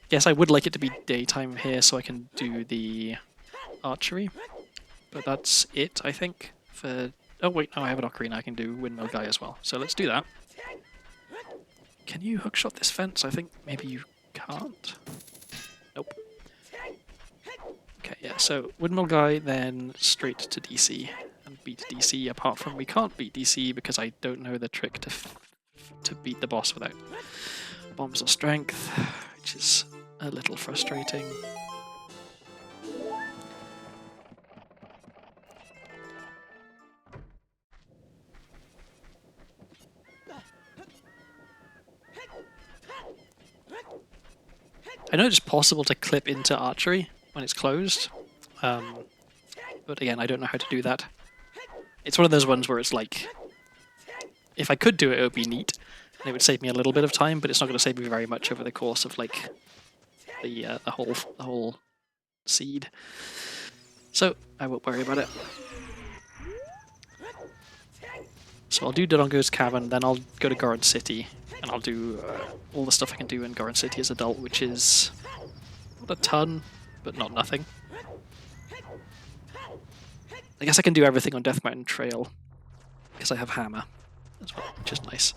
Yes, I would like it to be daytime here so I can do the archery. But that's it, I think, for... Oh wait, no, I have an Ocarina, I can do Windmill Guy as well. So let's do that. Can you hookshot this fence? I think maybe you can't. Nope. Okay, yeah, so Windmill Guy, then straight to DC. And beat DC, apart from we can't beat DC because I don't know the trick to beat the boss without bombs or strength, which is a little frustrating. I know it's possible to clip into archery when it's closed, but again, I don't know how to do that. It's one of those ones where it's like, if I could do it, it would be neat, and it would save me a little bit of time, but it's not going to save me very much over the course of like the whole seed. So I won't worry about it. So I'll do Dodongo's Cavern, then I'll go to Garden City, and I'll do all the stuff I can do in Garden City as adult, which is not a ton, but not nothing. I guess I can do everything on Death Mountain Trail, because I have Hammer as well, which is nice.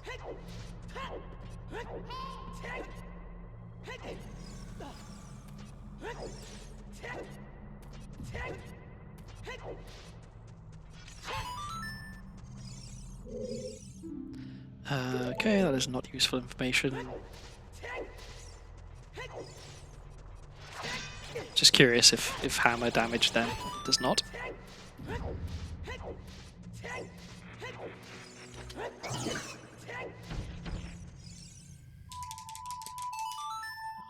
Okay, that is not useful information. Just curious if Hammer damage then does not. I'll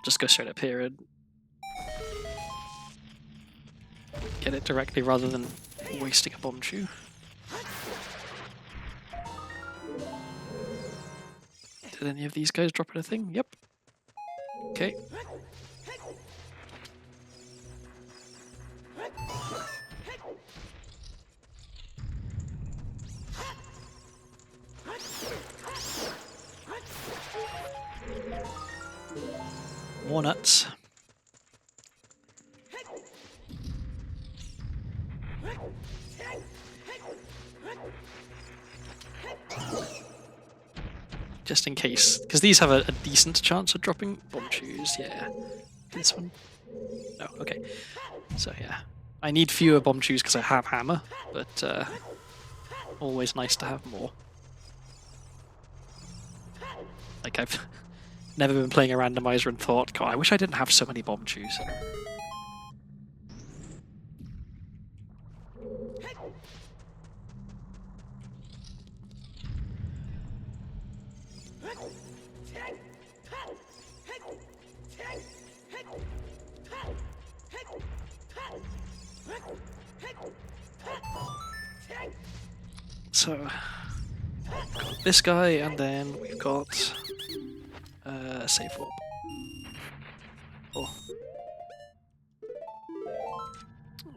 just go straight up here and get it directly rather than wasting a bomb chew. Did any of these guys drop anything? Yep. Okay. More nuts. Just in case, because these have a decent chance of dropping bomb chews. Yeah, this one. No, okay. So yeah, I need fewer bomb chews because I have Hammer, but always nice to have more. Like I've never been playing a randomizer and thought, God, I wish I didn't have so many bomb chews. So, got this guy, and then we've got safe warp. Oh.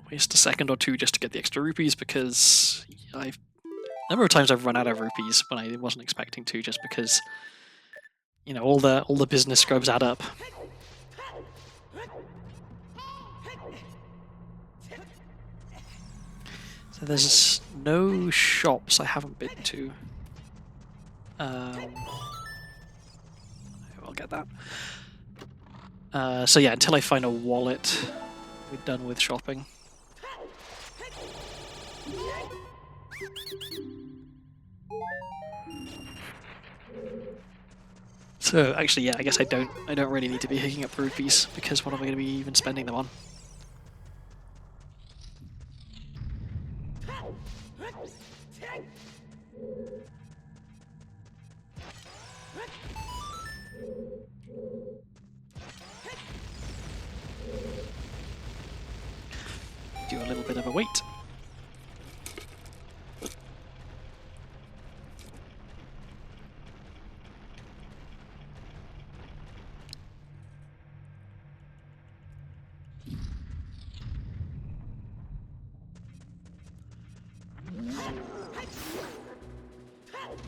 Waste a second or two just to get the extra rupees because a number of times I've run out of rupees when I wasn't expecting to, just because you know all the business scrubs add up. So there's no shops I haven't been to. I'll get that. So yeah, until I find a wallet, we're done with shopping. So actually, yeah, I guess I don't really need to be picking up rupees because what am I going to be even spending them on? Do a little bit of a wait.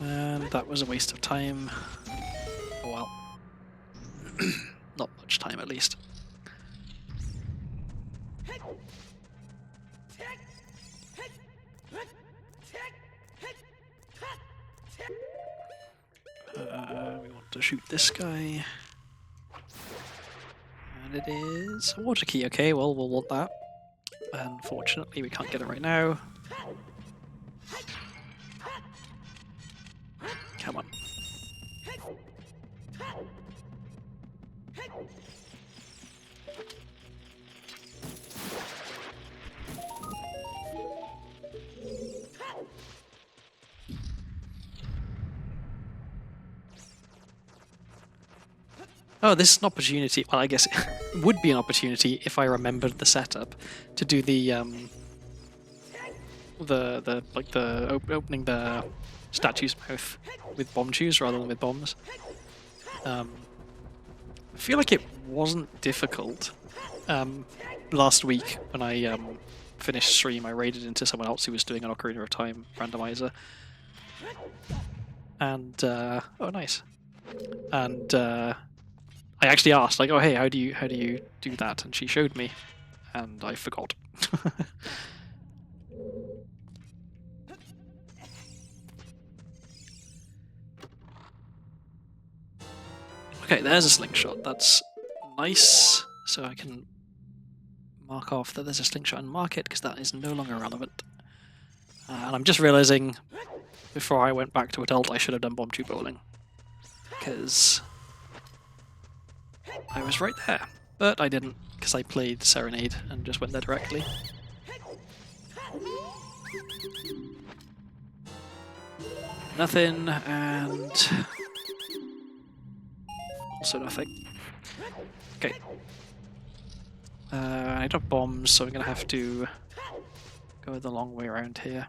And that was a waste of time. Oh well. Not much time, at least. We want to shoot this guy. And it is a water key. Okay, well, we'll want that. Unfortunately, we can't get it right now. Come on. Oh, this is an opportunity. Well, I guess it would be an opportunity if I remembered the setup to do the opening the statue's mouth with bomb chews rather than with bombs. I feel like it wasn't difficult. Last week when I finished stream, I raided into someone else who was doing an Ocarina of Time randomizer. And oh, nice. And I actually asked, like, oh hey, how do you do that? And she showed me, and I forgot. Okay, there's a slingshot. That's nice. So I can mark off that there's a slingshot and mark it, because that is no longer relevant. And I'm just realizing, before I went back to adult, I should have done bomb tube bowling, because I was right there. But I didn't, because I played Serenade and just went there directly. Nothing, and also nothing. Okay. I don't have bombs, so I'm going to have to go the long way around here.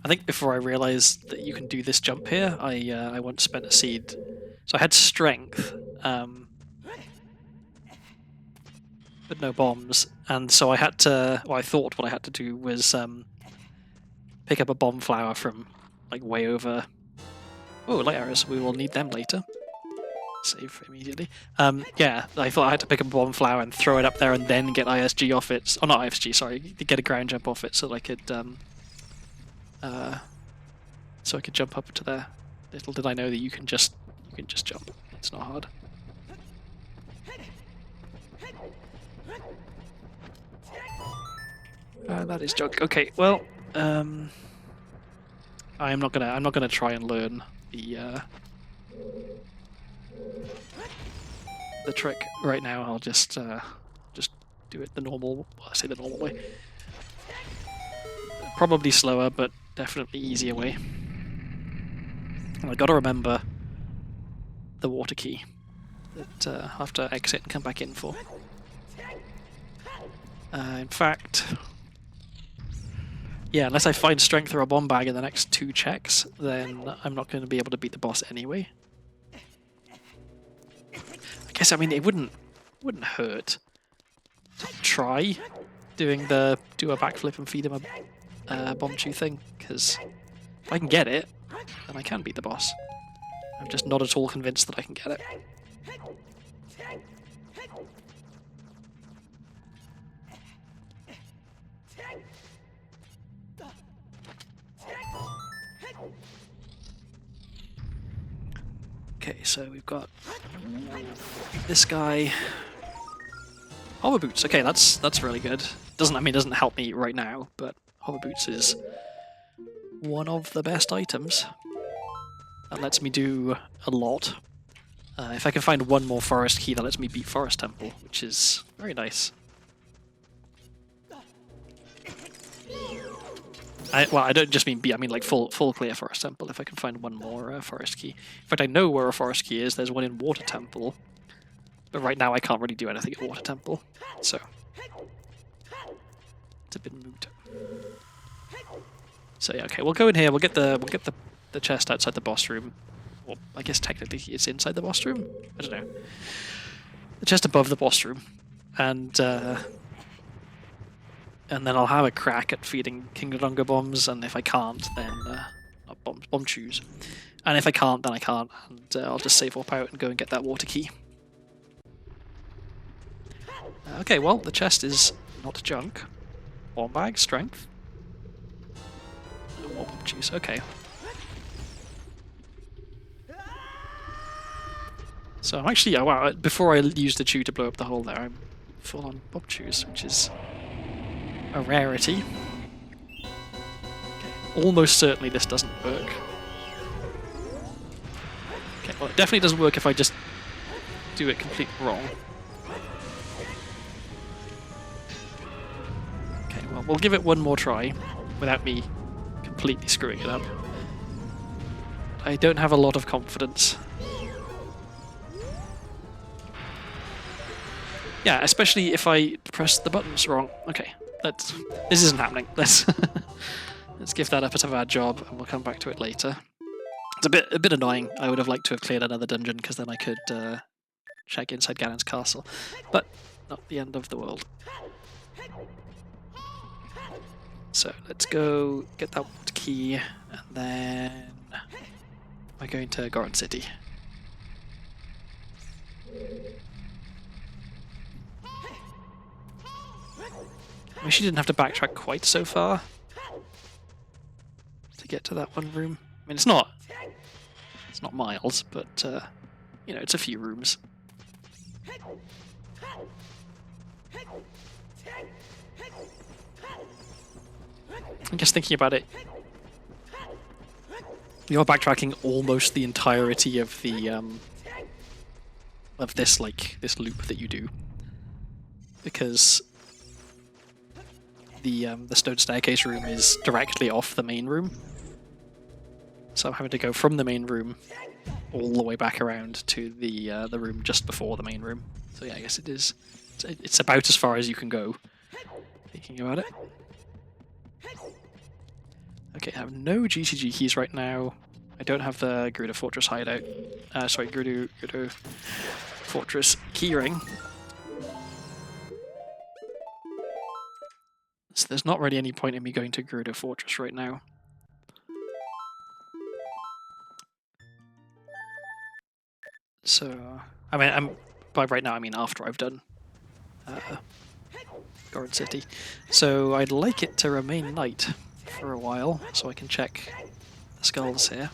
I think before I realised that you can do this jump here, I once spent a seed. So I had strength, but no bombs, and so I had to. Well, I thought what I had to do was pick up a bomb flower from like way over. Oh, light arrows. We will need them later. Save immediately. Yeah, I thought I had to pick up a bomb flower and throw it up there, and then get ISG off it. Oh, not ISG. Sorry, get a ground jump off it, so that I could. So I could jump up to there. Little did I know that you can just jump. It's not hard. That is junk. Okay, well, I'm not gonna try and learn the trick right now. I'll just do it the normal. Well, I say the normal way. Probably slower, but definitely easier way. And I gotta remember the water key that I'll have to exit and come back in for. In fact, yeah, unless I find strength or a bomb bag in the next 2 checks, then I'm not going to be able to beat the boss anyway. I guess, I mean, it wouldn't hurt to try do a backflip and feed him a bomb chew thing, because if I can get it, then I can beat the boss. I'm just not at all convinced that I can get it. Okay, so we've got this guy. Hover boots. Okay, that's really good. Doesn't help me right now, but hover boots is one of the best items. That lets me do a lot. If I can find one more forest key, that lets me beat Forest Temple, which is very nice. Well, I don't just mean beat, I mean like full clear Forest Temple, if I can find one more forest key. In fact, I know where a forest key is. There's one in Water Temple. But right now I can't really do anything at Water Temple, so it's a bit moot. So yeah, okay, we'll go in here. We'll get the chest outside the boss room. Well, I guess technically it's inside the boss room. I don't know. The chest above the boss room, and then I'll have a crack at feeding King Dodongo bombs. And if I can't, then not bombs, bomb chews. And if I can't, then I can't, and I'll just save up out and go and get that water key. Okay, well, the chest is not junk. Bomb bag, strength. More bomb chews, okay. So I'm actually, wow, before I use the chew to blow up the hole there, I'm full on bomb chews, which is a rarity. Okay, almost certainly this doesn't work. Okay, well, it definitely doesn't work if I just do it completely wrong. Well, we'll give it one more try without me completely screwing it up. I don't have a lot of confidence. Yeah, especially if I press the buttons wrong. Okay, this isn't happening. Let's give that a bit of a job, and we'll come back to it later. It's a bit annoying. I would have liked to have cleared another dungeon, because then I could check inside Ganon's castle. But not the end of the world. So let's go get that key, and then we're going to Goron City. I wish you didn't have to backtrack quite so far to get to that one room. I mean, it's not miles, but you know, it's a few rooms. I'm just thinking about it. You're backtracking almost the entirety of the this loop that you do, because the stone staircase room is directly off the main room. So I'm having to go from the main room all the way back around to the room just before the main room. So yeah, I guess it's about as far as you can go, thinking about it. Okay, I have no GCG keys right now. I don't have the Gerudo Fortress hideout. Sorry, Gerudo Fortress keyring. So there's not really any point in me going to Gerudo Fortress right now. So, I mean, by right now I mean after I've done Goron City. So I'd like it to remain night for a while, so I can check the skulls here.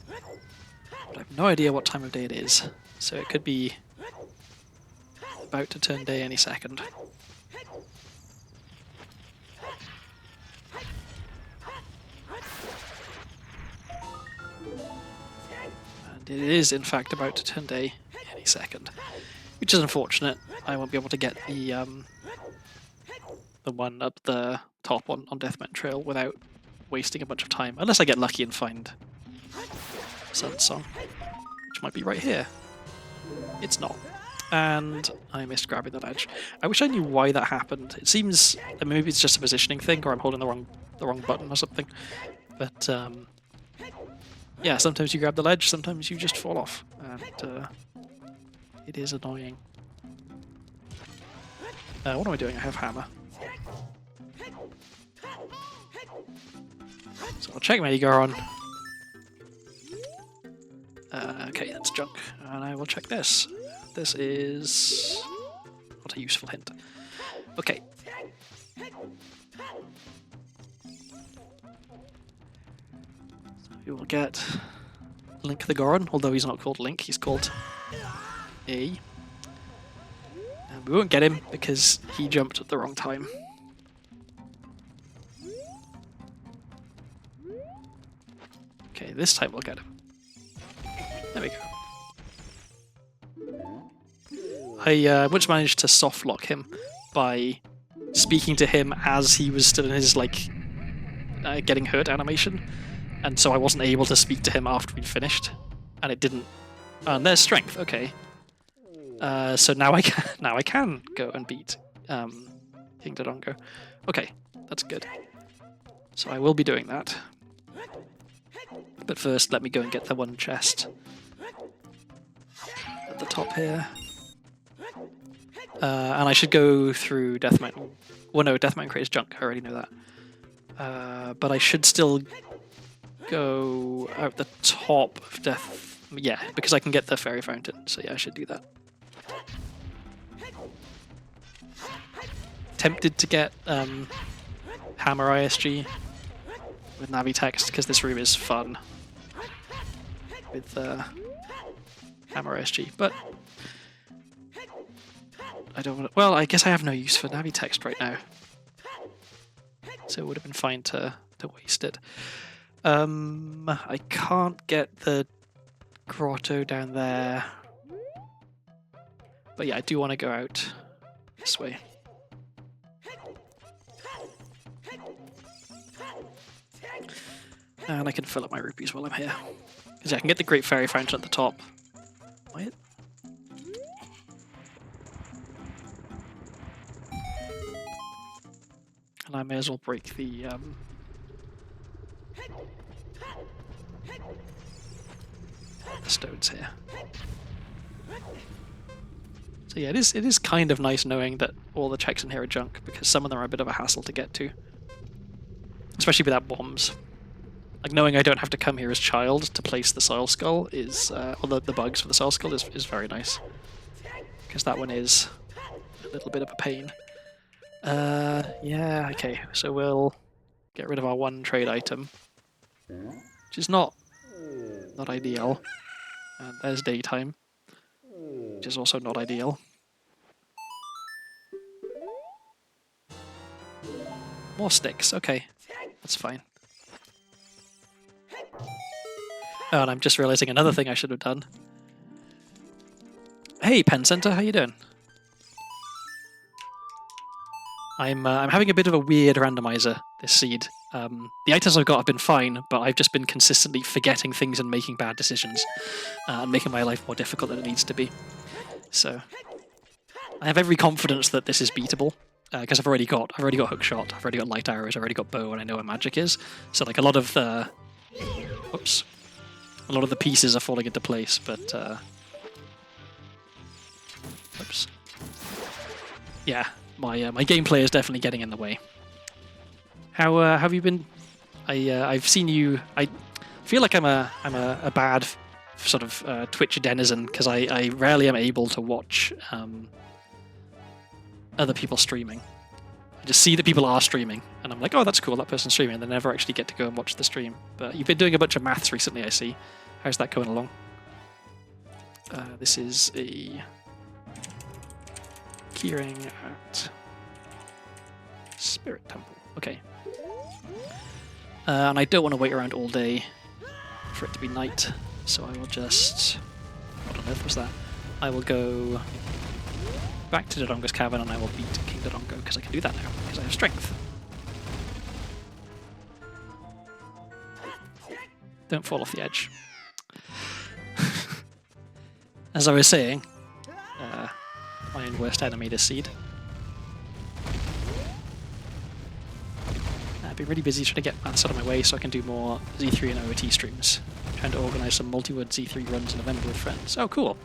But I have no idea what time of day it is, so it could be about to turn day any second. And it is in fact about to turn day any second, which is unfortunate. I won't be able to get the one up the top on Deathman Trail without wasting a bunch of time, unless I get lucky and find Sun Song, which might be right here. It's not. And I missed grabbing the ledge. I wish I knew why that happened. It seems that maybe it's just a positioning thing, or I'm holding the wrong button or something. But yeah, sometimes you grab the ledge, sometimes you just fall off, and it is annoying. What am I doing? I have hammer. So I'll check my Goron. Okay, that's junk. And I will check this. This is not a useful hint. Okay. So we will get Link the Goron, although he's not called Link, he's called A. And we won't get him because he jumped at the wrong time. Okay, this time we'll get him. There we go. I once managed to soft lock him by speaking to him as he was still in his getting hurt animation, and so I wasn't able to speak to him after we'd finished, and it didn't. And there's strength. Okay. So now I can go and beat King Dodongo. Okay, that's good. So I will be doing that. But first, let me go and get the one chest at the top here. And I should go through Death Mountain. Well, no, Death Mountain creates junk. I already know that. But I should still go out the top of Death... Yeah, because I can get the Fairy Fountain. So yeah, I should do that. Tempted to get Hammer ISG with Navi text, because this room is fun with Hammer ISG, but I don't want to... Well, I guess I have no use for Navi text right now, so it would have been fine to waste it. I can't get the grotto down there, but yeah, I do want to go out this way. And I can fill up my rupees while I'm here. Because yeah, I can get the Great Fairy Fountain at the top. Wait. And I may as well break the stones here. So yeah, it is kind of nice knowing that all the checks in here are junk, because some of them are a bit of a hassle to get to. Especially without bombs. Like, knowing I don't have to come here as child to place the soil skull is, or the bugs for the soil skull is very nice. Because that one is a little bit of a pain. Yeah, okay, so we'll get rid of our one trade item, which is not ideal. And there's daytime, which is also not ideal. More sticks, okay, that's fine. Oh, and I'm just realizing another thing I should have done. Hey, Pen Center, how you doing? I'm having a bit of a weird randomizer this seed. The items I've got have been fine, but I've just been consistently forgetting things and making bad decisions, and making my life more difficult than it needs to be. So I have every confidence that this is beatable, because I've already got hookshot, I've already got light arrows, I've already got bow, and I know where magic is. So like a lot of the pieces are falling into place, but yeah, my gameplay is definitely getting in the way. How have you been? I've seen you. I feel like I'm a bad sort of Twitch denizen, because I rarely am able to watch other people streaming. I just see that people are streaming, and I'm like, oh, that's cool, that person's streaming, and I never actually get to go and watch the stream. But you've been doing a bunch of maths recently, I see. How's that going along? This is a keyring at Spirit Temple. Okay. And I don't want to wait around all day for it to be night, so I will just... What on earth was that? I will go back to Dodongo's Cavern, and I will beat King Dodongo, because I can do that now, because I have strength. Don't fall off the edge. As I was saying, my own worst enemy, this seed. I've been really busy trying to get maths out of my way so I can do more Z3 and OOT streams. I'm trying to organise some multi-word Z3 runs in November with friends. Oh, cool.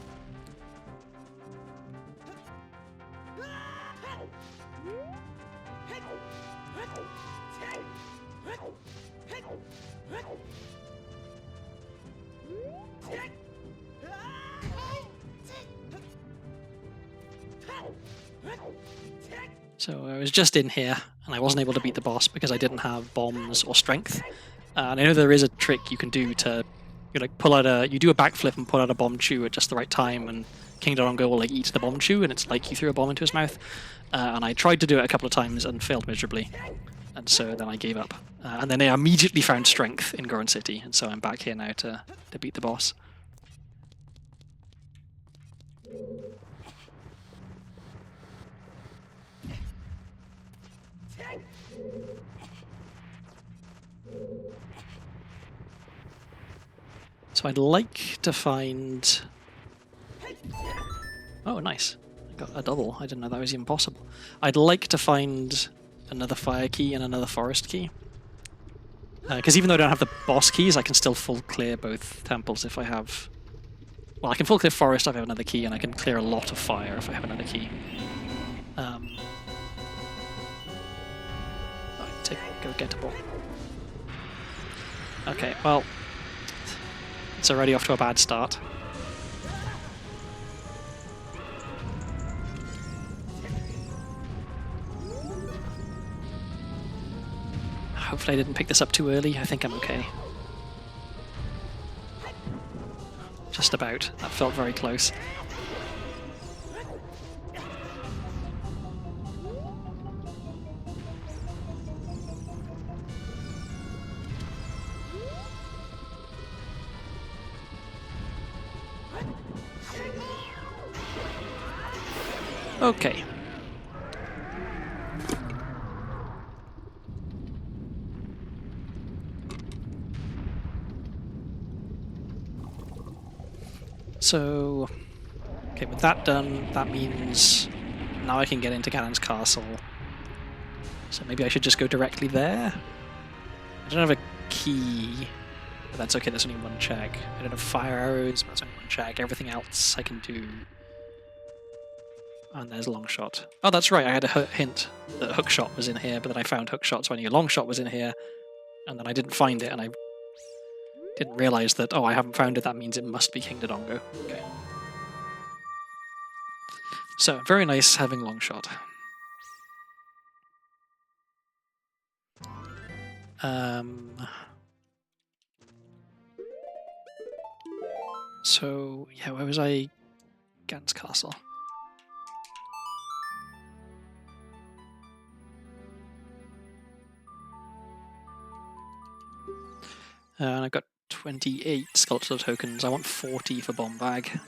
So I was just in here, and I wasn't able to beat the boss because I didn't have bombs or strength. And I know there is a trick you can do to, pull out you do a backflip and pull out a bomb chew at just the right time, and King Dodongo will eat the bomb chew, and it's like you threw a bomb into his mouth. And I tried to do it a couple of times and failed miserably, and so then I gave up. And then I immediately found strength in Goron City, and so I'm back here now to beat the boss. So I'd like to find... Oh, nice. I got a double. I didn't know that was even possible. I'd like to find another fire key and another forest key. Because even though I don't have the boss keys, I can still full clear both temples if I have... Well, I can full clear forest if I have another key, and I can clear a lot of fire if I have another key. Go gettable. Okay, well... It's already off to a bad start. Hopefully I didn't pick this up too early. I think I'm okay. Just about. That felt very close. Okay. So, okay, with that done, that means now I can get into Ganon's castle So maybe I should just go directly there? I don't have a key, but that's okay, there's only one check. I don't have fire arrows, but that's only one check. Everything else I can do. And there's long shot. Oh, that's right, I had a hint that hook shot was in here, but then I found hook shot, so I knew long shot was in here, and then I didn't find it, and I didn't realise that, oh, I haven't found it, that means it must be King Dodongo. Okay. So, very nice having long shot. So, yeah, where was I? Gans Castle. And I've got 28 sculptural tokens. I want 40 for bomb bag.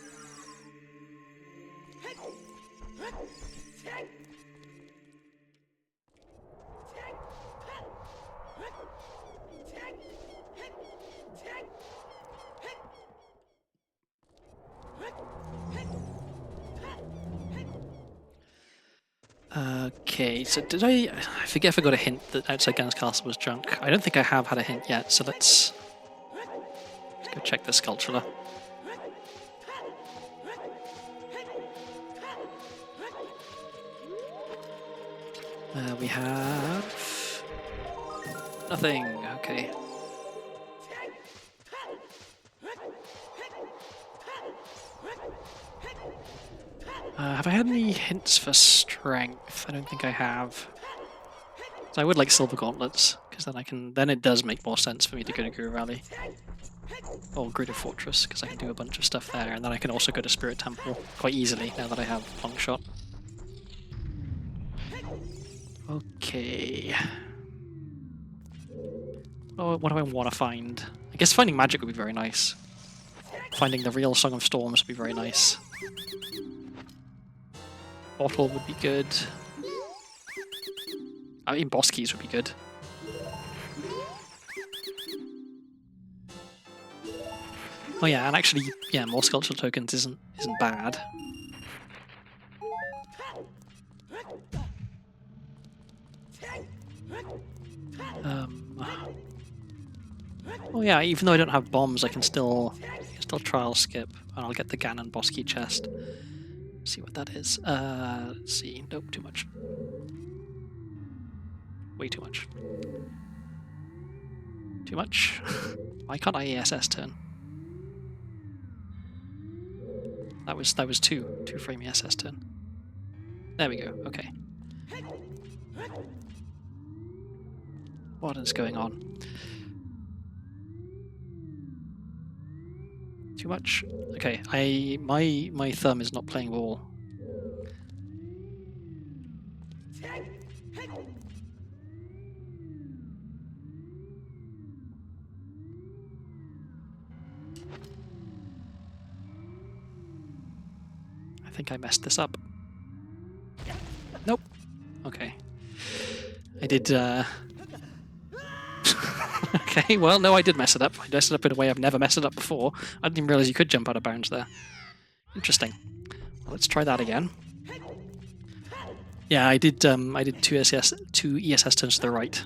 Okay, so did I forget if I got a hint that outside Gans Castle was junk. I don't think I have had a hint yet, so let's go check the sculpture. We have nothing. Okay. Have I had any hints for strength? I don't think I have. So I would like silver gauntlets, because then it does make more sense for me to go to Guru Valley. Or Greater Fortress, because I can do a bunch of stuff there, and then I can also go to Spirit Temple quite easily now that I have long shot. Okay. Oh, what do I want to find? I guess finding magic would be very nice. Finding the real Song of Storms would be very nice. Bottle would be good. I mean, boss keys would be good. Oh yeah, and actually, yeah, more sculptural tokens isn't bad. Oh yeah, even though I don't have bombs, I can still trial skip, and I'll get the Ganon boss key chest. See what that is. Let's see. Nope, too much. Way too much. Too much? Why can't I ESS turn? That was two frame ESS turn. There we go. Okay. What is going on? Too much? Okay, my thumb is not playing ball. I think I messed this up. Nope. Okay. I did, Okay, well, no, I did mess it up. I messed it up in a way I've never messed it up before. I didn't even realize you could jump out of bounds there. Interesting. Well, let's try that again. Yeah, I did two ESS turns to the right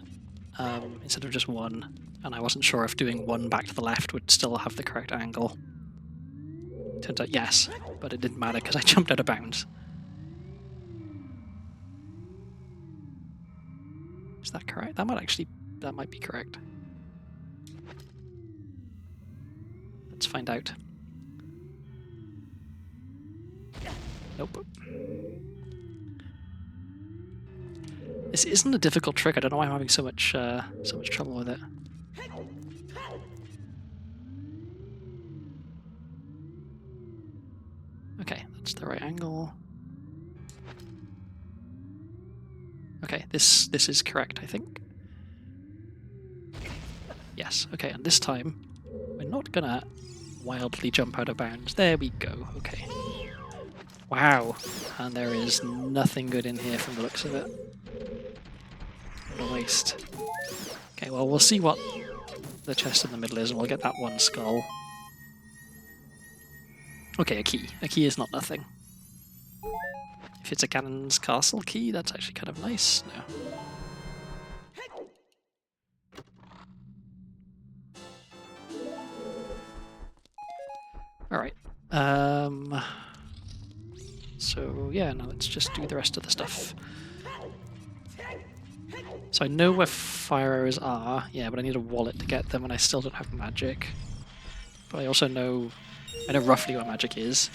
instead of just one, and I wasn't sure if doing one back to the left would still have the correct angle. Turns out yes, but it didn't matter because I jumped out of bounds. Is that correct? That might be correct. Let's find out. Nope. This isn't a difficult trick. I don't know why I'm having so much trouble with it. Okay, that's the right angle. Okay, this is correct, I think. Yes, okay, and this time we're not gonna wildly jump out of bounds. There we go, okay. Wow, and there is nothing good in here from the looks of it. What a waste. Okay, well, we'll see what the chest in the middle is, and we'll get that one skull. Okay, a key. A key is not nothing. If it's a Ganon's castle key, that's actually kind of nice. No. Alright. So yeah, now let's just do the rest of the stuff. So I know where fire arrows are, yeah, but I need a wallet to get them, and I still don't have magic. But I also know, I know roughly what magic is.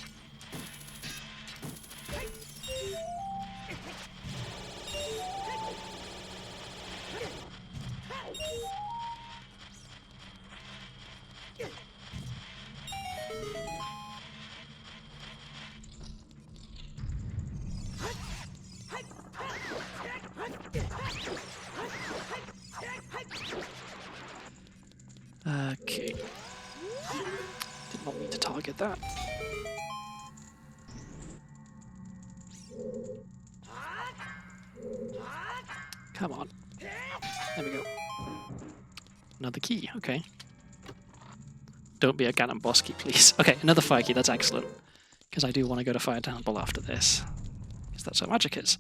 Okay. Did not mean to target that. Come on. There we go. Another key, okay. Don't be a Ganon boss key, please. Okay, another fire key, that's excellent. Because I do want to go to Fire Temple after this. Because that's what magic is.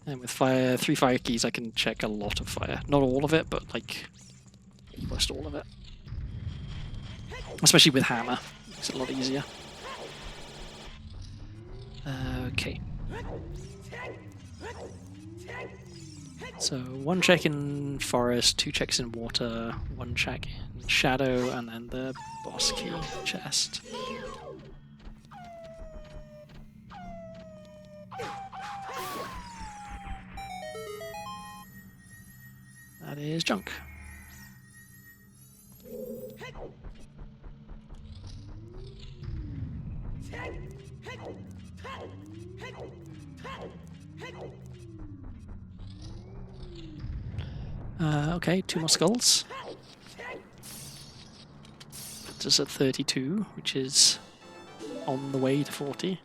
And with 3 fire keys I can check a lot of fire. Not all of it, but like almost all of it. Especially with hammer. Makes it a lot easier. Okay. So 1 check in forest, 2 checks in water, 1 check in shadow, and then the boss key chest. That is junk. Okay, 2 more skulls. Puts us at 32, which is on the way to 40.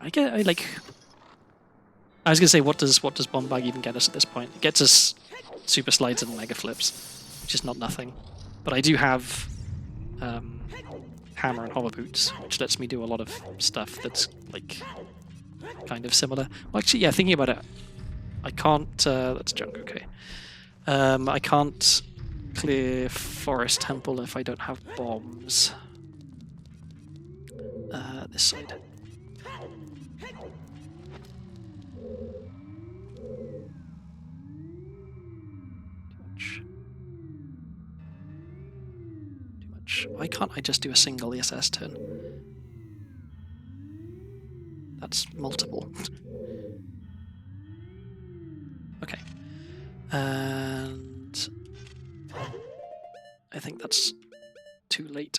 I was gonna say, what does Bomb Bag even get us at this point? It gets us super slides and mega flips, which is not nothing. But I do have hammer and hover boots, which lets me do a lot of stuff that's like kind of similar. Well, actually, yeah, thinking about it, I can't. That's junk. Okay. I can't clear Forest Temple if I don't have bombs. This side. Too much. Why can't I just do a single ESS turn? That's multiple. Okay. And I think that's too late.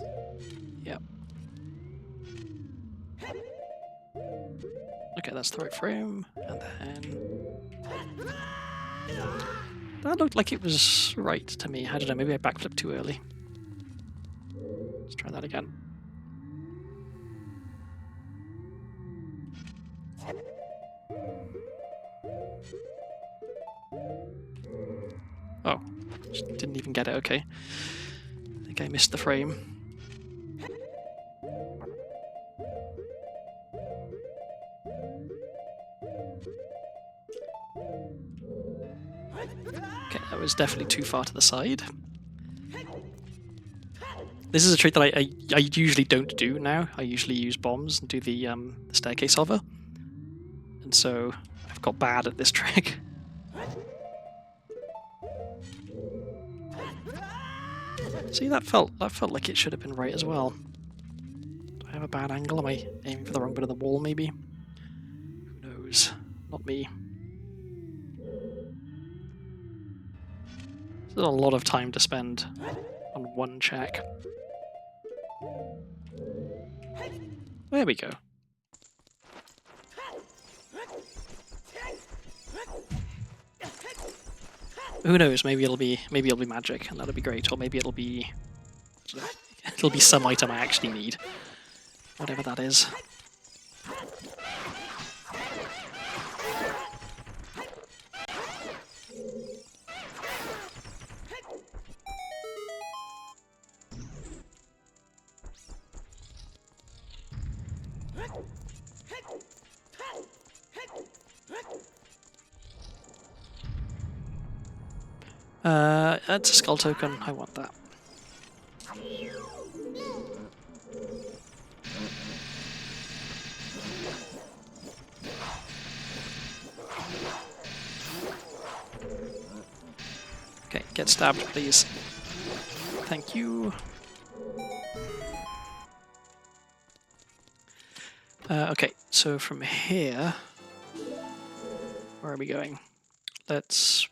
Yeah. Okay, that's the right frame. And then that looked like it was right to me. I don't know, maybe I backflipped too early. Let's try that again. Oh, just didn't even get it, okay. I think I missed the frame. Okay, that was definitely too far to the side. This is a trick that I usually don't do now. I usually use bombs and do the staircase hover. And so I've got bad at this trick. See, that felt like it should have been right as well. Do I have a bad angle? Am I aiming for the wrong bit of the wall, maybe? Who knows? Not me. There's a lot of time to spend on one check. There we go. Who knows? Maybe it'll be magic, and that'll be great. Or maybe it'll be some item I actually need, whatever that is. That's a skull token. I want that. Okay, get stabbed, please. Thank you. Okay, so from here, where are we going? Let's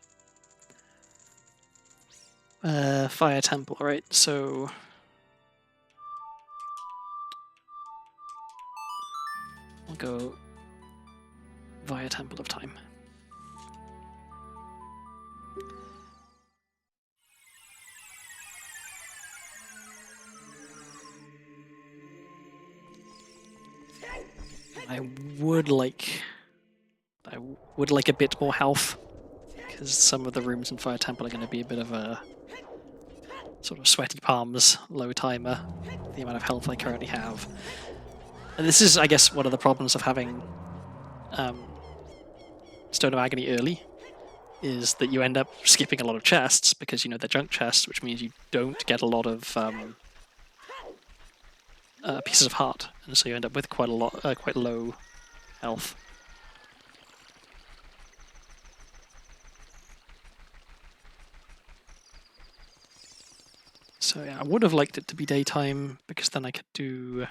fire temple, right? So we'll go via Temple of Time. I would like a bit more health, because some of the rooms in Fire Temple are going to be a bit of a sort of sweaty palms, low timer, the amount of health I currently have. And this is, I guess, one of the problems of having Stone of Agony early, is that you end up skipping a lot of chests, because you know they're junk chests, which means you don't get a lot of pieces of heart, and so you end up with quite low health. So yeah, I would have liked it to be daytime, because then I could do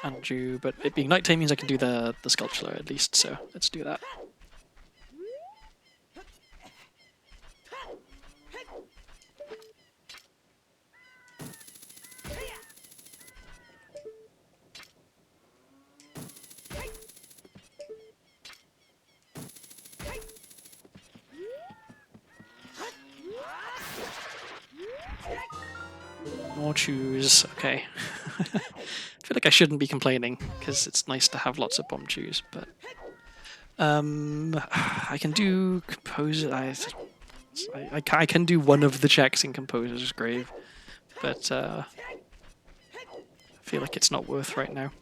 Anju, but it being nighttime means I can do the sculpture at least, so let's do that. More chews, okay. I feel like I shouldn't be complaining, because it's nice to have lots of bomb chews, but I can do Composer. I can do one of the checks in Composer's Grave, but I feel like it's not worth right now.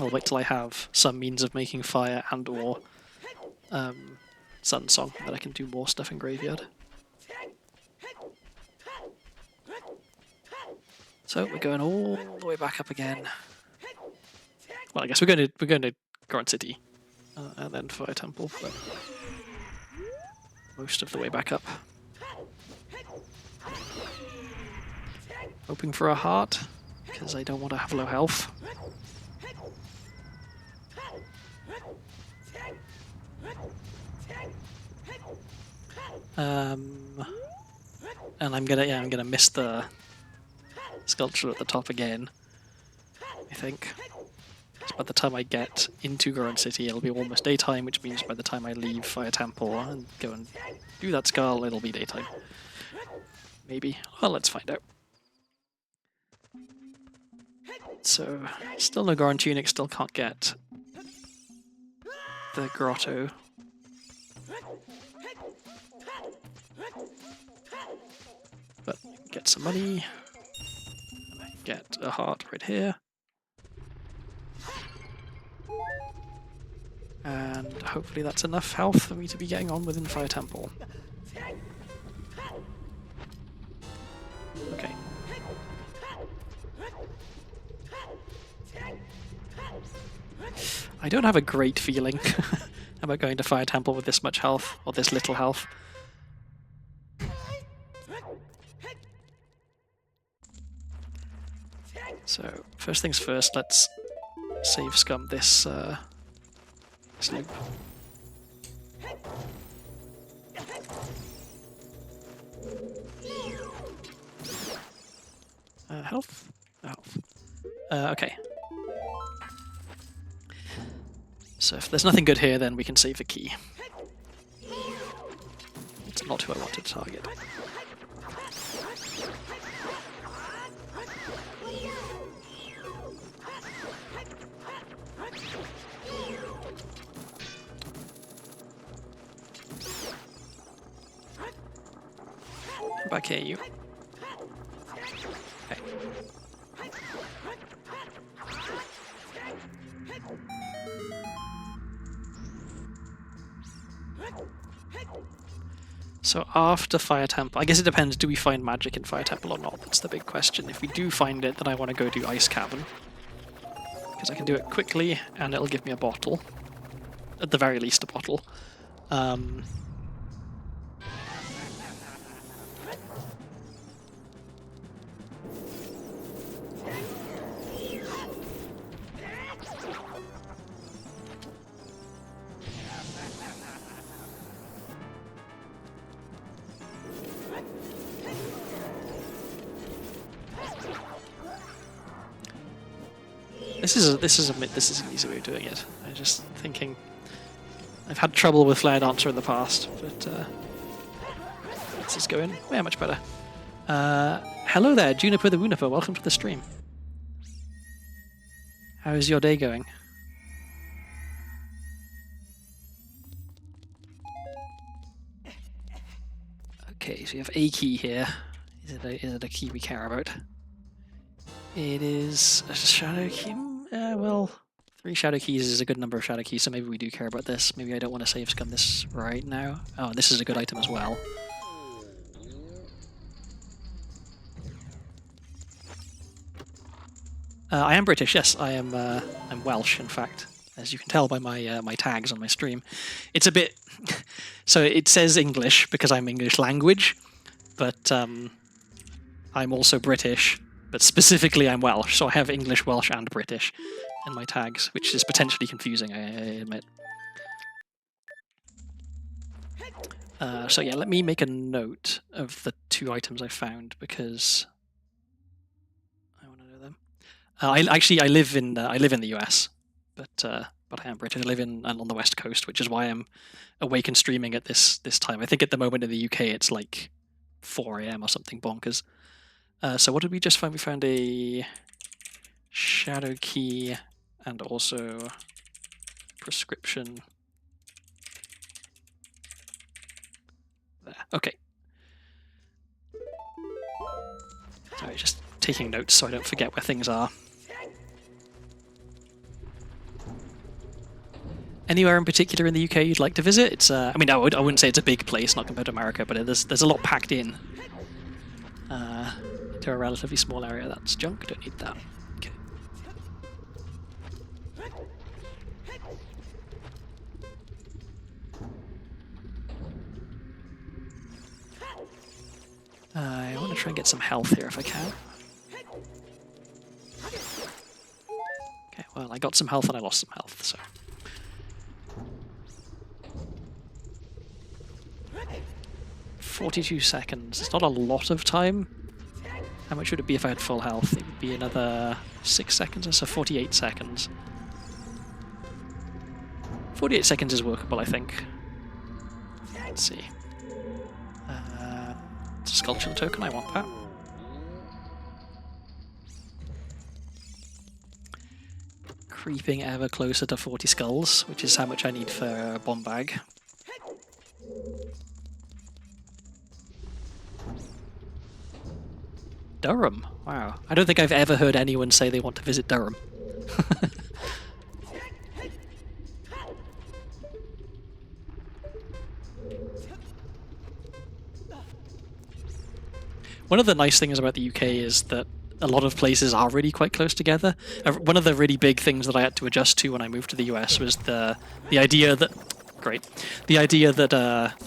I'll wait till I have some means of making fire and or Sun Song, that I can do more stuff in Graveyard. So we're going all the way back up again. Well, I guess we're going to Garden City and then Fire Temple, but most of the way back up. Hoping for a heart, because I don't want to have low health. And I'm gonna miss the sculpture at the top again, I think. By the time I get into Goron City, it'll be almost daytime, which means by the time I leave Fire Temple and go and do that skull, it'll be daytime. Maybe. Well, let's find out. So, still no Goron Tunic, still can't get the grotto. But get some money. And I get a heart right here. And hopefully that's enough health for me to be getting on within Fire Temple. Okay. I don't have a great feeling about going to Fire Temple with this much health, or this little health. So, first things first, let's save scum this loop. Health? Health. Okay. So if there's nothing good here, then we can save the key. It's not who I wanted to target. Back here, you. Okay. So after Fire Temple, I guess it depends, do we find magic in Fire Temple or not? That's the big question. If we do find it, then I want to go do Ice Cavern. Because I can do it quickly, and it'll give me a bottle. At the very least, a bottle. This is an easy way of doing it. I'm just thinking. I've had trouble with Flare Dancer in the past, but this is going much better. Hello there, Juniper the Wooniper. Welcome to the stream. How is your day going? Okay, so you have a key here. Is it a key we care about? It is a shadow key. Well, 3 shadow keys is a good number of shadow keys, so maybe we do care about this. Maybe I don't want to save scum this right now. Oh, this is a good item as well. I am British, yes. I'm Welsh, in fact, as you can tell by my my tags on my stream. It's a bit so it says English because I'm English language, but I'm also British. But specifically, I'm Welsh, so I have English, Welsh, and British in my tags, which is potentially confusing, I admit. So yeah, let me make a note of the 2 items I found because I want to know them. I live in the US, but I am British. I live on the West Coast, which is why I'm awake and streaming at this time. I think at the moment in the UK it's like 4 AM or something bonkers. So what did we just find? We found a shadow key and also prescription. There. Okay. Sorry, just taking notes so I don't forget where things are. Anywhere in particular in the UK you'd like to visit? It's I mean, I wouldn't say it's a big place, not compared to America, but there's a lot packed in. To a relatively small area. That's junk, don't need that. Okay. I want to try and get some health here if I can. Okay, well, I got some health and I lost some health, so. "42 seconds. It's not a lot of time. How much would it be if I had full health? It would be another 6 seconds, so 48 seconds. 48 seconds is workable, I think. Let's see. It's a sculptural token, I want that. Creeping ever closer to 40 skulls, which is how much I need for a bomb bag. Durham. Wow. I don't think I've ever heard anyone say they want to visit Durham. One of the nice things about the UK is that a lot of places are really quite close together. One of the really big things that I had to adjust to when I moved to the US was the idea that the idea that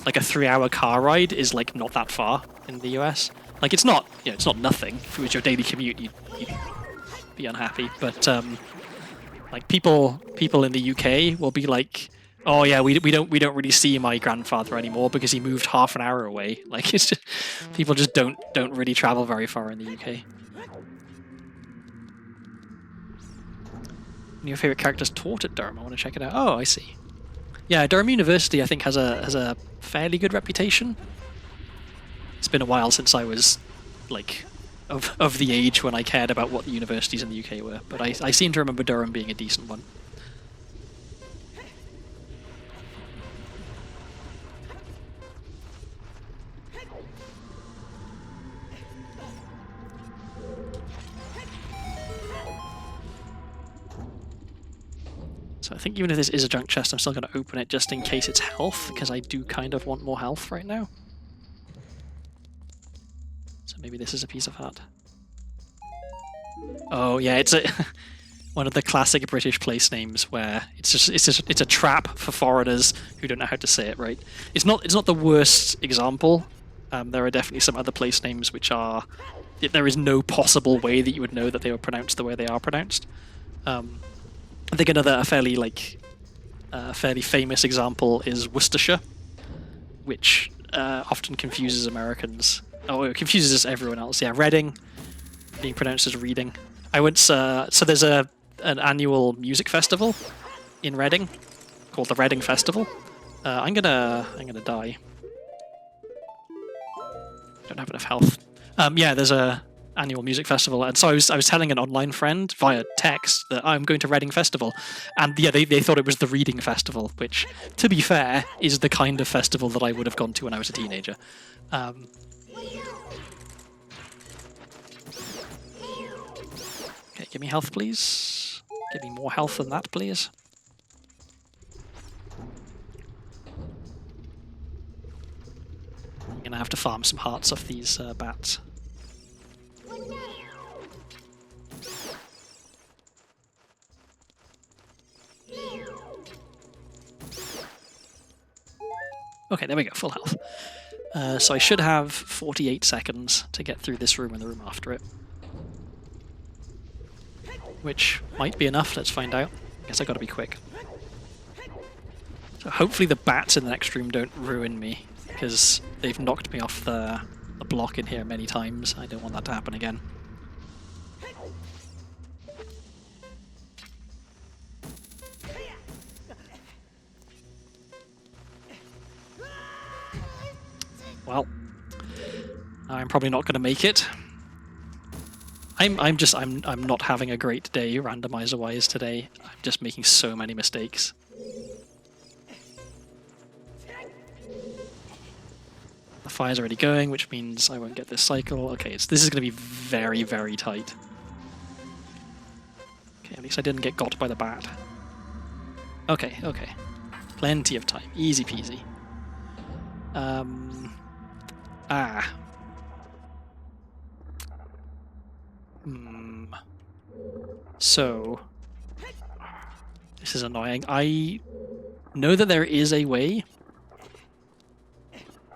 like a 3-hour car ride is like not that far in the US. Like it's not, you know, it's not nothing. If it was your daily commute, you'd be unhappy. But like people in the UK will be like, oh yeah, we don't really see my grandfather anymore because he moved half an hour away. Like it's just, people just don't really travel very far in the UK. And your favorite characters taught at Durham? I want to check it out. Oh, I see. Yeah, Durham University I think has a fairly good reputation. It's been a while since I was like of the age when I cared about what the universities in the UK were, but I seem to remember Durham being a decent one. So I think even if this is a junk chest, I'm still going to open it just in case it's health, because I do kind of want more health right now. So maybe this is a piece of art. Oh yeah, it's a one of the classic British place names where it's a trap for foreigners who don't know how to say it right. It's not the worst example. There are definitely some other place names which are there is no possible way that you would know that they were pronounced the way they are pronounced. I think a fairly famous example is Worcestershire, which often confuses Americans. Oh, it confuses everyone else. Yeah, Reading being pronounced as reading. I went so there's an annual music festival in Reading called the Reading Festival. I'm gonna die. Don't have enough health. Yeah, there's a annual music festival, and so I was telling an online friend via text that I'm going to Reading Festival, and yeah, they thought it was the Reading Festival, which, to be fair, is the kind of festival that I would have gone to when I was a teenager. Okay, give me health, please. Give me more health than that, please. I'm gonna have to farm some hearts off these bats. Okay, there we go, full health. So I should have 48 seconds to get through this room and the room after it. Which might be enough, let's find out. Guess I gotta be quick. So hopefully the bats in the next room don't ruin me, because they've knocked me off the block in here many times. I don't want that to happen again. Well, I'm probably not going to make it. I'm not having a great day randomizer-wise today. I'm just making so many mistakes. The fire's already going, which means I won't get this cycle. Okay, this is going to be very, very tight. Okay, at least I didn't get got by the bat. Okay, okay. Plenty of time. Easy peasy. So, this is annoying. I know that there is a way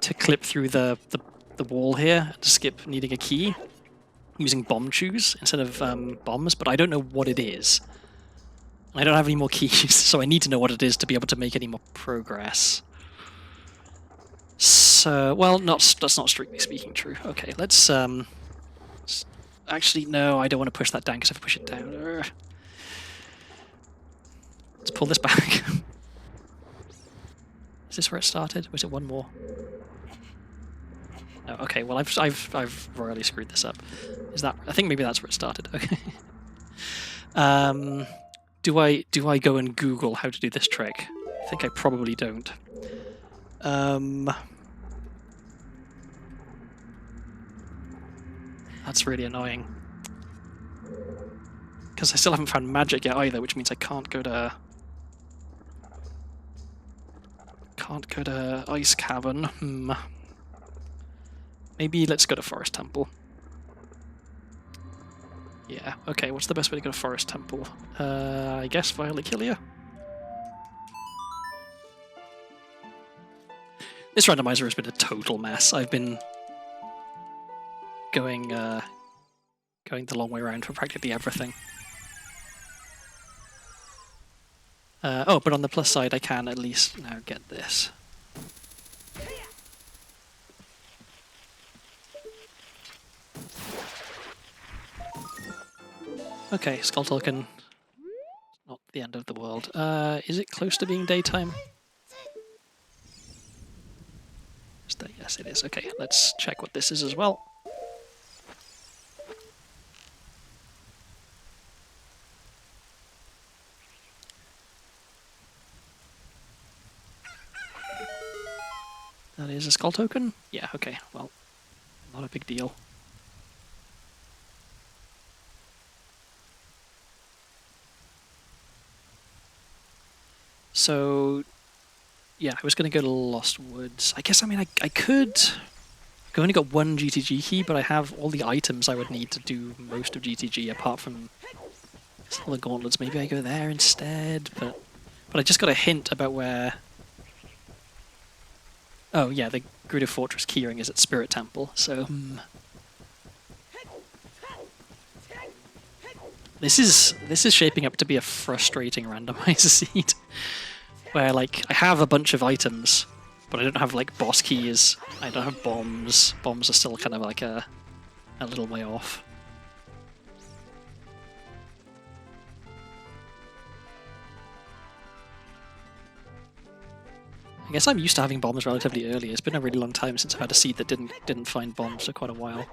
to clip through the wall here and skip needing a key using bomb chews instead of bombs, but I don't know what it is. I don't have any more keys, so I need to know what it is to be able to make any more progress. So, well, that's not strictly speaking true. Okay, let's actually, no, I don't want to push that down, because if I push it down... Let's pull this back. Is this where it started? Was it one more? No, okay, well, I've royally screwed this up. Is that... I think maybe that's where it started. Okay. Do I go and Google how to do this trick? I think I probably don't. That's really annoying. Because I still haven't found magic yet either, which means I can't go to... Ice Cavern. Maybe let's go to Forest Temple. Yeah, okay, what's the best way to go to Forest Temple? I guess via Lakilia? This randomizer has been a total mess. I've been going the long way around for practically everything. Oh, but on the plus side, I can at least now get this. Okay, Skull Token. Not the end of the world. Is it close to being daytime? Yes, it is. Okay, let's check what this is as well. That is a Skull Token? Yeah, okay, well, not a big deal. So, yeah, I was going to go to Lost Woods. I guess, I mean, I could... I've only got one GTG key, but I have all the items I would need to do most of GTG, apart from all the gauntlets. Maybe I go there instead, but I just got a hint about where... Oh yeah, the Gerudo Fortress keyring is at Spirit Temple, so... This is shaping up to be a frustrating randomizer seed, where like I have a bunch of items, but I don't have like boss keys. I don't have bombs. Bombs are still kind of like a little way off. I guess I'm used to having bombs relatively early. It's been a really long time since I've had a seed that didn't find bombs for quite a while.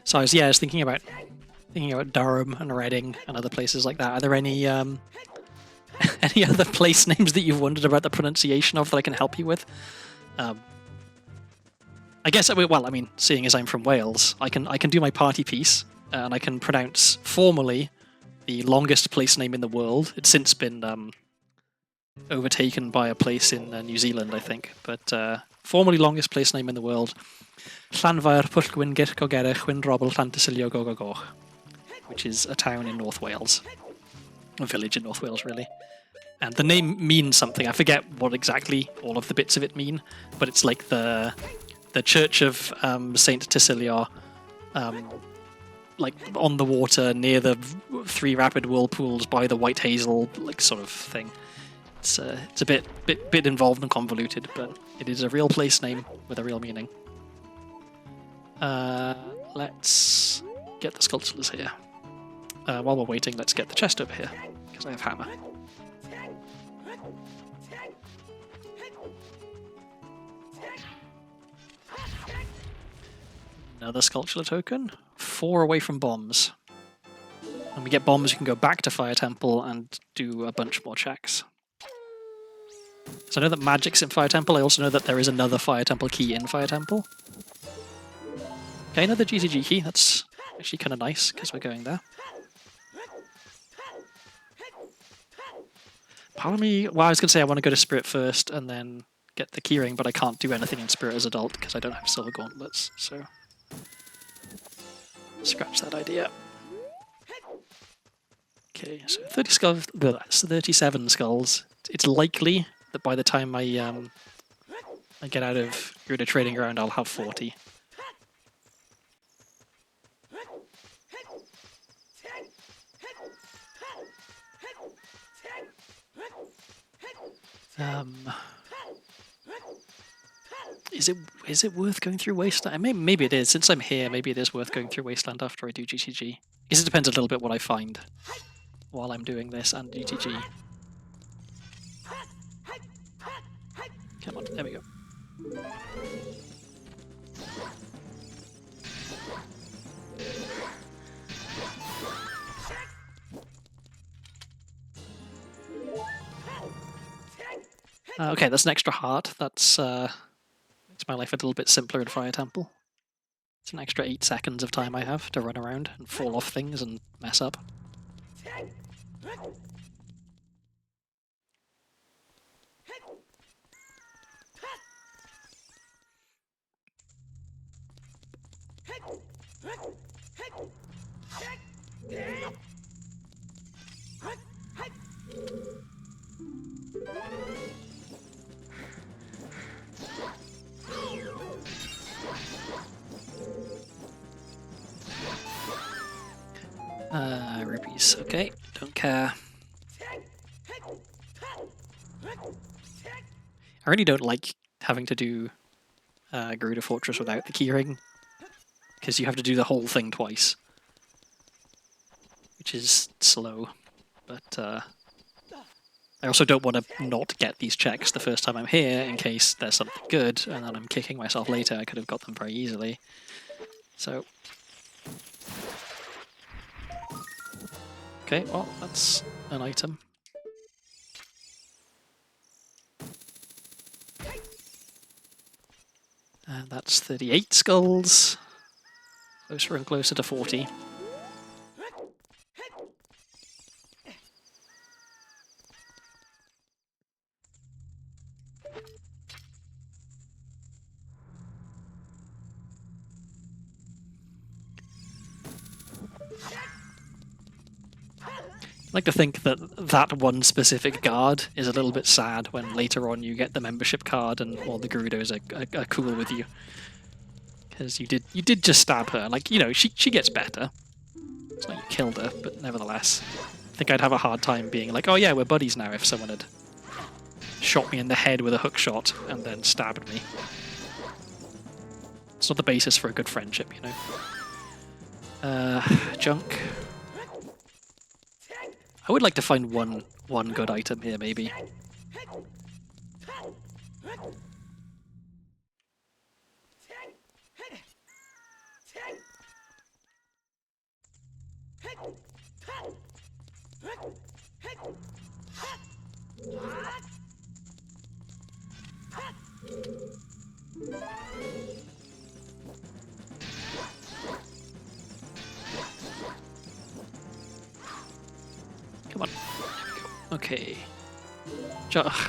So I was thinking about Durham and Reading and other places like that. Are there any any other place names that you've wondered about the pronunciation of that I can help you with? I guess well, I mean, seeing as I'm from Wales, I can do my party piece and I can pronounce formally the longest place name in the world. It's since been overtaken by a place in New Zealand, I think, but formally longest place name in the world. Llanfair Pwllgwyn Gyrchogerech Wynrobl Llantysilio Gogogoch, which is a town in North Wales. A village in North Wales, really. And the name means something. I forget what exactly all of the bits of it mean, but it's like the church of Saint Tysilio, like on the water near the 3 rapid whirlpools by the White Hazel, like sort of thing. It's a bit involved and convoluted, but it is a real place name with a real meaning. Let's get the sculptures here. While we're waiting, let's get the chest over here, because I have hammer. Another sculptural token. 4 away from bombs. When we get bombs, you can go back to Fire Temple and do a bunch more checks. So I know that magic's in Fire Temple. I also know that there is another Fire Temple key in Fire Temple. Okay, another GTG key. That's actually kind of nice, because we're going there. Part of me... Well, I was going to say I want to go to Spirit first and then get the keyring, but I can't do anything in Spirit as adult because I don't have silver gauntlets, so... Scratch that idea. Okay, so 30 skulls, 37 skulls. It's likely that by the time I get out of Gerudo Trading Ground, I'll have 40. Is it worth going through Wasteland? Maybe it is. Since I'm here, maybe it is worth going through Wasteland after I do GTG. I guess it depends a little bit what I find while I'm doing this and GTG. Come on, there we go. Okay, that's an extra heart. That's makes my life a little bit simpler in Fire Temple. It's an extra 8 seconds of time I have to run around and fall off things and mess up. Rupees, okay, don't care. I really don't like having to do Gerudo Fortress without the keyring, because you have to do the whole thing twice, which is slow, but I also don't want to not get these checks the first time I'm here in case there's something good and then I'm kicking myself later. I could have got them very easily. So Okay, well, that's an item. And that's 38 skulls. Closer and closer to 40. I like to think that that one specific guard is a little bit sad when later on you get the membership card and all the Gerudos are cool with you. Because you did just stab her. Like, you know, she gets better. It's not you killed her, but nevertheless. I think I'd have a hard time being like, oh yeah, we're buddies now if someone had shot me in the head with a hook shot and then stabbed me. It's not the basis for a good friendship, you know. Junk. I would like to find one good item here, maybe. Come on. Okay.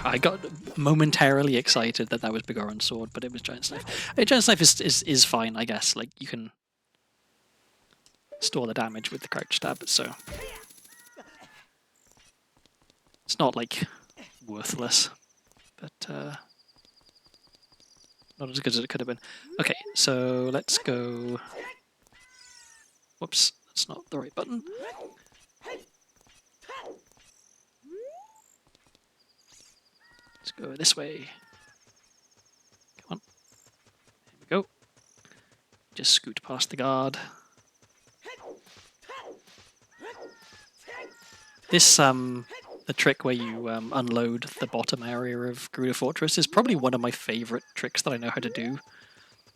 I got momentarily excited that was Begoran's sword, but it was Giant's Knife. Giant's Knife is fine, I guess. Like, you can store the damage with the crouch stab, so it's not, like, worthless, but not as good as it could have been. Okay, so let's go... Whoops, that's not the right button. Let's go this way. Come on. There we go. Just scoot past the guard. This, the trick where you unload the bottom area of Gerudo Fortress is probably one of my favourite tricks that I know how to do.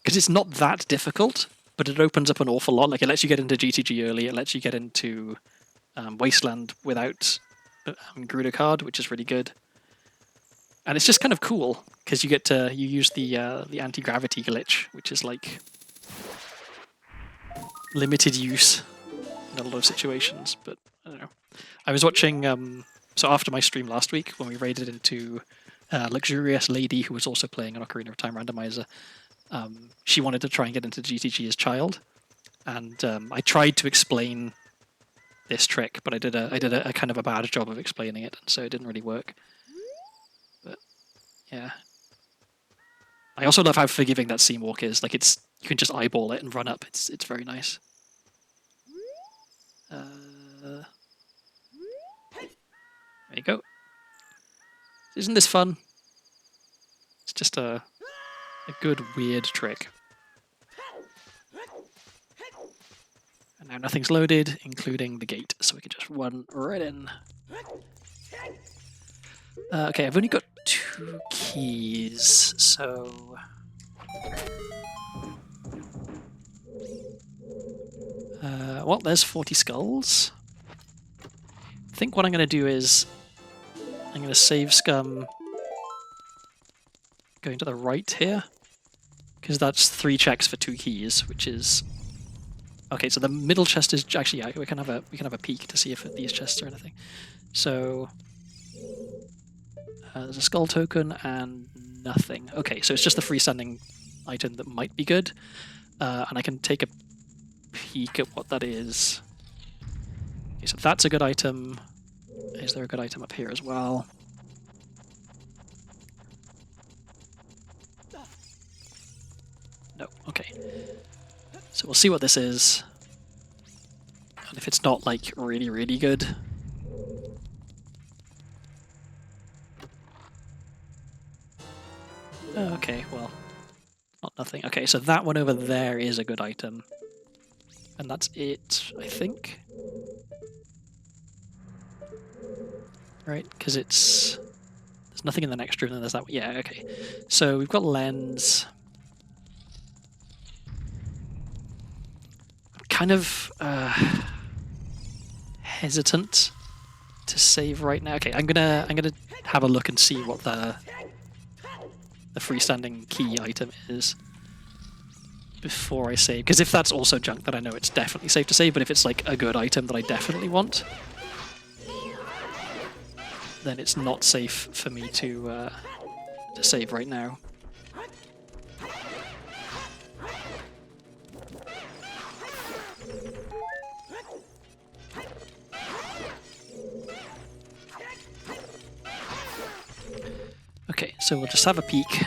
Because it's not that difficult, but it opens up an awful lot. Like, it lets you get into GTG early, it lets you get into Wasteland without Gerudo card, which is really good. And it's just kind of cool, because you use the anti-gravity glitch, which is like limited use in a lot of situations, but I don't know. I was watching, so after my stream last week, when we raided into Luxurious Lady, who was also playing an Ocarina of Time randomizer, she wanted to try and get into GTG as child, and I tried to explain this trick, but I did a kind of a bad job of explaining it, and so it didn't really work. But yeah, I also love how forgiving that seam walk is. Like, you can just eyeball it and run up. It's very nice. There you go. Isn't this fun? It's just a good weird trick. And now nothing's loaded, including the gate, so we can just run right in. Okay, I've only got 2 keys, so... well, there's 40 skulls. I think what I'm going to do is I'm going to save scum going to the right here, because that's 3 checks for 2 keys, which is... Okay, so the middle chest is actually, yeah, we can have a peek to see if these chests are anything. So there's a skull token and nothing. Okay, so it's just the freestanding item that might be good, and I can take a peek at what that is. Okay, so that's a good item. Is there a good item up here as well? No. Okay. So we'll see what this is. And if it's not, like, really, really good... Okay, well, not nothing. Okay, so that one over there is a good item. And that's it, I think. Right, because it's... There's nothing in the next room, and there's that one. Yeah, okay. So we've got lens. I'm kind of hesitant to save right now. Okay, I'm gonna have a look and see what the freestanding key item is before I save. Because if that's also junk, then I know it's definitely safe to save. But if it's like a good item that I definitely want, then it's not safe for me to save right now. Okay, so we'll just have a peek.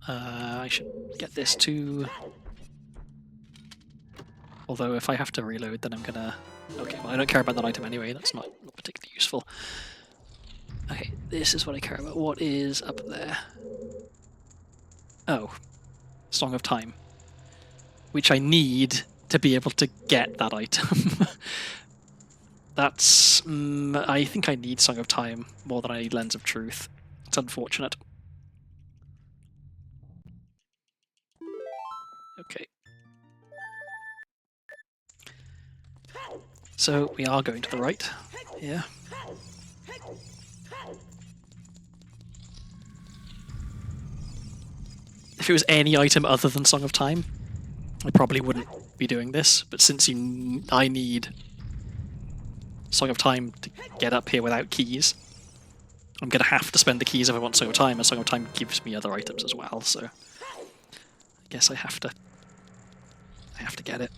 I should get this to... Although if I have to reload, then I'm gonna... Okay, well I don't care about that item anyway, that's not particularly useful. Okay, this is what I care about. What is up there? Oh, Song of Time. Which I need to be able to get that item. That's... I think I need Song of Time more than I need Lens of Truth. It's unfortunate. Okay. So we are going to the right here. If it was any item other than Song of Time, I probably wouldn't be doing this, but since I need Song of Time to get up here without keys, I'm going to have to spend the keys if I want Song of Time, and Song of Time gives me other items as well, so I guess I have to get it.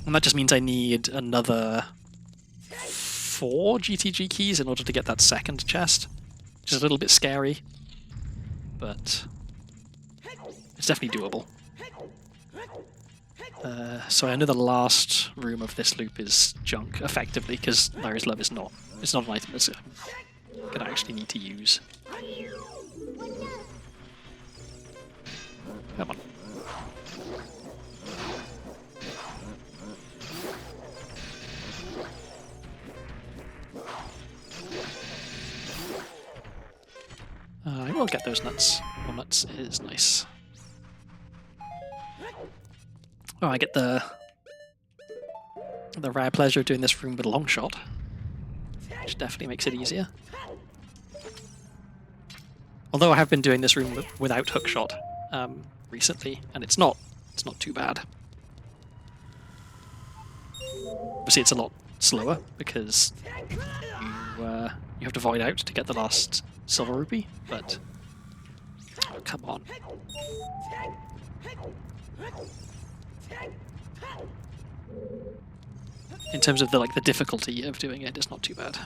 And that just means I need another 4 GTG keys in order to get that second chest, which is a little bit scary, but it's definitely doable. So I know the last room of this loop is junk, effectively, because Larry's Love is not. It's not an item that's I'm gonna actually need to use. Come on. I will get those nuts. Walnuts is nice. Oh, I get the rare pleasure of doing this room with a long shot, which definitely makes it easier. Although I have been doing this room without hookshot recently, and it's not too bad. Obviously, it's a lot slower because you have to void out to get the last silver rupee, but oh, come on. In terms of the difficulty of doing it, it's not too bad.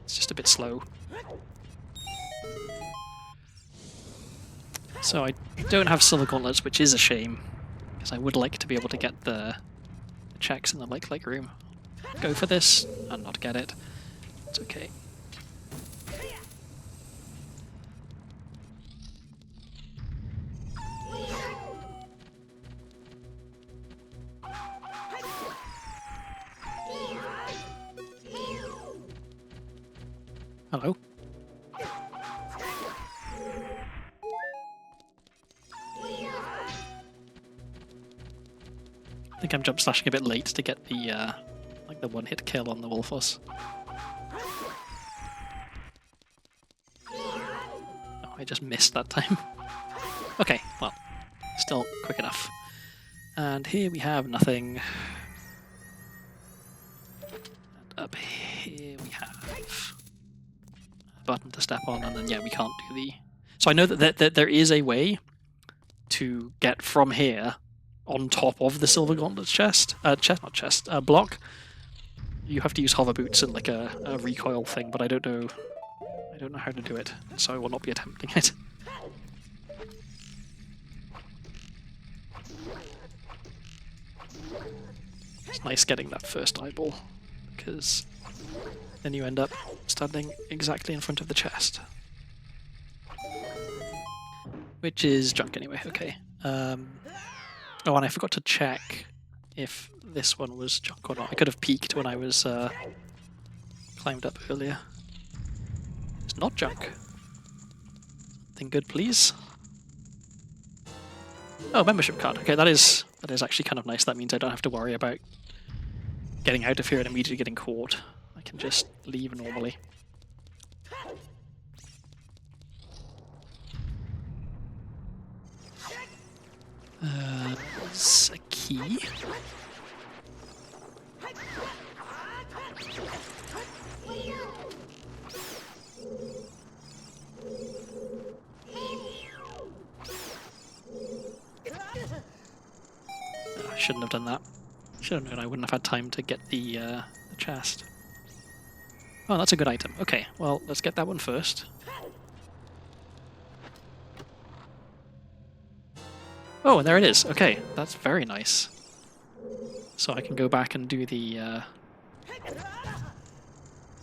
It's just a bit slow. So I don't have silver gauntlets, which is a shame, because I would like to be able to get the checks in the like room. Go for this and not get it. It's okay. Hello. I think I'm jump slashing a bit late to get the the one-hit kill on the Wolfos. Oh, I just missed that time. Okay, well, still quick enough. And here we have nothing. And up here we have a button to step on, and then yeah, we can't do the... So I know that there is a way to get from here on top of the Silver Gauntlet's block. You have to use hover boots and like a recoil thing, but I don't know how to do it, so I will not be attempting it. It's nice getting that first eyeball, because then you end up standing exactly in front of the chest. Which is junk anyway, okay. Oh, and I forgot to check if this one was junk or not. I could have peeked when I was climbed up earlier. It's not junk. Something good, please. Oh, membership card. Okay, that is That is actually kind of nice. That means I don't have to worry about getting out of here and immediately getting caught. I can just leave normally. There's a key. I shouldn't have done that. Should have known I wouldn't have had time to get the chest. Oh, that's a good item. Okay, well, let's get that one first. Oh, and there it is. Okay, that's very nice. So I can go back and do the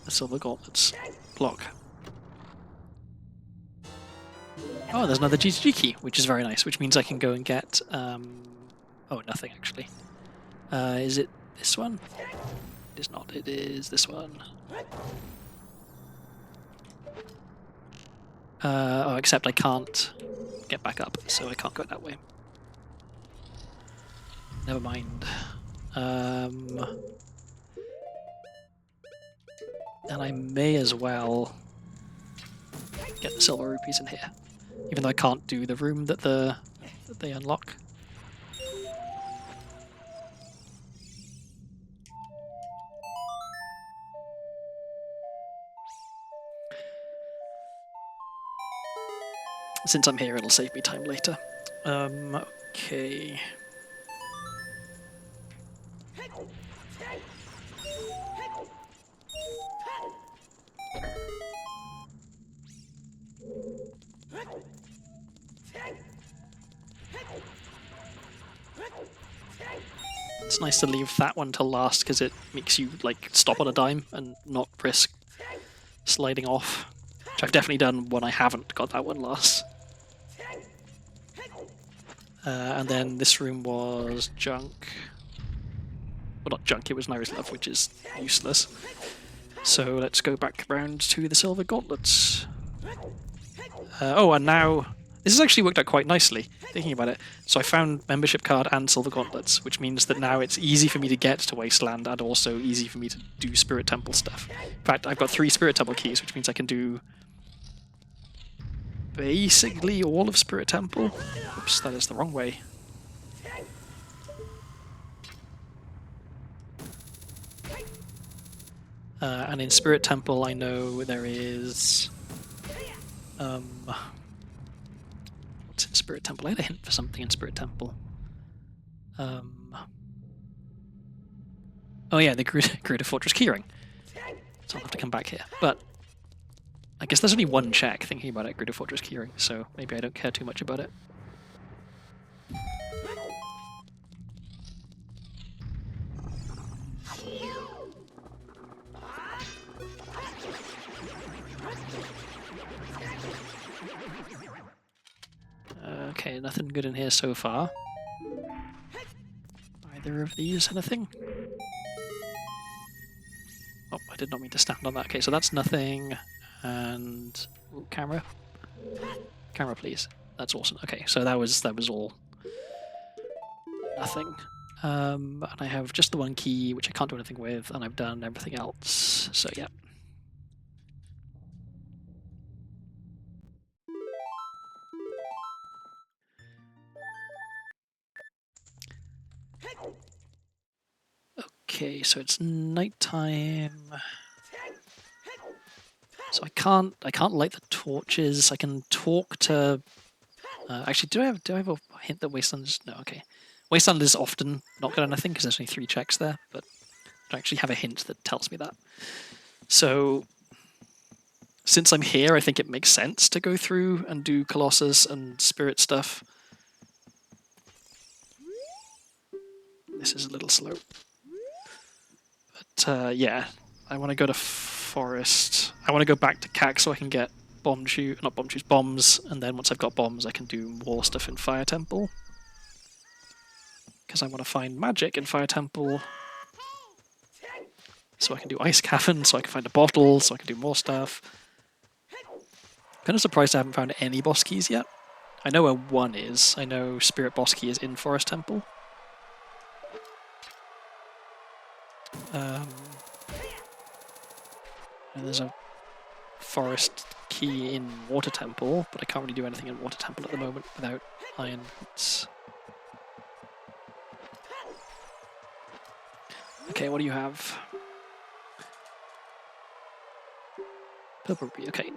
silver gauntlets block. Oh, there's another GTG key, which is very nice, which means I can go and get... oh, nothing, actually. Is it this one? It is not. It is this one. Oh, except I can't get back up, so I can't go that way. Never mind. And I may as well get the silver rupees in here, even though I can't do the room that they unlock. Since I'm here, it'll save me time later. Okay. It's nice to leave that one till last because it makes you like stop on a dime and not risk sliding off, which I've definitely done when I haven't got that one last. And then this room was junk. Well, not junk, it was Naira's Love, which is useless. So let's go back around to the silver gauntlets. Oh, and now... This has actually worked out quite nicely, thinking about it. So I found membership card and silver gauntlets, which means that now it's easy for me to get to Wasteland and also easy for me to do Spirit Temple stuff. In fact, I've got 3 Spirit Temple keys, which means I can do basically all of Spirit Temple. Oops, that is the wrong way. And in Spirit Temple, I know there is... what's in Spirit Temple? I had a hint for something in Spirit Temple. Oh yeah, the Gerudo Fortress keyring. So I'll have to come back here. But I guess there's only one check thinking about it, Gerudo Fortress keyring, so maybe I don't care too much about it. Okay, nothing good in here so far. Either of these, anything? Oh, I did not mean to stand on that. Okay, so that's nothing. And ooh, camera, camera, please. That's awesome. Okay, so that was all nothing. And I have just the one key, which I can't do anything with, and I've done everything else. So yeah. Okay, so it's nighttime. So I can't light the torches. I can talk to. Actually, do I have a hint that Wasteland is no? Okay, Wasteland is often not good on anything because there's only 3 checks there, but I actually have a hint that tells me that. So since I'm here, I think it makes sense to go through and do Colossus and Spirit stuff. This is a little slow. But yeah, I want to go to Forest. I want to go back to CAC so I can get bombs, and then once I've got bombs I can do more stuff in Fire Temple. Because I want to find magic in Fire Temple. So I can do Ice Cavern, so I can find a bottle, so I can do more stuff. I'm kind of surprised I haven't found any boss keys yet. I know where one is. I know Spirit Boss Key is in Forest Temple. And there's a forest key in Water Temple, but I can't really do anything in Water Temple at the moment without iron boots. Okay, what do you have? Purple rupee, okay.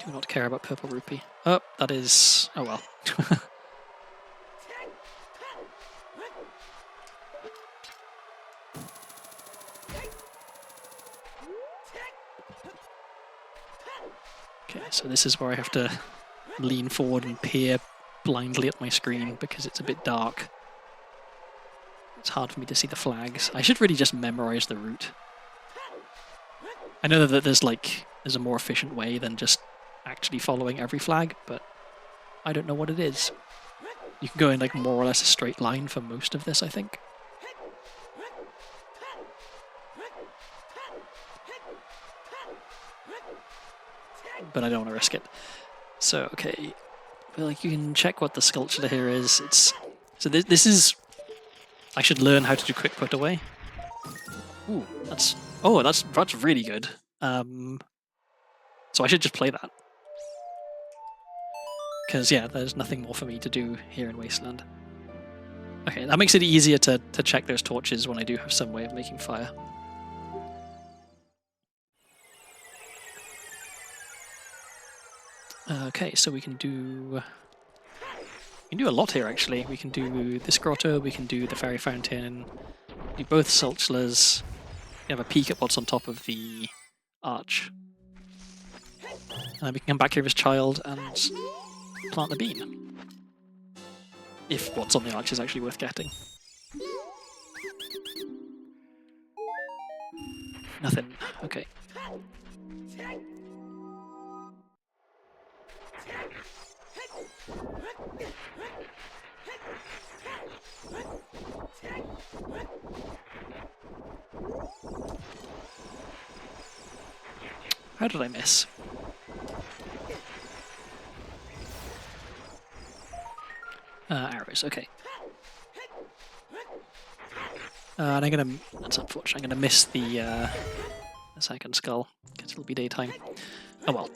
Do not care about purple rupee. Oh, that is... oh well. Okay, so this is where I have to lean forward and peer blindly at my screen because it's a bit dark. It's hard for me to see the flags. I should really just memorize the route. I know that there's a more efficient way than just actually following every flag, but I don't know what it is. You can go in like more or less a straight line for most of this, I think. But I don't want to risk it. So, okay. Well, like you can check what the sculpture here is. So this is... I should learn how to do quick put away. Ooh, that's really good. So I should just play that. Because yeah, there's nothing more for me to do here in Wasteland. Okay, that makes it easier to check those torches when I do have some way of making fire. Okay, so we can do a lot here actually. We can do this grotto, we can do the fairy fountain, do both Sulchlers. We have a peek at what's on top of the arch. And then we can come back here as child and plant the bean. If what's on the arch is actually worth getting. Nothing. Okay. How did I miss? Arrows, okay. And I'm gonna... that's unfortunate. I'm gonna miss the second skull, because it'll be daytime. Oh well.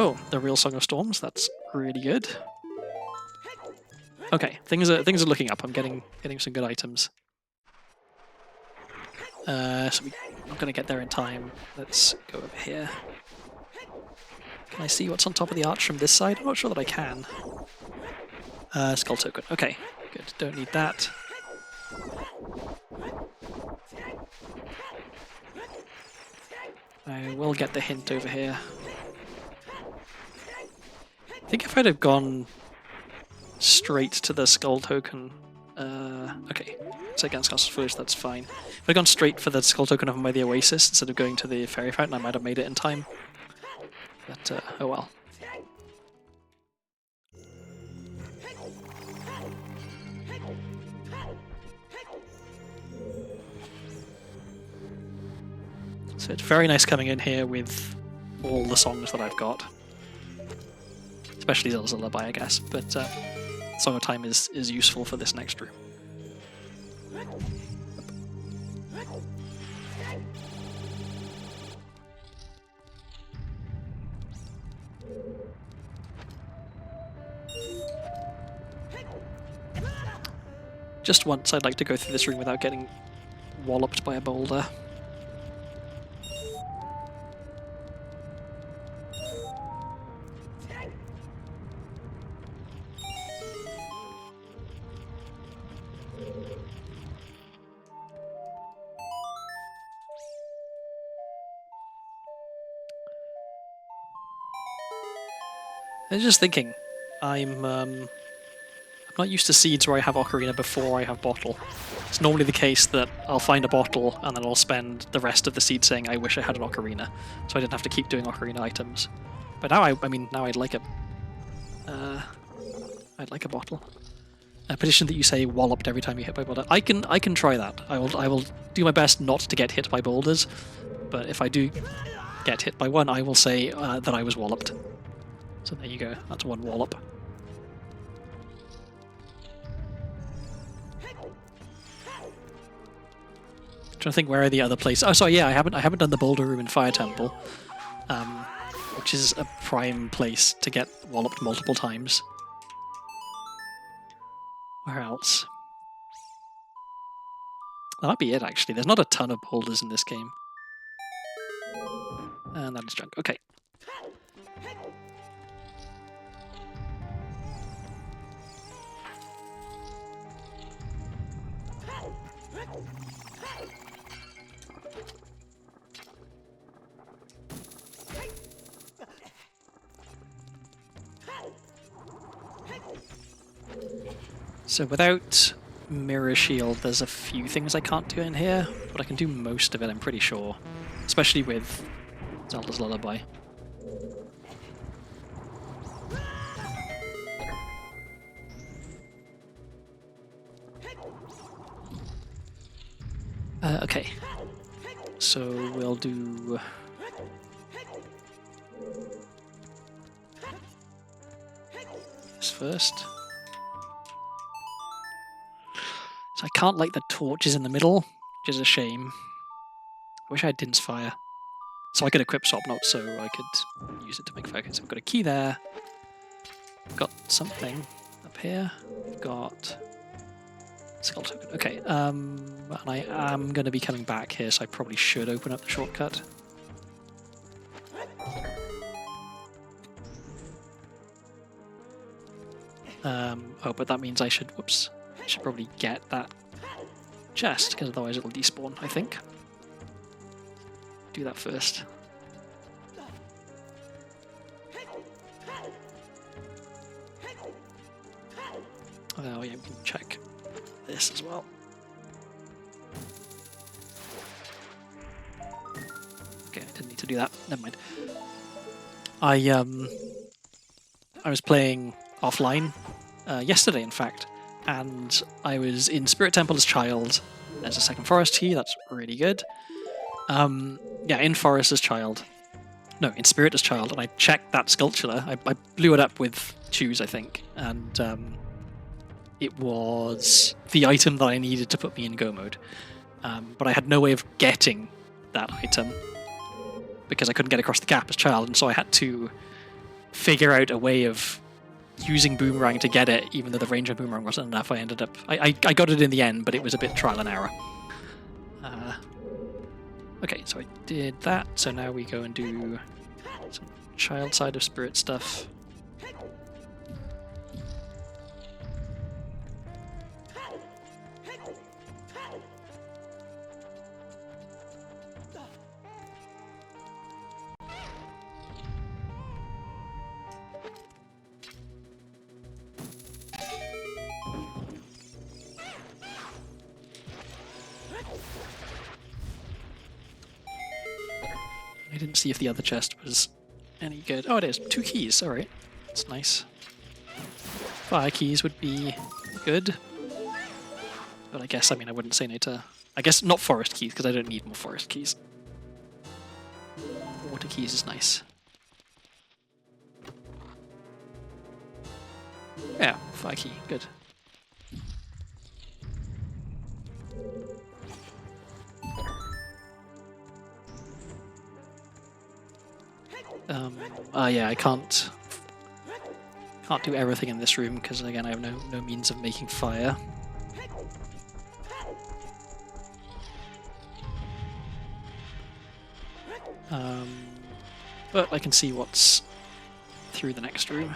Oh, the real Song of Storms. That's really good. Okay, things are looking up. I'm getting some good items. So I'm not gonna get there in time. Let's go over here. Can I see what's on top of the arch from this side? I'm not sure that I can. Skull token. Okay, good. Don't need that. I will get the hint over here. I think if I'd have gone straight to the skull token, okay, so against Castle Foolish, that's fine. If I'd gone straight for the skull token over by the Oasis instead of going to the fairy fountain, I might have made it in time. But oh well. So it's very nice coming in here with all the songs that I've got. Especially Zelda's Lullaby, I guess, but Song of Time is useful for this next room. Just once I'd like to go through this room without getting walloped by a boulder. I was just thinking, I'm not used to seeds where I have Ocarina before I have bottle. It's normally the case that I'll find a bottle and then I'll spend the rest of the seed saying I wish I had an Ocarina, so I didn't have to keep doing Ocarina items. But now now I'd like a bottle. A petition that you say walloped every time you hit by boulder. I can try that. I will do my best not to get hit by boulders, but if I do get hit by one, I will say that I was walloped. So there you go, that's one wallop. I'm trying to think where are the other places. Oh, sorry, yeah, I haven't done the Boulder Room in Fire Temple, which is a prime place to get walloped multiple times. Where else? That might be it, actually. There's not a ton of boulders in this game. And that is junk. Okay. So without Mirror Shield, there's a few things I can't do in here, but I can do most of it, I'm pretty sure. Especially with Zelda's Lullaby. Okay. So we'll do... this first. So I can't light the torches in the middle, which is a shame. I wish I had Din's Fire. So I could equip Swapnot so I could use it to make fire. So I've got a key there. Got something up here. We've got Skull Token. Okay, and I am going to be coming back here, so I probably should open up the shortcut. Oh, but that means I should, whoops, I should probably get that chest, because otherwise it'll despawn, I think. Do that first. Oh yeah, we can check this as well. Okay, I didn't need to do that. Never mind. I was playing offline yesterday, in fact, and I was in Spirit Temple as Child. There's a second forest key. That's really good. Yeah, in Forest as Child. No, in Spirit as Child, and I checked that sculpture. I blew it up with Choose, I think, and it was the item that I needed to put me in Go mode. But I had no way of getting that item because I couldn't get across the gap as Child, and so I had to figure out a way of using Boomerang to get it, even though the range of Boomerang wasn't enough. I ended up... I got it in the end, but it was a bit trial and error. Okay, so I did that, so now we go and do some Child side of Spirit stuff. I didn't see if the other chest was any good. Oh, it is. 2 keys. Alright. That's nice. 5 keys would be good. But I guess, I mean, I wouldn't say no to... I guess not forest keys, because I don't need more forest keys. Water keys is nice. Yeah, 5 key. Good. Yeah, I can't do everything in this room because again I have no means of making fire. But I can see what's through the next room.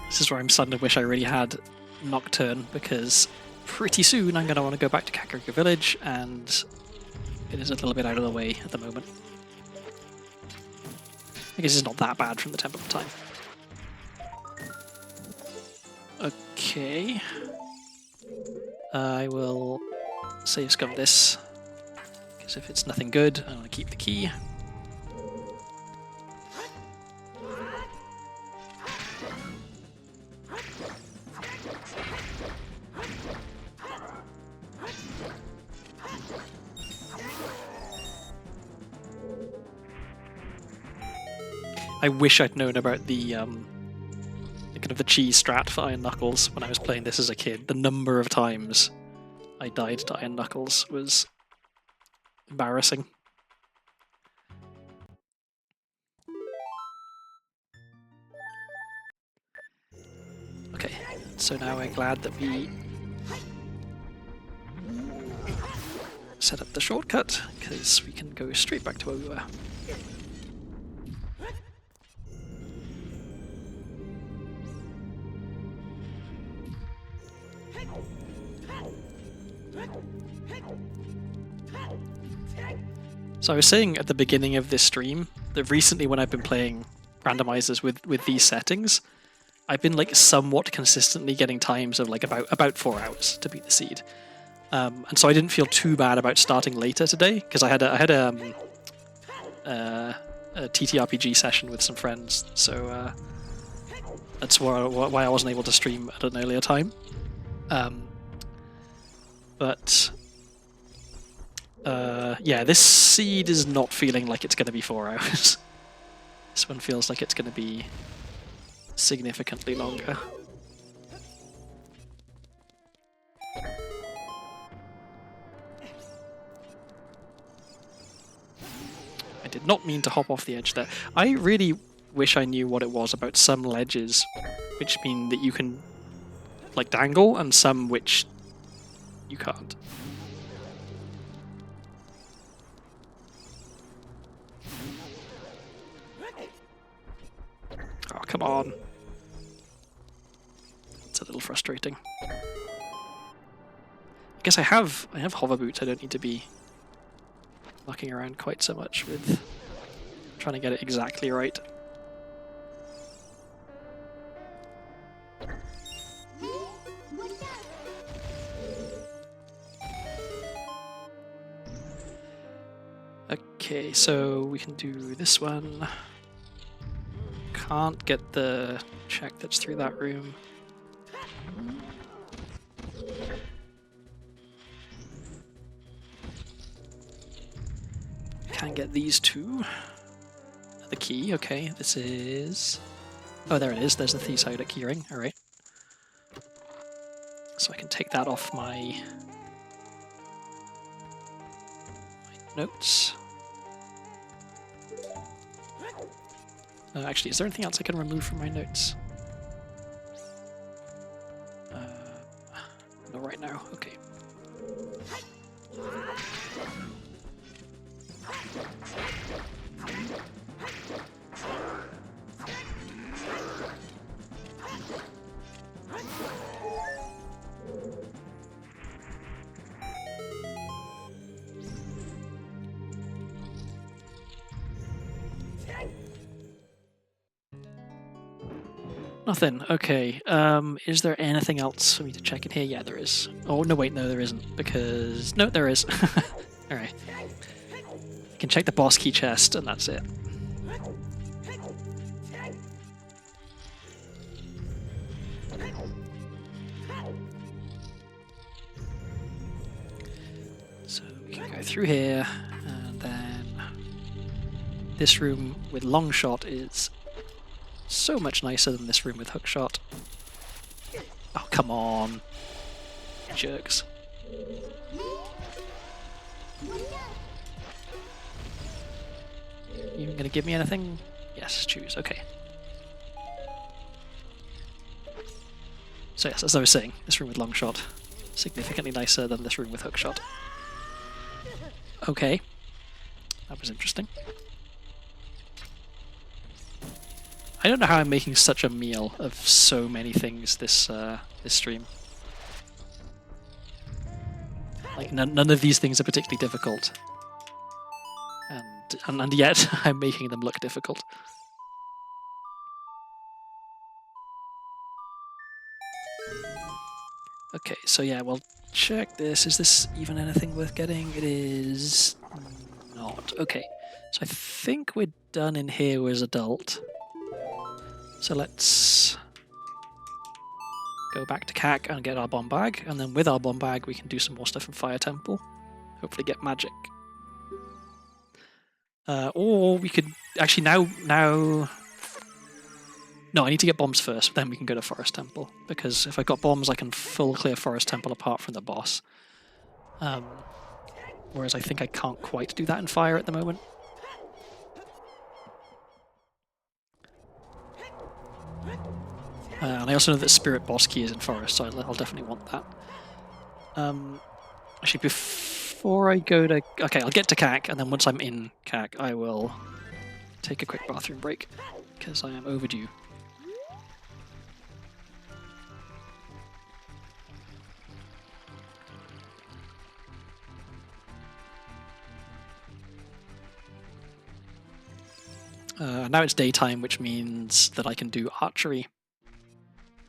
This is where I'm starting to wish I really had Nocturne, because pretty soon I'm going to want to go back to Kakariko Village, and it is a little bit out of the way at the moment. I guess it's not that bad from the Temple of Time. Okay. I will save scum this, Because if it's nothing good, I want to keep the key. I wish I'd known about the kind of the cheese strat for Iron Knuckles when I was playing this as a kid. The number of times I died to Iron Knuckles was embarrassing. Okay, so now we're glad that we set up the shortcut, because we can go straight back to where we were. So I was saying at the beginning of this stream that recently when I've been playing randomizers with these settings, I've been like somewhat consistently getting times of like about 4 hours to beat the seed. And so I didn't feel too bad about starting later today, because I had a TTRPG session with some friends, so that's why I wasn't able to stream at an earlier time. Yeah, this seed is not feeling like it's going to be 4 hours. This one feels like it's going to be significantly longer. I did not mean to hop off the edge there. I really wish I knew what it was about some ledges, which mean that you can like dangle, and some which you can't. Oh, come on. It's a little frustrating. I guess I have hover boots. I don't need to be mucking around quite so much with trying to get it exactly right. Okay, so we can do this one. Can't get the check that's through that room. Can get these two. The key, okay, this is... Oh, there it is, there's the Theosodic keyring, alright. So I can take that off my notes. Actually, is there anything else I can remove from my notes? Not right now, okay. Nothing. Okay. Is there anything else for me to check in here? Yeah, there is. Oh, no, wait, no, there isn't. Because... No, there is. Alright. You can check the boss key chest, and that's it. So we can go through here, and then... This room with long shot is... so much nicer than this room with hookshot. Oh, come on. Jerks. You gonna give me anything? Yes, choose, okay. So yes, as I was saying, this room with long shot, significantly nicer than this room with hookshot. Okay. That was interesting. I don't know how I'm making such a meal of so many things this stream. Like none of these things are particularly difficult, and yet I'm making them look difficult. Okay, so yeah, we'll check this. Is this even anything worth getting? It is not. Okay, so I think we're done in here as adult. So let's go back to CAC and get our bomb bag, and then with our bomb bag we can do some more stuff in Fire Temple. Hopefully get magic. Or we could actually now. No, I need to get bombs first, then we can go to Forest Temple. Because if I got bombs, I can full clear Forest Temple apart from the boss. Whereas I think I can't quite do that in Fire at the moment. And I also know that Spirit Boss Key is in Forest, so I'll definitely want that. Actually, before I go to... Okay, I'll get to CAC, and then once I'm in CAC, I will take a quick bathroom break, because I am overdue. Now it's daytime, which means that I can do archery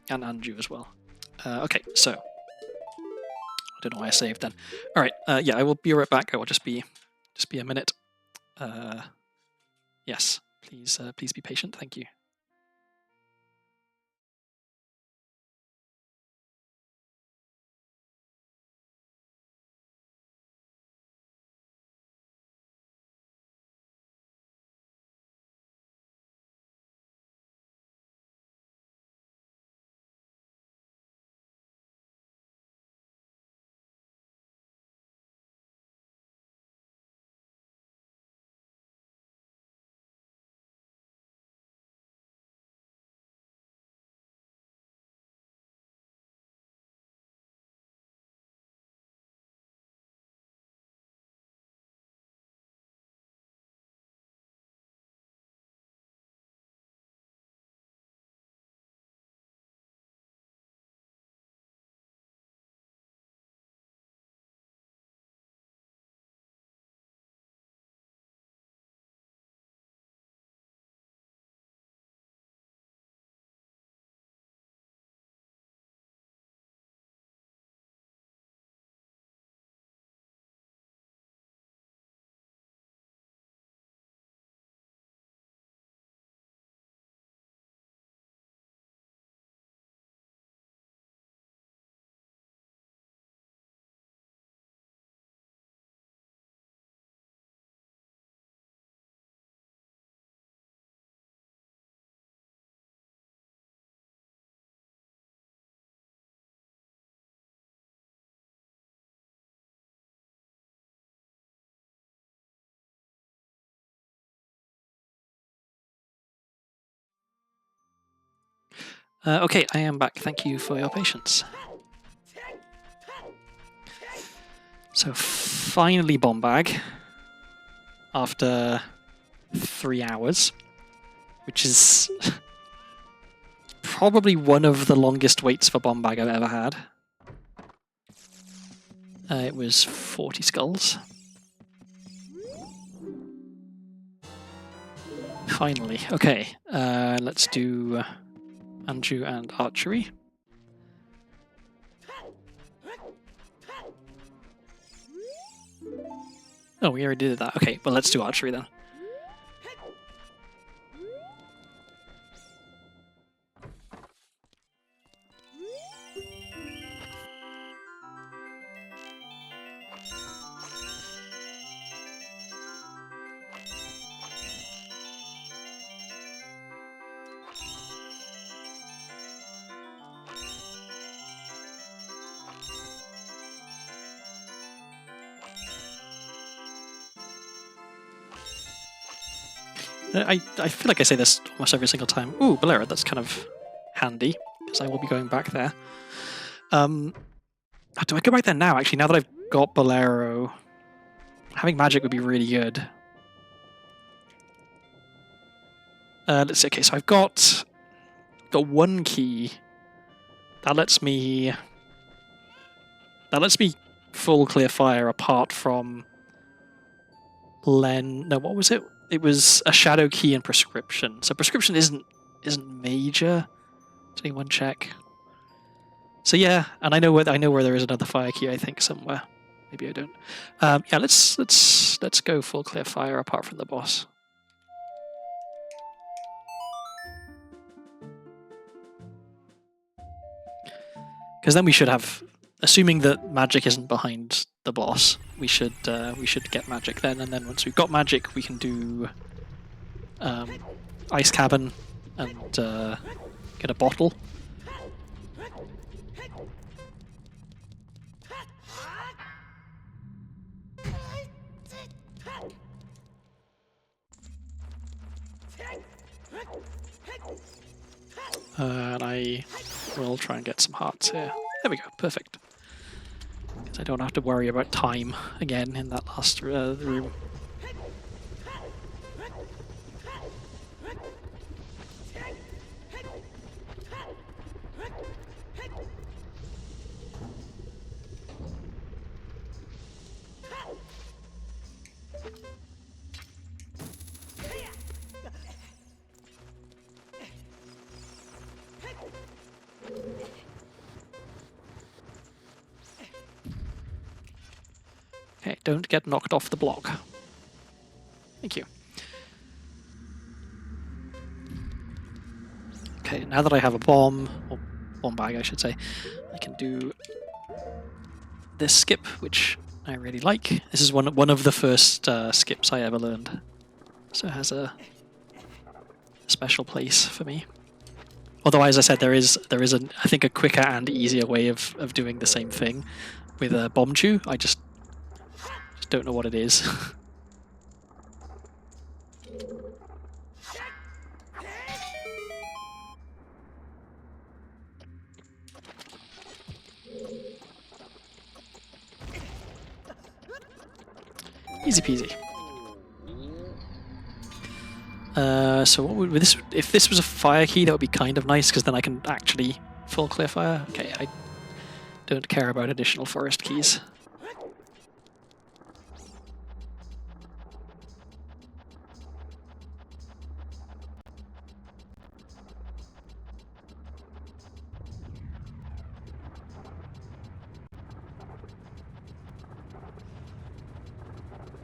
and Anju as well. Okay, so I don't know why I saved then. All right, yeah, I will be right back. I will just be a minute. Yes, please be patient. Thank you. Okay, I am back. Thank you for your patience. So finally bomb bag after 3 hours, which is probably one of the longest waits for bomb bag I've ever had. It was 40 skulls. Finally. Okay, let's do Anju and archery. Oh, we already did that. Okay, well, let's do archery then. I feel like I say this almost every single time. Ooh, Bolero, that's kind of handy, because I will be going back there. Do I go back there now? Actually, now that I've got Bolero, having magic would be really good. Let's see. Okay, so I've got one key that lets me full clear fire apart from No, what was it? It was a shadow key and prescription. So prescription isn't major. Does anyone check? So yeah, and I know where there is another fire key, I think, somewhere. Maybe I don't. Yeah, let's go full clear fire apart from the boss. Because then we should have, assuming that magic isn't behind the boss, we should get magic then, and then once we've got magic, we can do ice cabin and get a bottle. And I will try and get some hearts here. There we go, perfect. Because I don't have to worry about time again in that last room. Okay, don't get knocked off the block. Thank you. Okay, now that I have a bomb, or bomb bag I should say, I can do this skip, which I really like. This is one of the first skips I ever learned, so it has a special place for me. Although, as I said, there is I think a quicker and easier way of doing the same thing with a bomb chew. I just don't know what it is. Easy peasy. So what would this? If this was a fire key, that would be kind of nice because then I can actually full clear fire. Okay, I don't care about additional forest keys.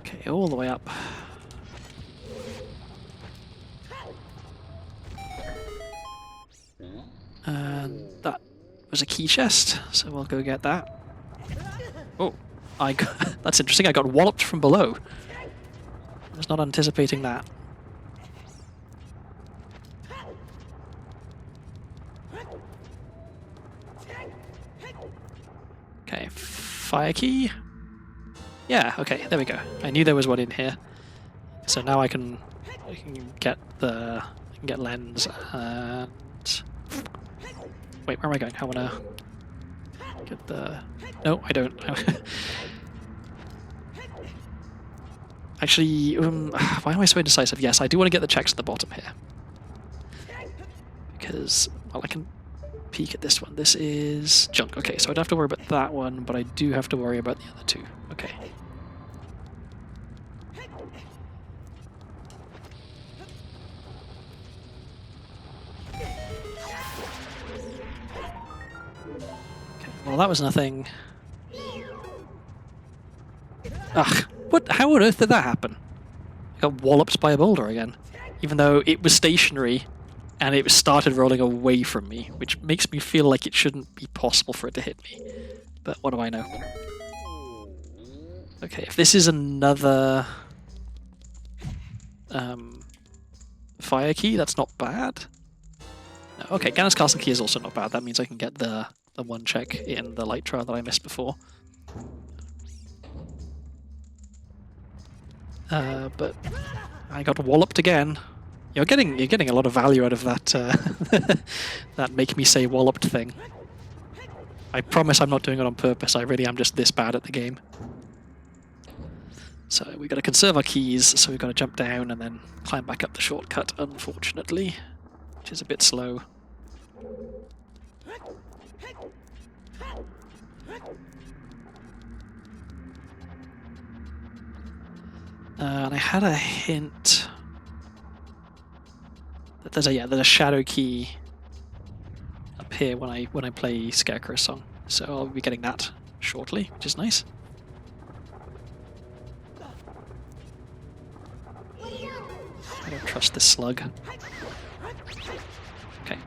Okay, all the way up. And that was a key chest, so we'll go get that. Oh, that's interesting. I got walloped from below. I was not anticipating that. Okay, fire key. Yeah, okay, there we go. I knew there was one in here. So now I can get lens and wait, where am I going? I wanna get the no, I don't. Actually, why am I so indecisive? Yes, I do want to get the checks at the bottom here. Because, well, I can peek at this one. This is junk. Okay, so I don't have to worry about that one, but I do have to worry about the other two. Okay. Well, that was nothing. Ugh, what? How on earth did that happen? I got walloped by a boulder again, even though it was stationary and it started rolling away from me, which makes me feel like it shouldn't be possible for it to hit me. But what do I know? Okay, if this is another fire key, that's not bad. No, okay, Ganon's Castle key is also not bad. That means I can get the one check in the light trial that I missed before. But I got walloped again. You're getting a lot of value out of that that make me say walloped thing. I promise I'm not doing it on purpose. I really am just this bad at the game. So we've got to conserve our keys, so we've got to jump down and then climb back up the shortcut, unfortunately, which is a bit slow. And I had a hint that there's a shadow key up here when I play Scarecrow's song, so I'll be getting that shortly, which is nice. touch this slug. Okay.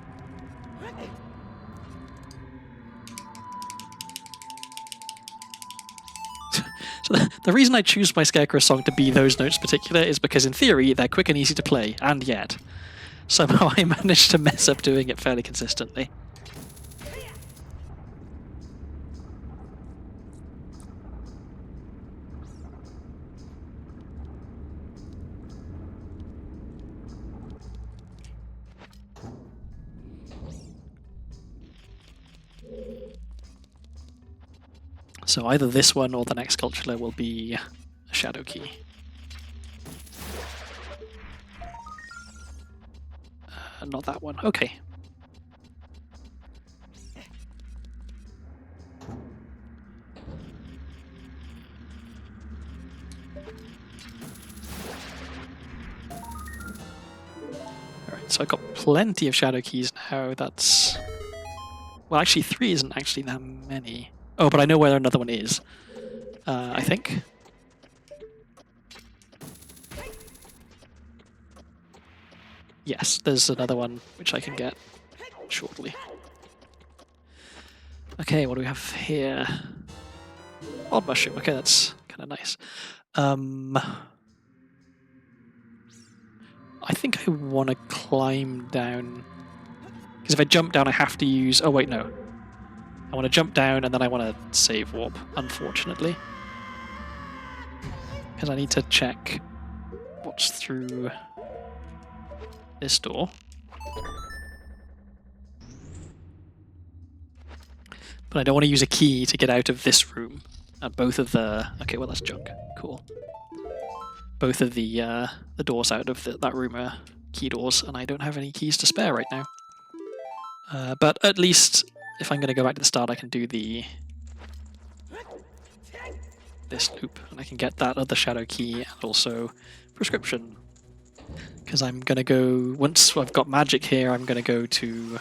So the reason I choose my Scarecrow song to be those notes particular is because in theory they're quick and easy to play, and yet somehow I managed to mess up doing it fairly consistently. So either this one or the next sculpture will be a shadow key. Not that one. Okay. Alright, so I've got plenty of shadow keys now. That's... Well, actually 3 isn't actually that many. Oh, but I know where another one is. I think. Yes, there's another one which I can get shortly. Okay, what do we have here? Odd mushroom. Okay, that's kind of nice. I think I want to climb down. Because if I jump down, I have to use... Oh, wait, no. I want to jump down and then I want to save warp, unfortunately. Because I need to check what's through this door. But I don't want to use a key to get out of this room. Both of the... Okay, well that's junk. Cool. Both of the doors out of that room are key doors, and I don't have any keys to spare right now. But at least... If I'm going to go back to the start, I can do this loop, and I can get that other shadow key and also prescription. Because I'm going to go, once I've got magic here, I'm going to go to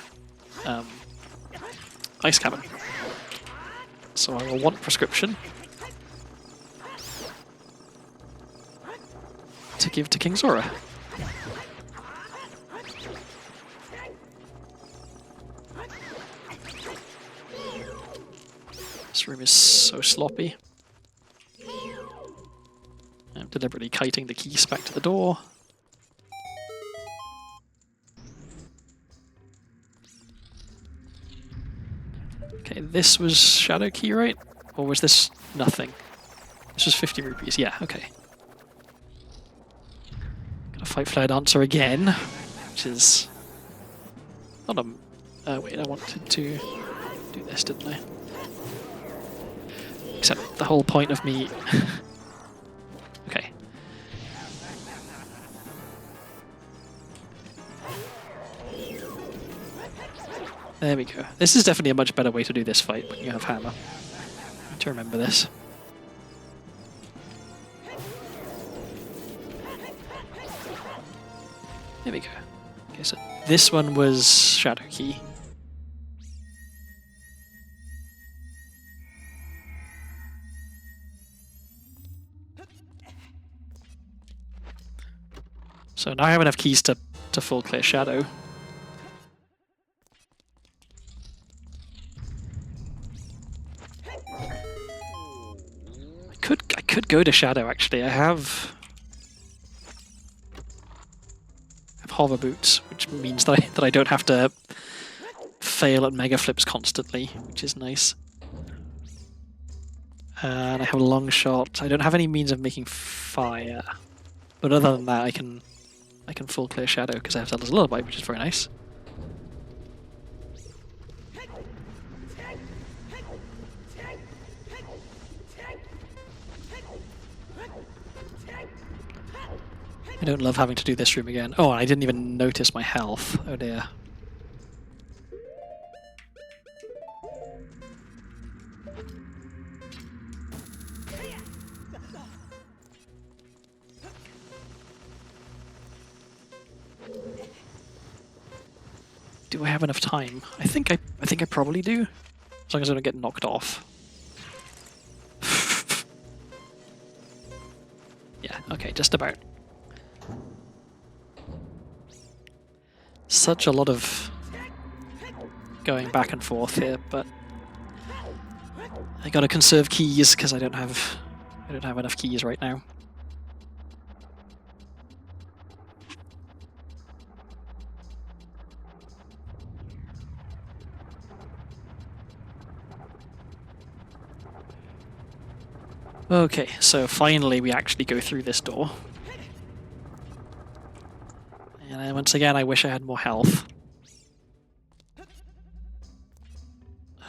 Ice Cabin. So I will want prescription to give to King Zora. This room is so sloppy. I'm deliberately kiting the keys back to the door. Okay, this was shadow key, right? Or was this nothing? This was 50 rupees, yeah, okay. Gonna fight Flare Dancer again, which is not a... wait, I wanted to do this, didn't I? Except the whole point of me... Okay. There we go. This is definitely a much better way to do this fight when you have hammer. I need to remember this. There we go. Okay, so this one was shadow key. So now I have enough keys to full clear shadow. I could go to shadow actually. I have hover boots, which means that I don't have to fail at mega flips constantly, which is nice. And I have a long shot. I don't have any means of making fire, but other than that, I can full clear shadow because I have Zelda's Lullaby, which is very nice. I don't love having to do this room again. Oh, and I didn't even notice my health. Oh dear. Do I have enough time? I think I probably do. As long as I don't get knocked off. Yeah, okay, just about. Such a lot of going back and forth here, but I gotta conserve keys because I don't have enough keys right now. Okay, so finally we actually go through this door. And once again, I wish I had more health.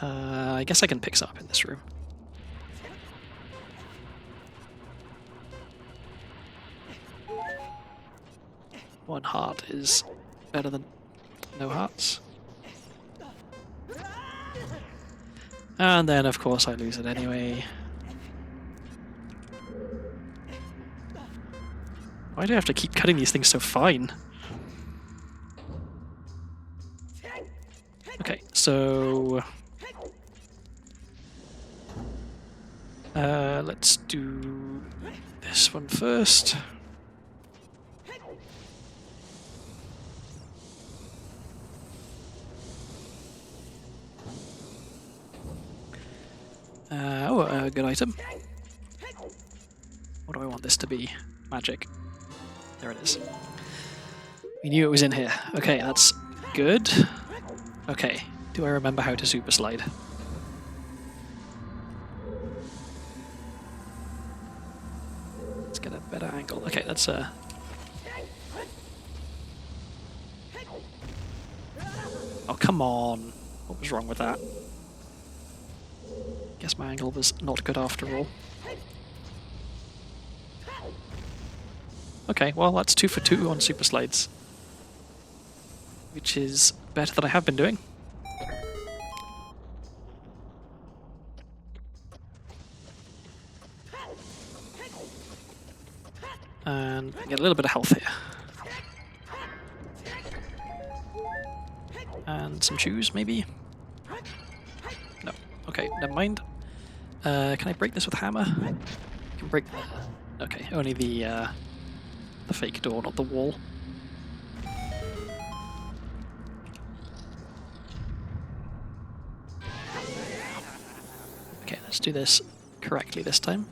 I guess I can pick some up in this room. One heart is better than no hearts. And then, of course, I lose it anyway. Why do I have to keep cutting these things so fine? Okay, so... let's do this one first. Good item. What do I want this to be? Magic. There it is. We knew it was in here. Okay, that's good. Okay, do I remember how to super slide? Let's get a better angle. Okay, that's Oh, come on. What was wrong with that? Guess my angle was not good after all. Okay, well that's 2 for 2 on super slides, which is better than I have been doing. And get a little bit of health here. And some shoes, maybe? No. Okay, never mind. Can I break this with a hammer? I can break... Okay, only the fake door, not the wall. Okay, let's do this correctly this time.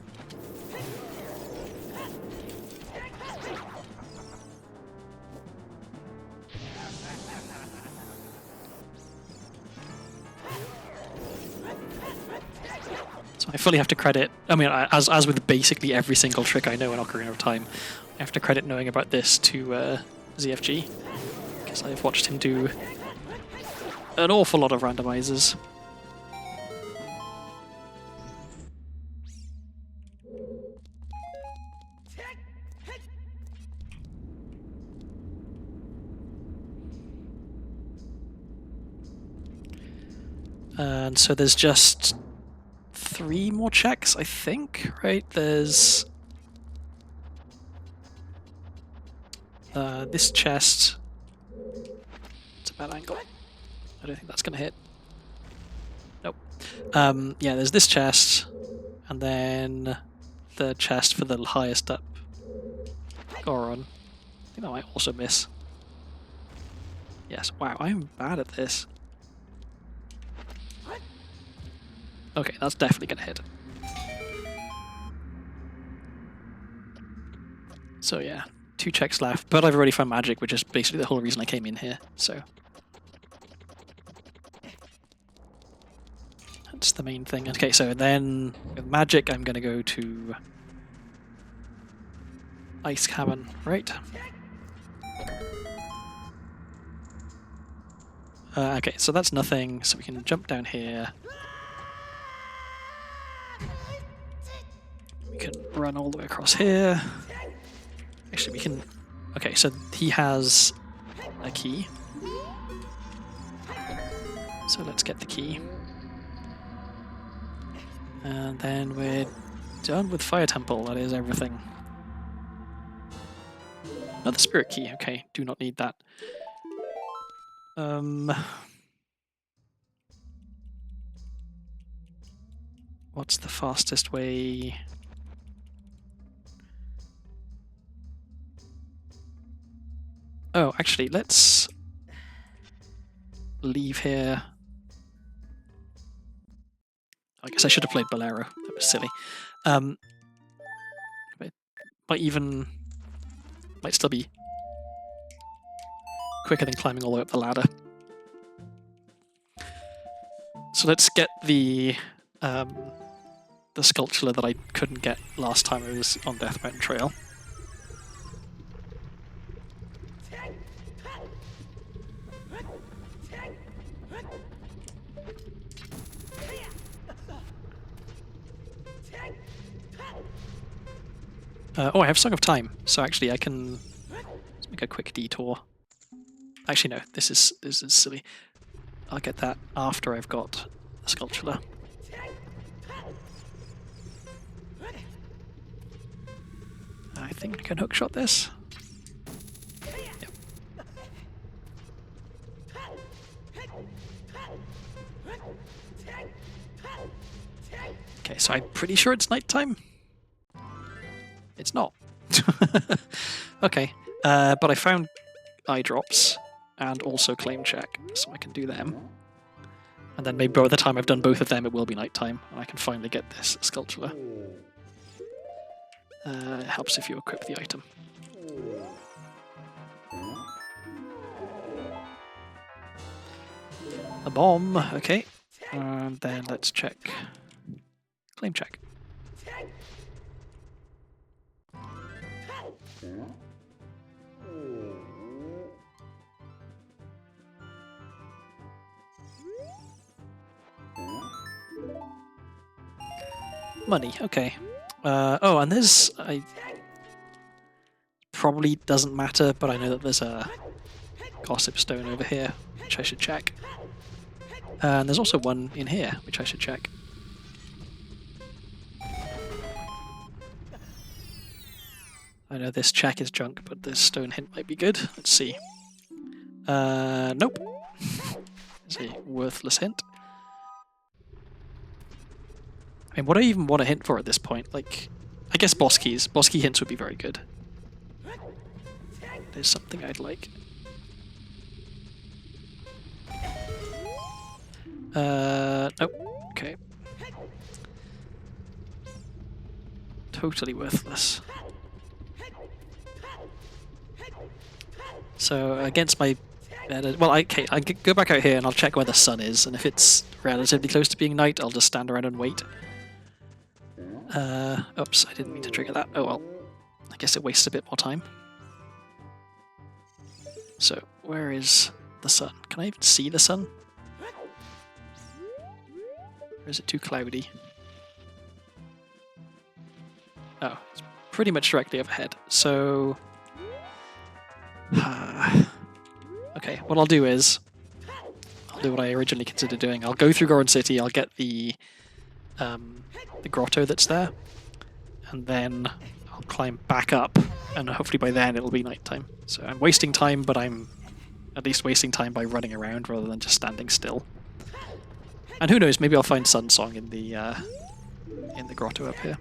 So I fully have to credit, I mean, as with basically every single trick I know in Ocarina of Time, I have to credit knowing about this to ZFG, because I've watched him do an awful lot of randomizers. And so there's just 3 more checks, I think, right? There's this chest. It's a bad angle. I don't think that's gonna hit. Nope. Yeah, there's this chest, and then the chest for the highest up Goron. I think that might also miss. Yes, wow, I'm bad at this. Okay, that's definitely gonna hit. So yeah, 2 checks left, but I've already found magic, which is basically the whole reason I came in here, so... That's the main thing. Okay, so then with magic I'm gonna go to... Ice Cavern, right? Okay, so that's nothing, so we can jump down here. We can run all the way across here. Actually, we can... Okay, so he has a key. So let's get the key. And then we're done with Fire Temple, that is everything. Another spirit key, okay, do not need that. What's the fastest way? Oh, actually, let's leave here. I guess I should have played Bolero. That was silly. Might still be quicker than climbing all the way up the ladder. So let's get the sculpture that I couldn't get last time I was on Death Mountain Trail. Oh, I have Song of Time, so actually I can let's make a quick detour. Actually, no, this is silly. I'll get that after I've got the sculpture. I think I can hookshot this. Yep. Okay, so I'm pretty sure it's nighttime. It's not. Okay, but I found eye drops and also claim check, so I can do them. And then maybe by the time I've done both of them, it will be nighttime, and I can finally get this sculpture. It helps if you equip the item. A bomb, okay. And then let's check. Claim check. Money, okay. Oh, and there's... probably doesn't matter, but I know that there's a gossip stone over here, which I should check. And there's also one in here, which I should check. I know this check is junk, but this stone hint might be good. Let's see. Nope. It's a worthless hint. I mean, what do I even want a hint for at this point? Like, I guess boss keys. Boss key hints would be very good. There's something I'd like. Nope. Okay. Totally worthless. So, against my... well, okay, I can go back out here and I'll check where the sun is, and if it's relatively close to being night, I'll just stand around and wait. Oops, I didn't mean to trigger that. Oh well. I guess it wastes a bit more time. So, where is the sun? Can I even see the sun? Or is it too cloudy? Oh, it's pretty much directly overhead. So... okay, what I'll do is... I'll do what I originally considered doing. I'll go through Goron City, I'll get the grotto that's there, and then I'll climb back up, and hopefully by then it'll be nighttime. So I'm wasting time, but I'm at least wasting time by running around rather than just standing still. And who knows, maybe I'll find Sun Song in the grotto up here.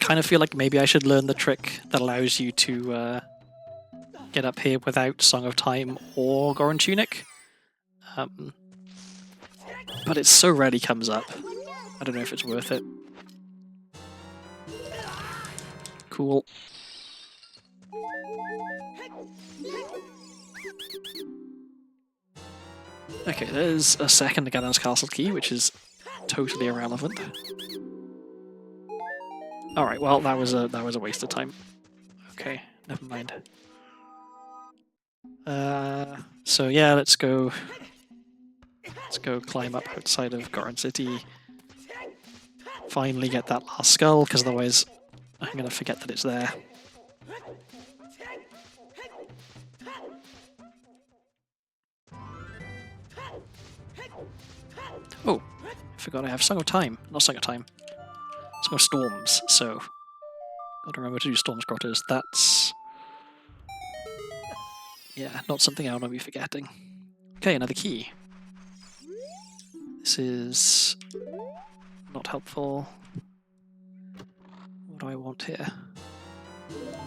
Kind of feel like maybe I should learn the trick that allows you to get up here without Song of Time or Goron Tunic. But it so rarely comes up. I don't know if it's worth it. Cool. Okay, there's a second Ganon's Castle key, which is totally irrelevant. Alright, well that was a waste of time. Okay, never mind. So yeah, let's go climb up outside of Goron City. finally get that last skull, because otherwise I'm going to forget that it's there. Oh, I forgot I have Song of Time. Not Song of Time. Song of Storms, so got to remember to do Storms Grottos. That's... yeah, not something I want to be forgetting. Okay, another key. This is not helpful. What do I want here?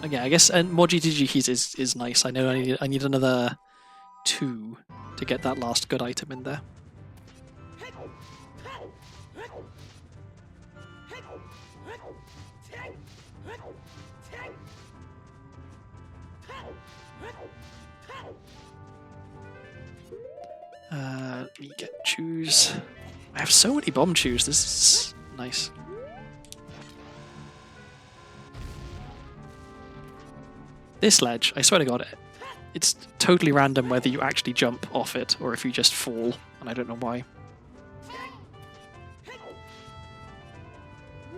Okay, I guess and more GTG keys is nice. I know I need another 2 to get that last good item in there. Let me get choose. I have so many bomb chews. This is nice. This ledge, I swear to God, it's totally random whether you actually jump off it or if you just fall, and I don't know why.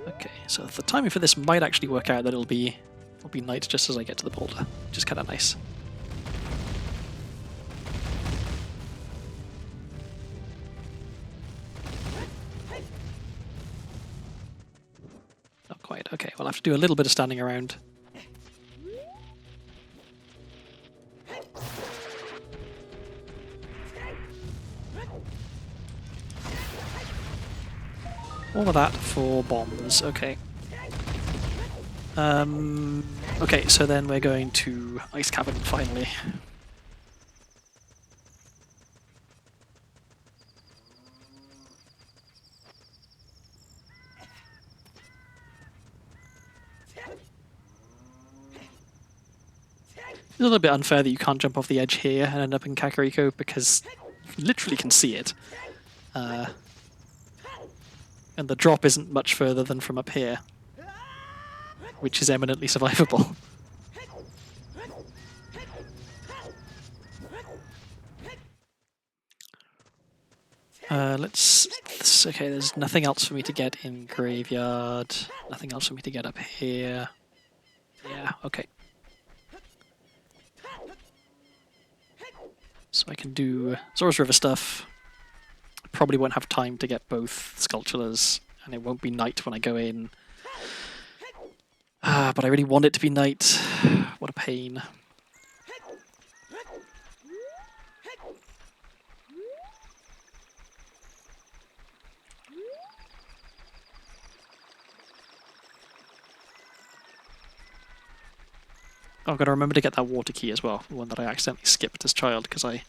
Okay, so the timing for this might actually work out that it'll be night just as I get to the boulder, which is kind of nice. Not quite. Okay, well I have to do a little bit of standing around. All of that for bombs, okay. Okay, so then we're going to Ice Cavern finally. It's a little bit unfair that you can't jump off the edge here and end up in Kakariko because you literally can see it. And the drop isn't much further than from up here, which is eminently survivable. Okay, there's nothing else for me to get in Graveyard. Nothing else for me to get up here. Yeah, okay. So I can do Zora's River stuff. Probably won't have time to get both Sculptures, and it won't be night when I go in. But I really want it to be night. What a pain. Oh, I've got to remember to get that water key as well, the one that I accidentally skipped as child because I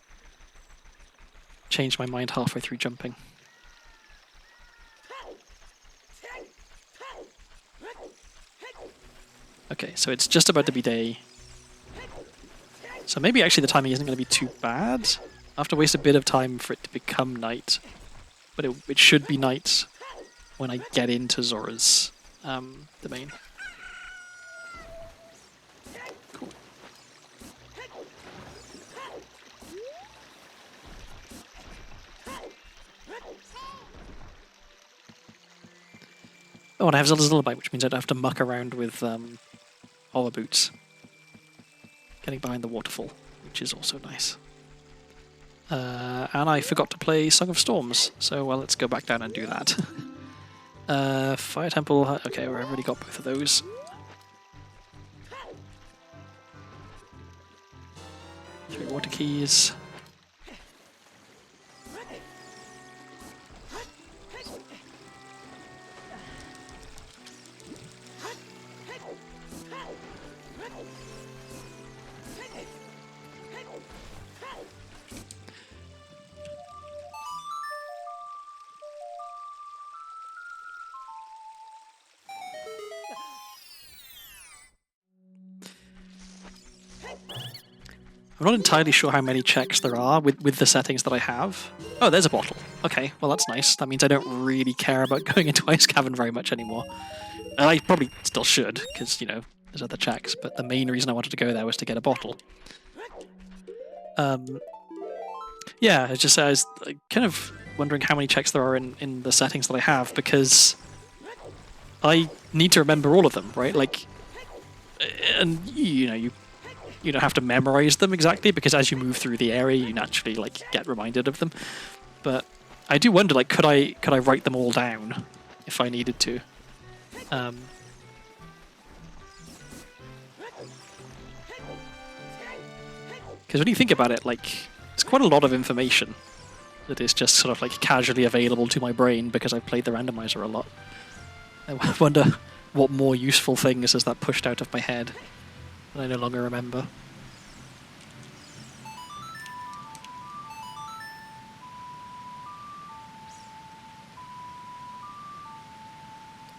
changed my mind halfway through jumping. Okay, so it's just about to be day. So maybe actually the timing isn't going to be too bad. I have to waste a bit of time for it to become night. But it should be night when I get into Zora's domain. Cool. Oh, and I have Zelda's Lullaby, which means I don't have to muck around with hover boots. Getting behind the waterfall, which is also nice. And I forgot to play Song of Storms, so well, let's go back down and do that. Fire Temple, okay, we've already got both of those. Three water keys. I'm not entirely sure how many checks there are with the settings that I have. Oh, there's a bottle. Okay, well that's nice. That means I don't really care about going into Ice Cavern very much anymore. And I probably still should, because, you know, there's other checks, but the main reason I wanted to go there was to get a bottle. Yeah, I was kind of wondering how many checks there are in the settings that I have, because I need to remember all of them, right? Like, and you don't have to memorize them exactly because as you move through the area, you naturally like get reminded of them. But I do wonder, like, could I write them all down if I needed to? Because when you think about it, like, it's quite a lot of information that is just sort of like casually available to my brain because I've played the randomizer a lot. I wonder what more useful things has that pushed out of my head that I no longer remember.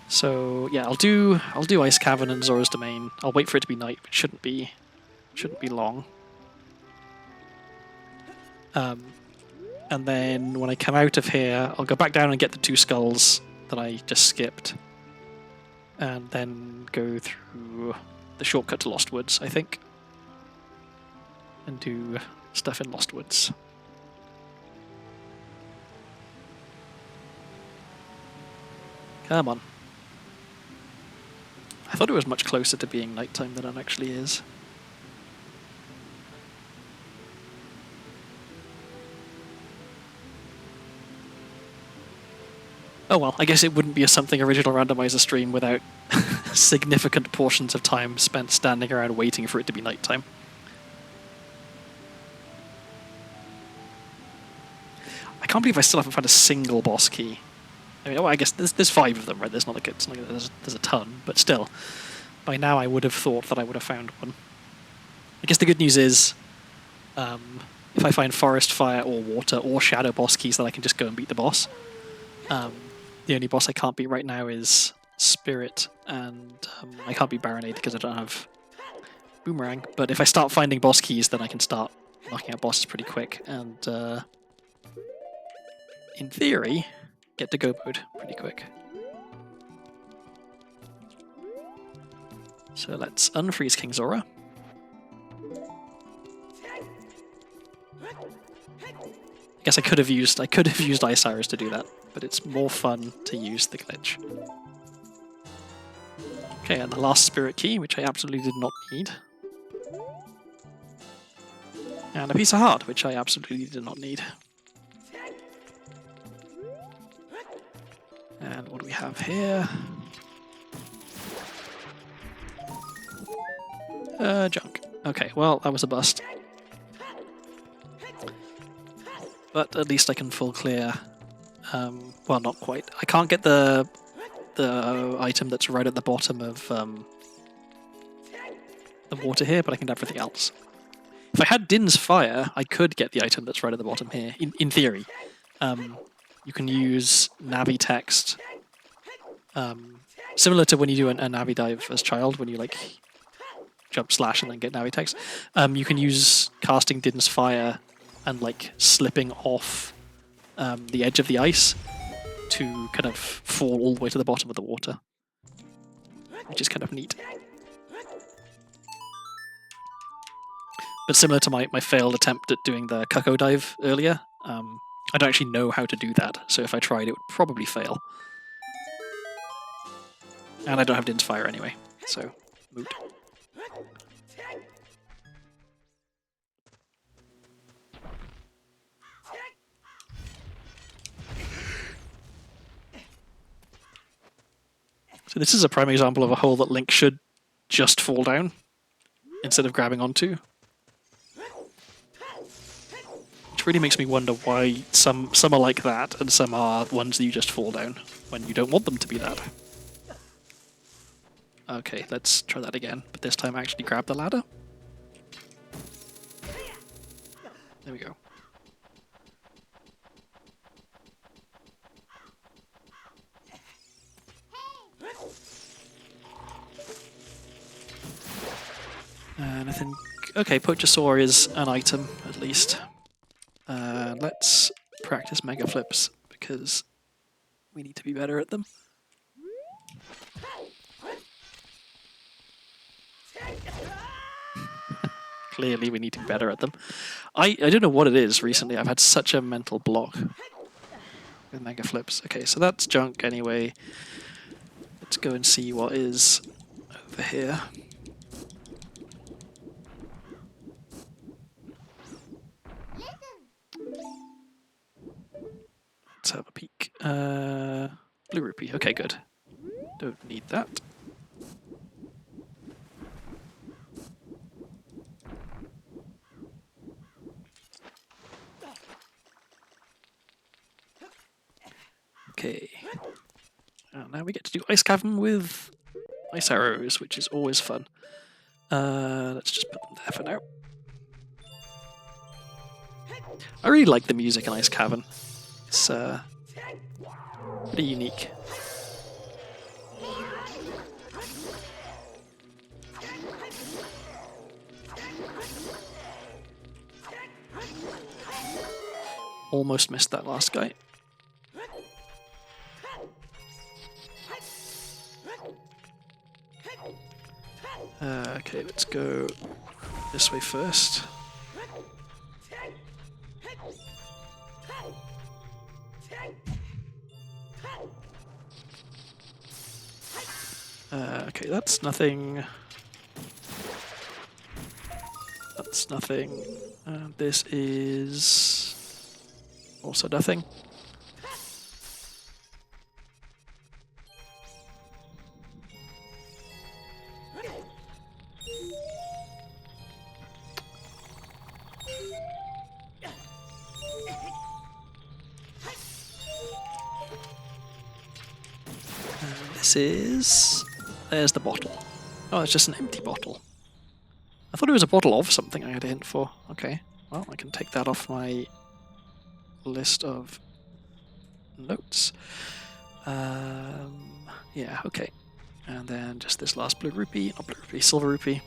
So yeah, I'll do Ice Cavern and Zora's Domain. I'll wait for it to be night, but shouldn't be long. And then when I come out of here, I'll go back down and get the 2 skulls that I just skipped. And then go through the shortcut to Lost Woods, I think. And do stuff in Lost Woods. Come on. I thought it was much closer to being nighttime than it actually is. Oh well, I guess it wouldn't be a Something Original Randomizer stream without significant portions of time spent standing around waiting for it to be nighttime. I can't believe I still haven't found a single boss key. I mean, well, I guess there's 5 of them, right? It's not like there's a ton, but still. By now I would have thought that I would have found one. I guess the good news is, if I find Forest, Fire, or Water, or Shadow boss keys, then I can just go and beat the boss. The only boss I can't beat right now is Spirit, and I can't beat Baronade because I don't have Boomerang. But if I start finding boss keys, then I can start knocking out bosses pretty quick, and in theory, get to go mode pretty quick. So let's unfreeze King Zora. I guess I could have used Ice Iris to do that, but it's more fun to use the glitch. Okay, and the last spirit key, which I absolutely did not need. And a piece of heart, which I absolutely did not need. And what do we have here? Junk. Okay, well, that was a bust. But at least I can full clear. Well, not quite. I can't get the item that's right at the bottom of the water here, but I can do everything else. If I had Din's Fire, I could get the item that's right at the bottom here, in theory. You can use Navi text, similar to when you do a Navi dive as child, when you like jump slash and then get Navi text. You can use casting Din's Fire and like slipping off the edge of the ice to kind of fall all the way to the bottom of the water, which is kind of neat. But similar to my failed attempt at doing the Cuckoo dive earlier, I don't actually know how to do that, so if I tried it would probably fail. And I don't have Din's Fire anyway, so moot. So this is a prime example of a hole that Link should just fall down instead of grabbing onto. Which really makes me wonder why some are like that and some are ones that you just fall down when you don't want them to be that. Okay, let's try that again, but this time actually grab the ladder. There we go. And I think, okay, Poachosaur is an item, at least. Let's practice Mega Flips, because we need to be better at them. Clearly we need to be better at them. I don't know what it is recently, I've had such a mental block with Mega Flips. Okay, so that's junk anyway. let's go and see what is over here. Let's have a peek. Blue rupee. Okay, good. Don't need that. Okay. Now we get to do Ice Cavern with ice arrows, which is always fun. Let's just put them there for now. I really like the music in Ice Cavern. It's pretty unique. Almost missed that last guy. Okay, let's go this way first. Okay, that's nothing. That's nothing. This is also nothing. This is... There's the bottle. Oh, it's just an empty bottle. I thought it was a bottle of something I had a hint for. Okay, well, I can take that off my list of notes. Yeah, okay. And then just this last blue rupee, not blue rupee, silver rupee.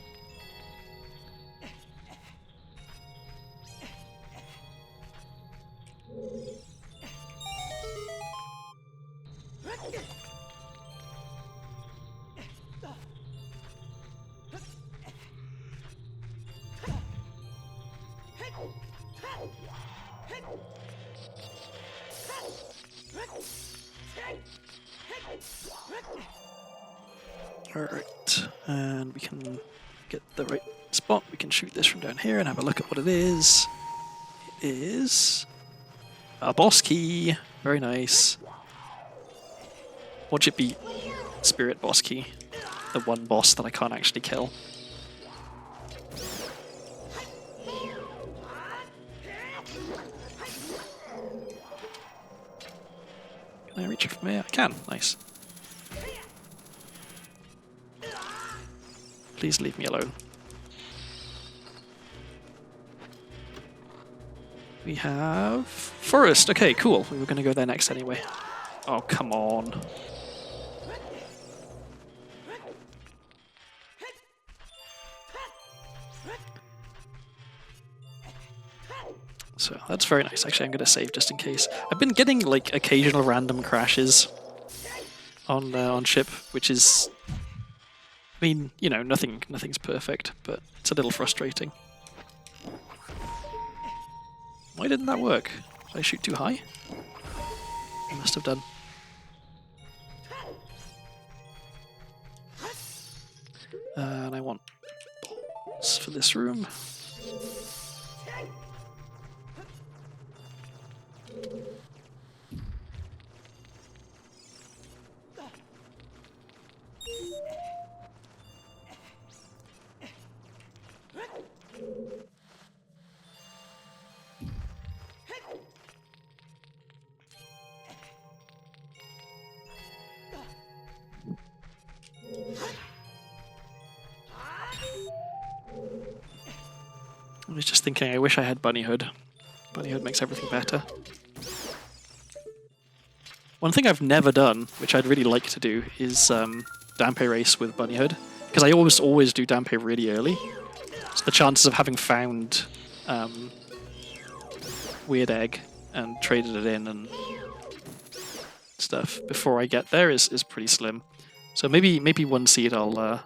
Alright, and we can get the right spot. We can shoot this from down here and have a look at what it is. It is a boss key. Very nice. Watch it be spirit boss key. The one boss that I can't actually kill. Can I reach it from here? I can. Nice. Please leave me alone. We have forest. Okay, cool. We were going to go there next anyway. Oh, come on. So that's very nice. Actually, I'm going to save just in case. I've been getting like occasional random crashes on ship, which is, I mean, you know, nothing's perfect, but it's a little frustrating. Why didn't that work? Did I shoot too high? I must have done. And I want balls for this room. I was just thinking, I wish I had Bunny Hood. Bunny Hood makes everything better. One thing I've never done, which I'd really like to do, is Dampe race with Bunny Hood. Because I always do Dampe really early. So the chances of having found Weird Egg and traded it in and stuff before I get there is pretty slim. So maybe one seed I'll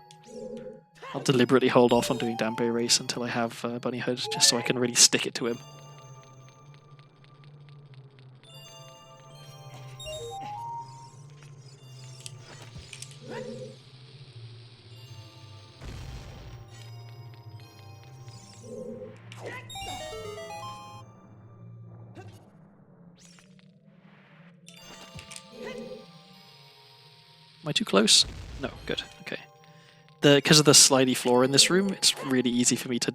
deliberately hold off on doing Dampe race until I have Bunny Hood, just so I can really stick it to him. Am I too close? No, good, okay. Because of the slidey floor in this room, it's really easy for me to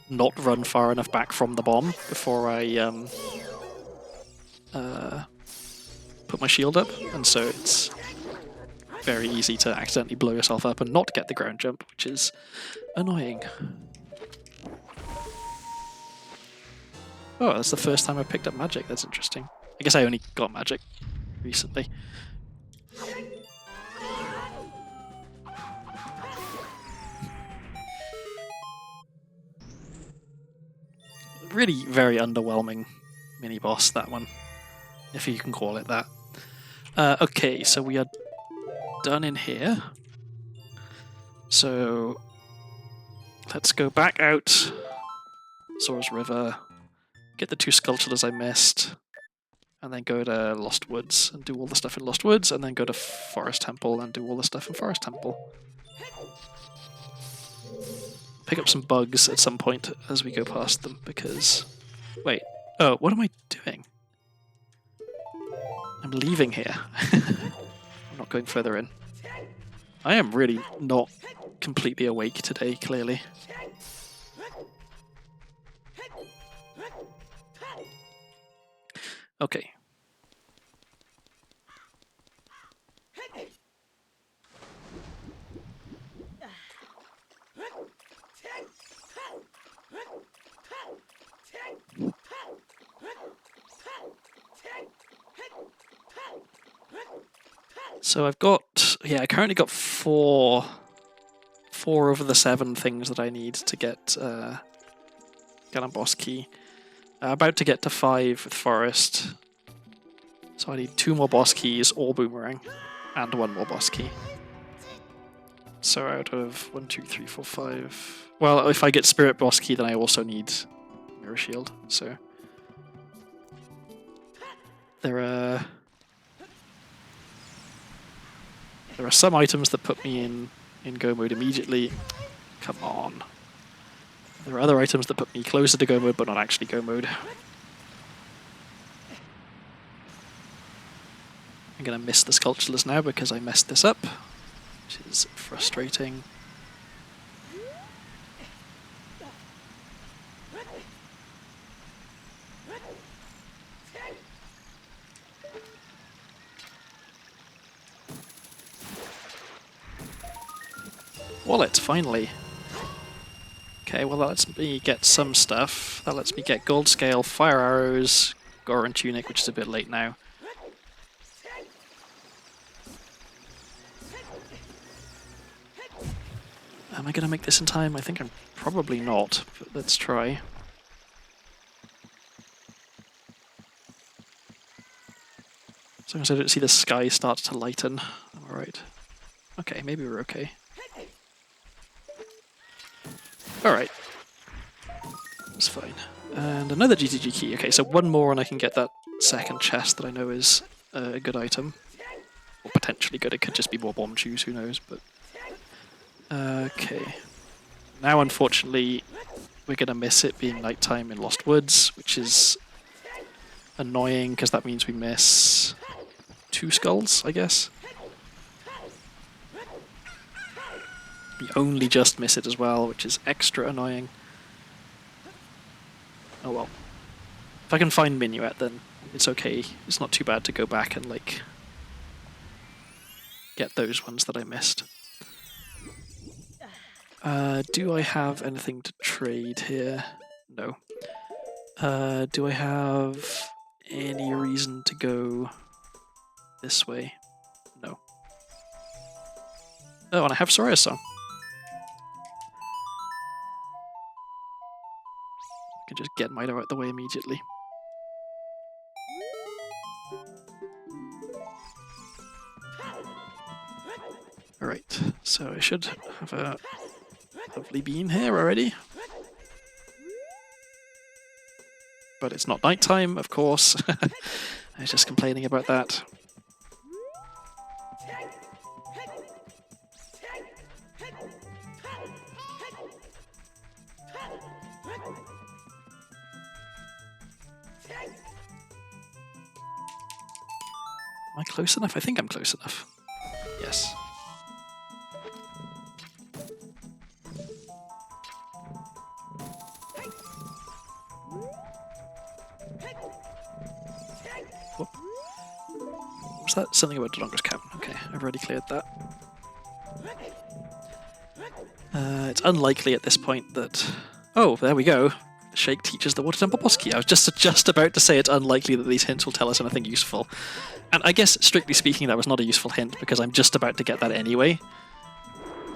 not run far enough back from the bomb before I put my shield up, and so it's very easy to accidentally blow yourself up and not get the ground jump, which is annoying. Oh, that's the first time I picked up magic. That's interesting. I guess I only got magic recently. Really very underwhelming mini-boss, that one, if you can call it that. Okay, so we are done in here. So let's go back out Zora's River, get the 2 sculptures I missed, and then go to Lost Woods and do all the stuff in Lost Woods, and then go to Forest Temple and do all the stuff in Forest Temple. Pick up some bugs at some point as we go past them, because... Wait. Oh, what am I doing? I'm leaving here. I'm not going further in. I am really not completely awake today, clearly. Okay. So I've got, I currently got four over the 7 things that I need to get a boss key. About to get to 5 with Forest. So I need 2 more boss keys, or Boomerang, and 1 more boss key. So out of 1, 2, 3, 4, 5... Well, if I get Spirit boss key, then I also need Mirror Shield, so... There are some items that put me in go mode immediately. Come on. There are other items that put me closer to go mode, but not actually go mode. I'm going to miss the sculptures now because I messed this up, which is frustrating. Wallet, finally. Okay, well that lets me get some stuff. That lets me get gold scale, fire arrows, Goron tunic, which is a bit late now. Am I going to make this in time? I think I'm probably not, but let's try. As long as I don't see the sky start to lighten, I'm alright. Okay, maybe we're okay. Alright. That's fine. And another GTG key. Okay, so 1 more and I can get that second chest that I know is a good item. Or potentially good, it could just be more bomb shoes, who knows, but... Okay. Now, unfortunately, we're going to miss it being nighttime in Lost Woods, which is annoying, because that means we miss 2 skulls, I guess. We only just miss it as well, which is extra annoying. Oh well. If I can find Minuet, then it's okay. It's not too bad to go back and, like, get those ones that I missed. Do I have anything to trade here? No. Do I have any reason to go this way? No. Oh, and I have Soraya's song. I can just get Milo out of the way immediately. Alright, so I should have a lovely beam here already. But it's not nighttime, of course. I was just complaining about that. Am I close enough? I think I'm close enough. Yes. What was that? Something about Dodongo's Cabin. Okay, I've already cleared that. It's unlikely at this point that... Oh, there we go. Shake teaches the Water Temple boss key. I was just about to say it's unlikely that these hints will tell us anything useful. And I guess, strictly speaking, that was not a useful hint, because I'm just about to get that anyway.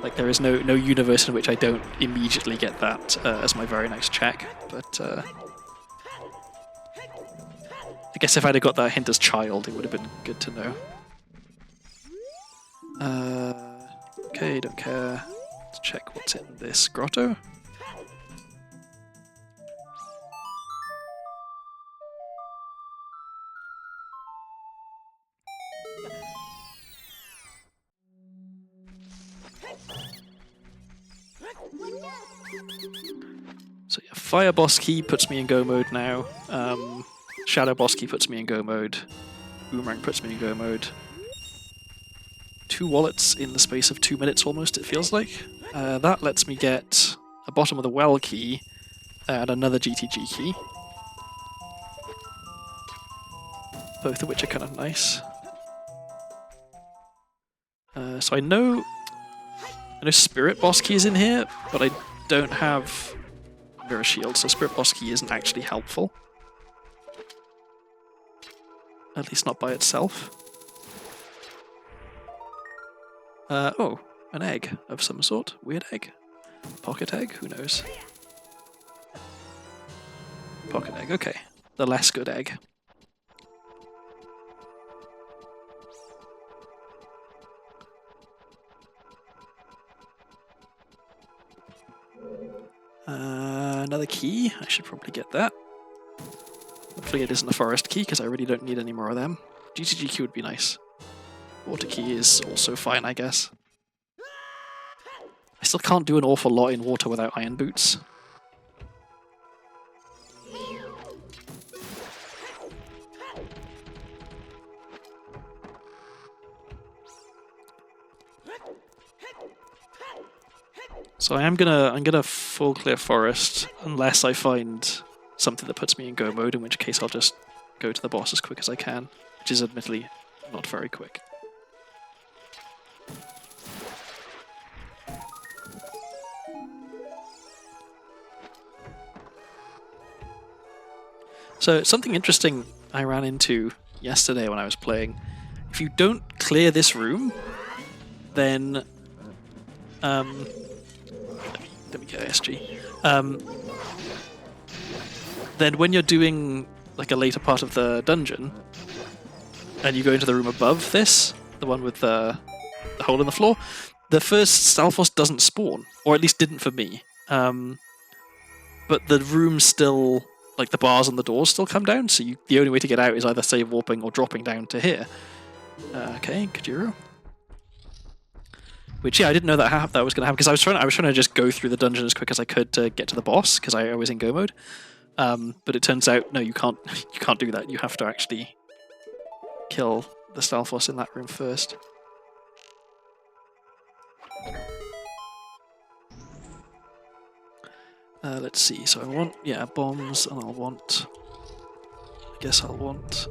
Like, there is no universe in which I don't immediately get that as my very next check. But, I guess if I'd have got that hint as child, it would have been good to know. Okay, don't care. Let's check what's in this grotto. So yeah, Fire Boss Key puts me in Go mode now. Shadow Boss Key puts me in Go mode. Boomerang puts me in Go mode. 2 wallets in the space of 2 minutes almost, it feels like. That lets me get a Bottom of the Well key and another GTG key. Both of which are kind of nice. So I know Spirit Boss Key is in here, but I don't have Mirror Shield, so Spirit Boss Key isn't actually helpful. At least not by itself. Oh, an egg of some sort. Weird egg. Pocket egg? Who knows? Pocket egg, okay. The less good egg. Another key. I should probably get that. Hopefully it isn't a forest key, because I really don't need any more of them. GTG key would be nice. Water key is also fine, I guess. I still can't do an awful lot in water without iron boots. So I'm gonna full clear forest unless I find something that puts me in go mode, in which case I'll just go to the boss as quick as I can, which is admittedly not very quick. So something interesting I ran into yesterday when I was playing. If you don't clear this room, then let me get SG. Then when you're doing like a later part of the dungeon, and you go into the room above this, the one with the hole in the floor, the first Stalfos doesn't spawn, or at least didn't for me. But the room still, like the bars on the doors still come down, so the only way to get out is either save warping or dropping down to here. Okay, Kajiro. Which, yeah, I didn't know that was going to happen, because I was trying to just go through the dungeon as quick as I could to get to the boss, because I was in go mode. But it turns out, no, you can't do that. You have to actually kill the Stalfos in that room first. Let's see, so I want, yeah, bombs, and I'll want, I guess I'll want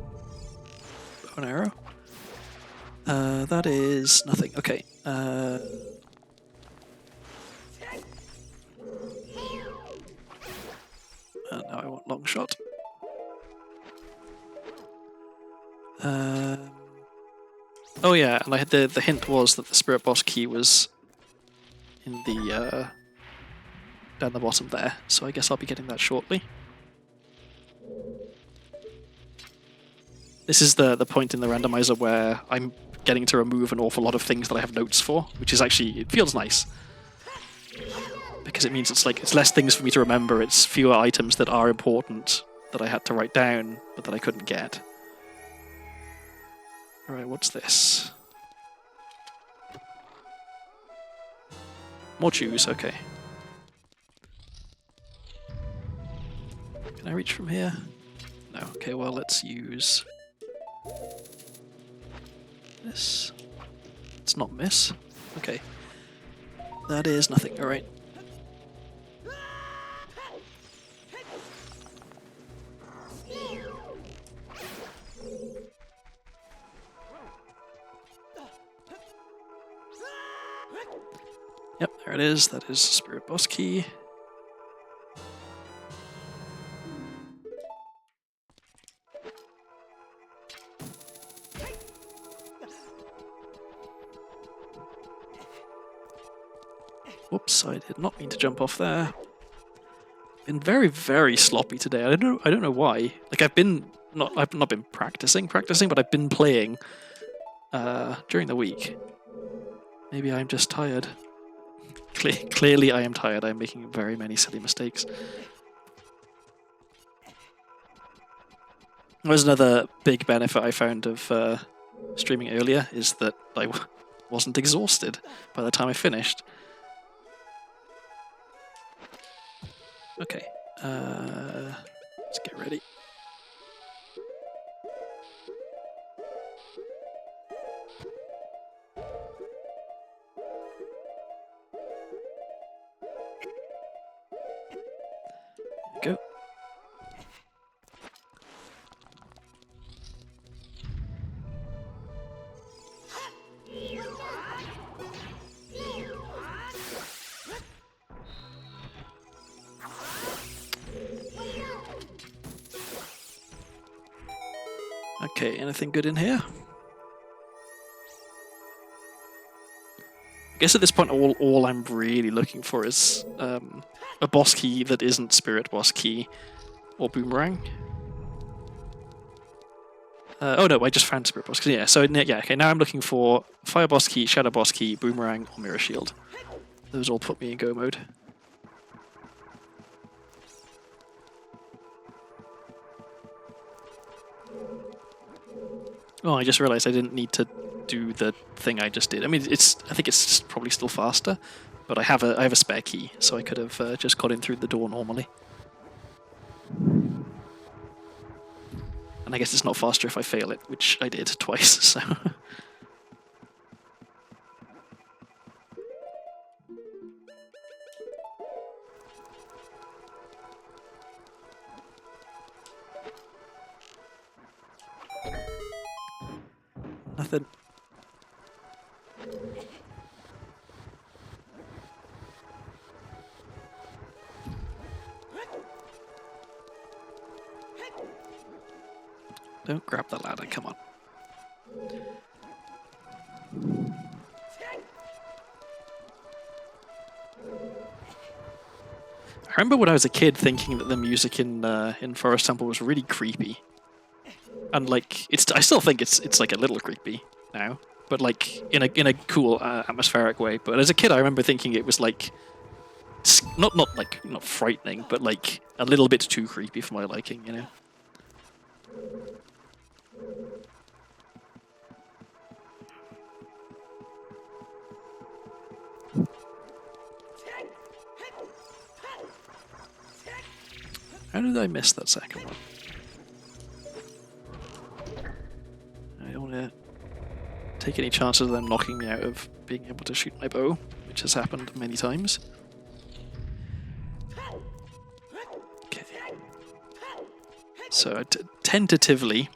bow and arrow. That is nothing, okay. Now I want long shot. Oh yeah, and I had the hint was that the Spirit Boss key was in the down the bottom there, so I guess I'll be getting that shortly. This is the point in the randomizer where I'm getting to remove an awful lot of things that I have notes for, which is actually, it feels nice. Because it means it's less things for me to remember, it's fewer items that are important that I had to write down, but that I couldn't get. Alright, what's this? More chews, okay. Can I reach from here? No, okay, well let's use this. Let's not miss. Okay. That is nothing, alright. Yep, there it is. That is Spirit Boss Key. Whoops, I did not mean to jump off there. Been very, very sloppy today. I don't know why. Like I've not been practicing, but I've been playing during the week. Maybe I'm just tired. Clearly I am tired. I'm making very many silly mistakes. There's another big benefit I found of streaming earlier is that I wasn't exhausted by the time I finished. Okay, let's get ready. Go. Okay, anything good in here? I guess at this point all I'm really looking for is a boss key that isn't Spirit Boss Key or Boomerang. Oh no, I just found Spirit Boss Key. Yeah, so yeah, okay, now I'm looking for Fire Boss Key, Shadow Boss Key, Boomerang, or Mirror Shield. Those all put me in go mode. Oh, I just realized I didn't need to do the thing I just did. I mean, I think it's probably still faster, but I have a spare key, so I could have just got in through the door normally. And I guess it's not faster if I fail it, which I did twice, so... Nothing. Don't grab the ladder, come on. I remember when I was a kid thinking that the music in Forest Temple was really creepy. And like, I still think it's like a little creepy now, but like in a cool atmospheric way. But as a kid, I remember thinking it was like not frightening, but like a little bit too creepy for my liking, you know. How did I miss that second one? I don't want to take any chances of them knocking me out of being able to shoot my bow, which has happened many times. Okay. So tentatively,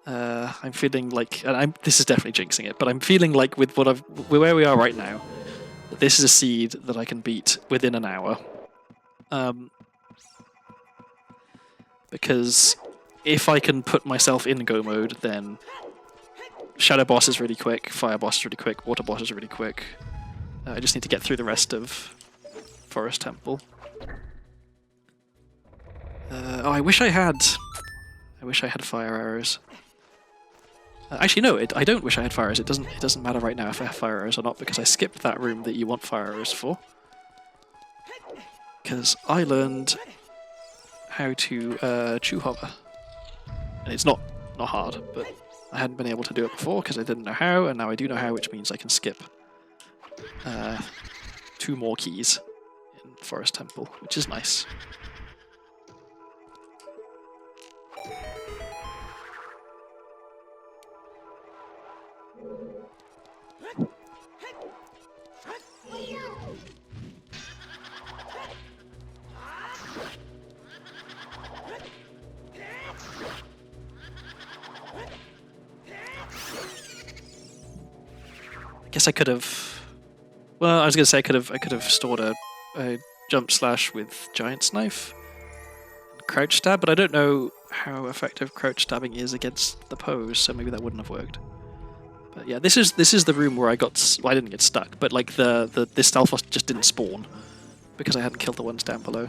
I'm feeling like, and this is definitely jinxing it, but I'm feeling like with where we are right now, that this is a seed that I can beat within an hour. Because if I can put myself in go mode, then Shadow Boss is really quick, Fire Boss is really quick, Water Boss is really quick. I just need to get through the rest of Forest Temple. Oh, I wish I had fire arrows. Actually, no, I don't wish I had fire arrows. It doesn't matter right now if I have fire arrows or not, because I skipped that room that you want fire arrows for. Because I learned how to chew hover. And it's not hard, but I hadn't been able to do it before because I didn't know how, and now I do know how, which means I can skip 2 more keys in Forest Temple, which is nice. I guess I could have. Well, I was going to say I could have stored a jump slash with Giant's Knife, and crouch stab, but I don't know how effective crouch stabbing is against the pose, so maybe that wouldn't have worked. But yeah, this is the room where I got. Well, I didn't get stuck, but like this Stalfos just didn't spawn because I hadn't killed the ones down below.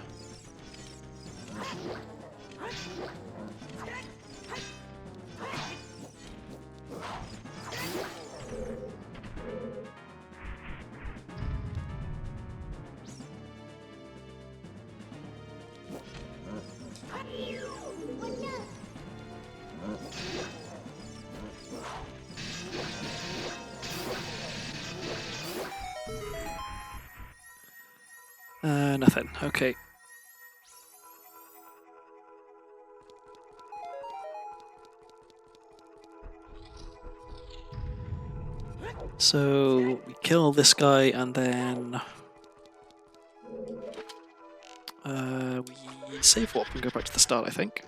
Nothing. Okay. So we kill this guy and then we save warp and go back to the start, I think.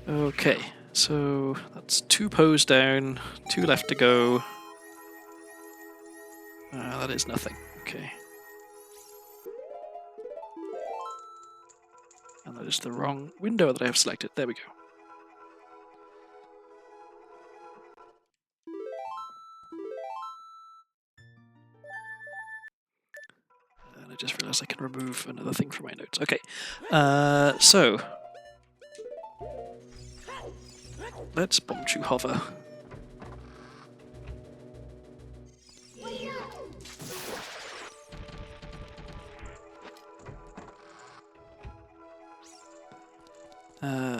Okay, so that's 2 pose down, 2 left to go. That is nothing. Okay. And that is the wrong window that I have selected. There we go. And I just realized I can remove another thing from my notes. Okay, so let's Bombchu hover.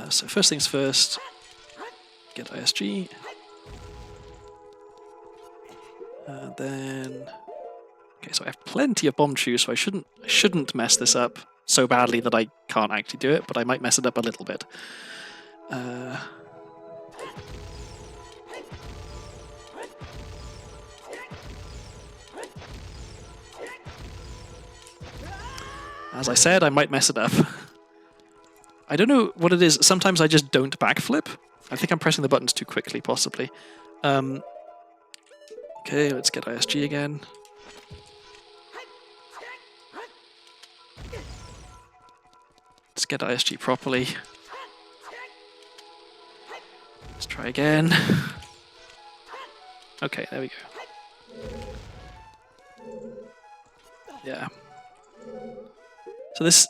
So first things first, get ISG, and then okay. So I have plenty of Bombchu, so I shouldn't mess this up so badly that I can't actually do it, but I might mess it up a little bit. As I said, I might mess it up. I don't know what it is. Sometimes I just don't backflip. I think I'm pressing the buttons too quickly, possibly. Okay, let's get ISG again. Let's get ISG properly. Let's try again. Okay, there we go. Yeah. So this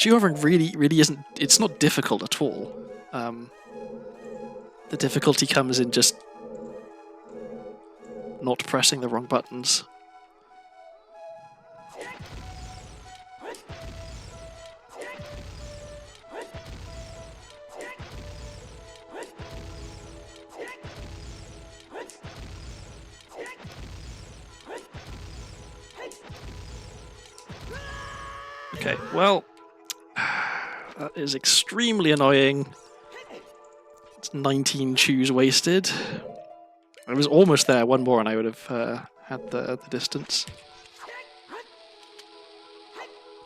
geohovering really isn't. It's not difficult at all. The difficulty comes in just not pressing the wrong buttons. Okay, well, that is extremely annoying. It's 19 chews wasted. I was almost there, one more and I would have had the distance.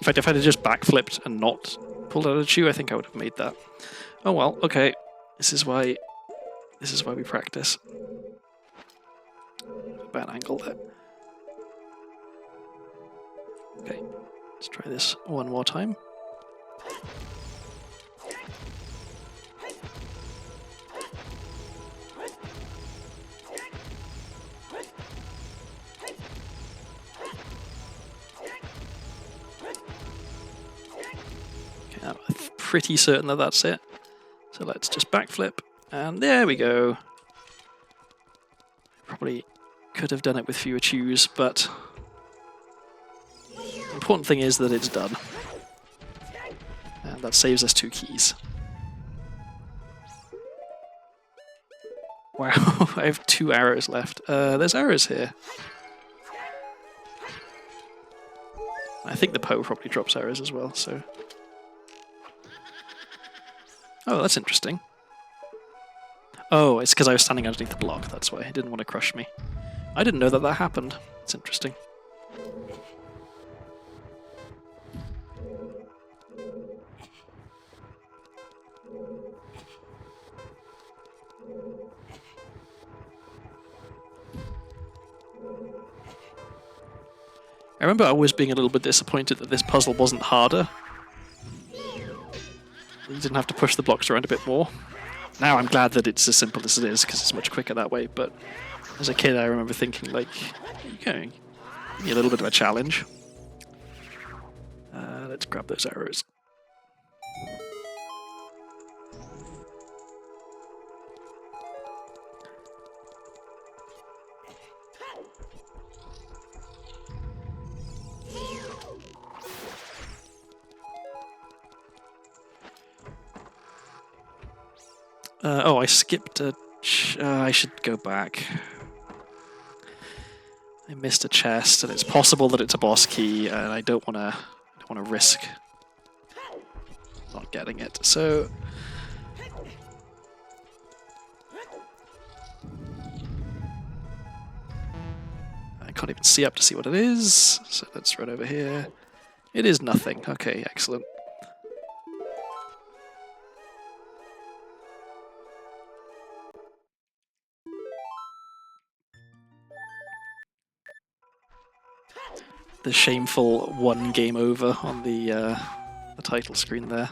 In fact, if I had just backflipped and not pulled out a chew, I think I would have made that. Oh well, okay. This is why we practice. Bad angle there. Okay, let's try this one more time. Okay, I'm pretty certain that that's it. So let's just backflip, and there we go. Probably could have done it with fewer chews, but important thing is that it's done. And that saves us 2 keys. Wow, I have 2 arrows left. There's arrows here. I think the Poe probably drops arrows as well, so... Oh, that's interesting. Oh, it's because I was standing underneath the block, that's why. It didn't want to crush me. I didn't know that that happened. It's interesting. I remember always being a little bit disappointed that this puzzle wasn't harder. You didn't have to push the blocks around a bit more. Now I'm glad that it's as simple as it is, because it's much quicker that way, but as a kid I remember thinking, like, okay, give me a little bit of a challenge. Let's grab those arrows. Oh, I skipped a... I should go back. I missed a chest, and it's possible that it's a boss key, and I don't want to risk not getting it. So I can't even see up to see what it is. So let's run over here. It is nothing. Okay, excellent. The shameful 1 game over on the title screen there.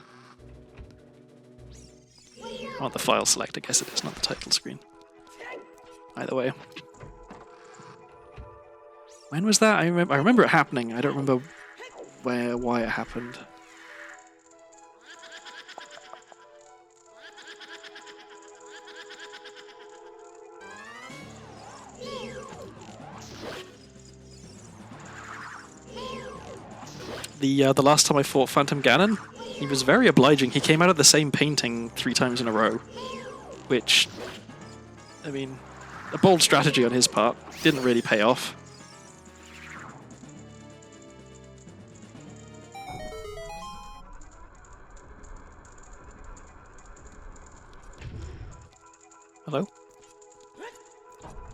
Oh, the file select, I guess it is, not the title screen. Either way. When was that? I remember it happening. I don't remember why it happened. The last time I fought Phantom Ganon, he was very obliging. He came out of the same painting 3 times in a row, which, I mean, a bold strategy on his part. Didn't really pay off. Hello?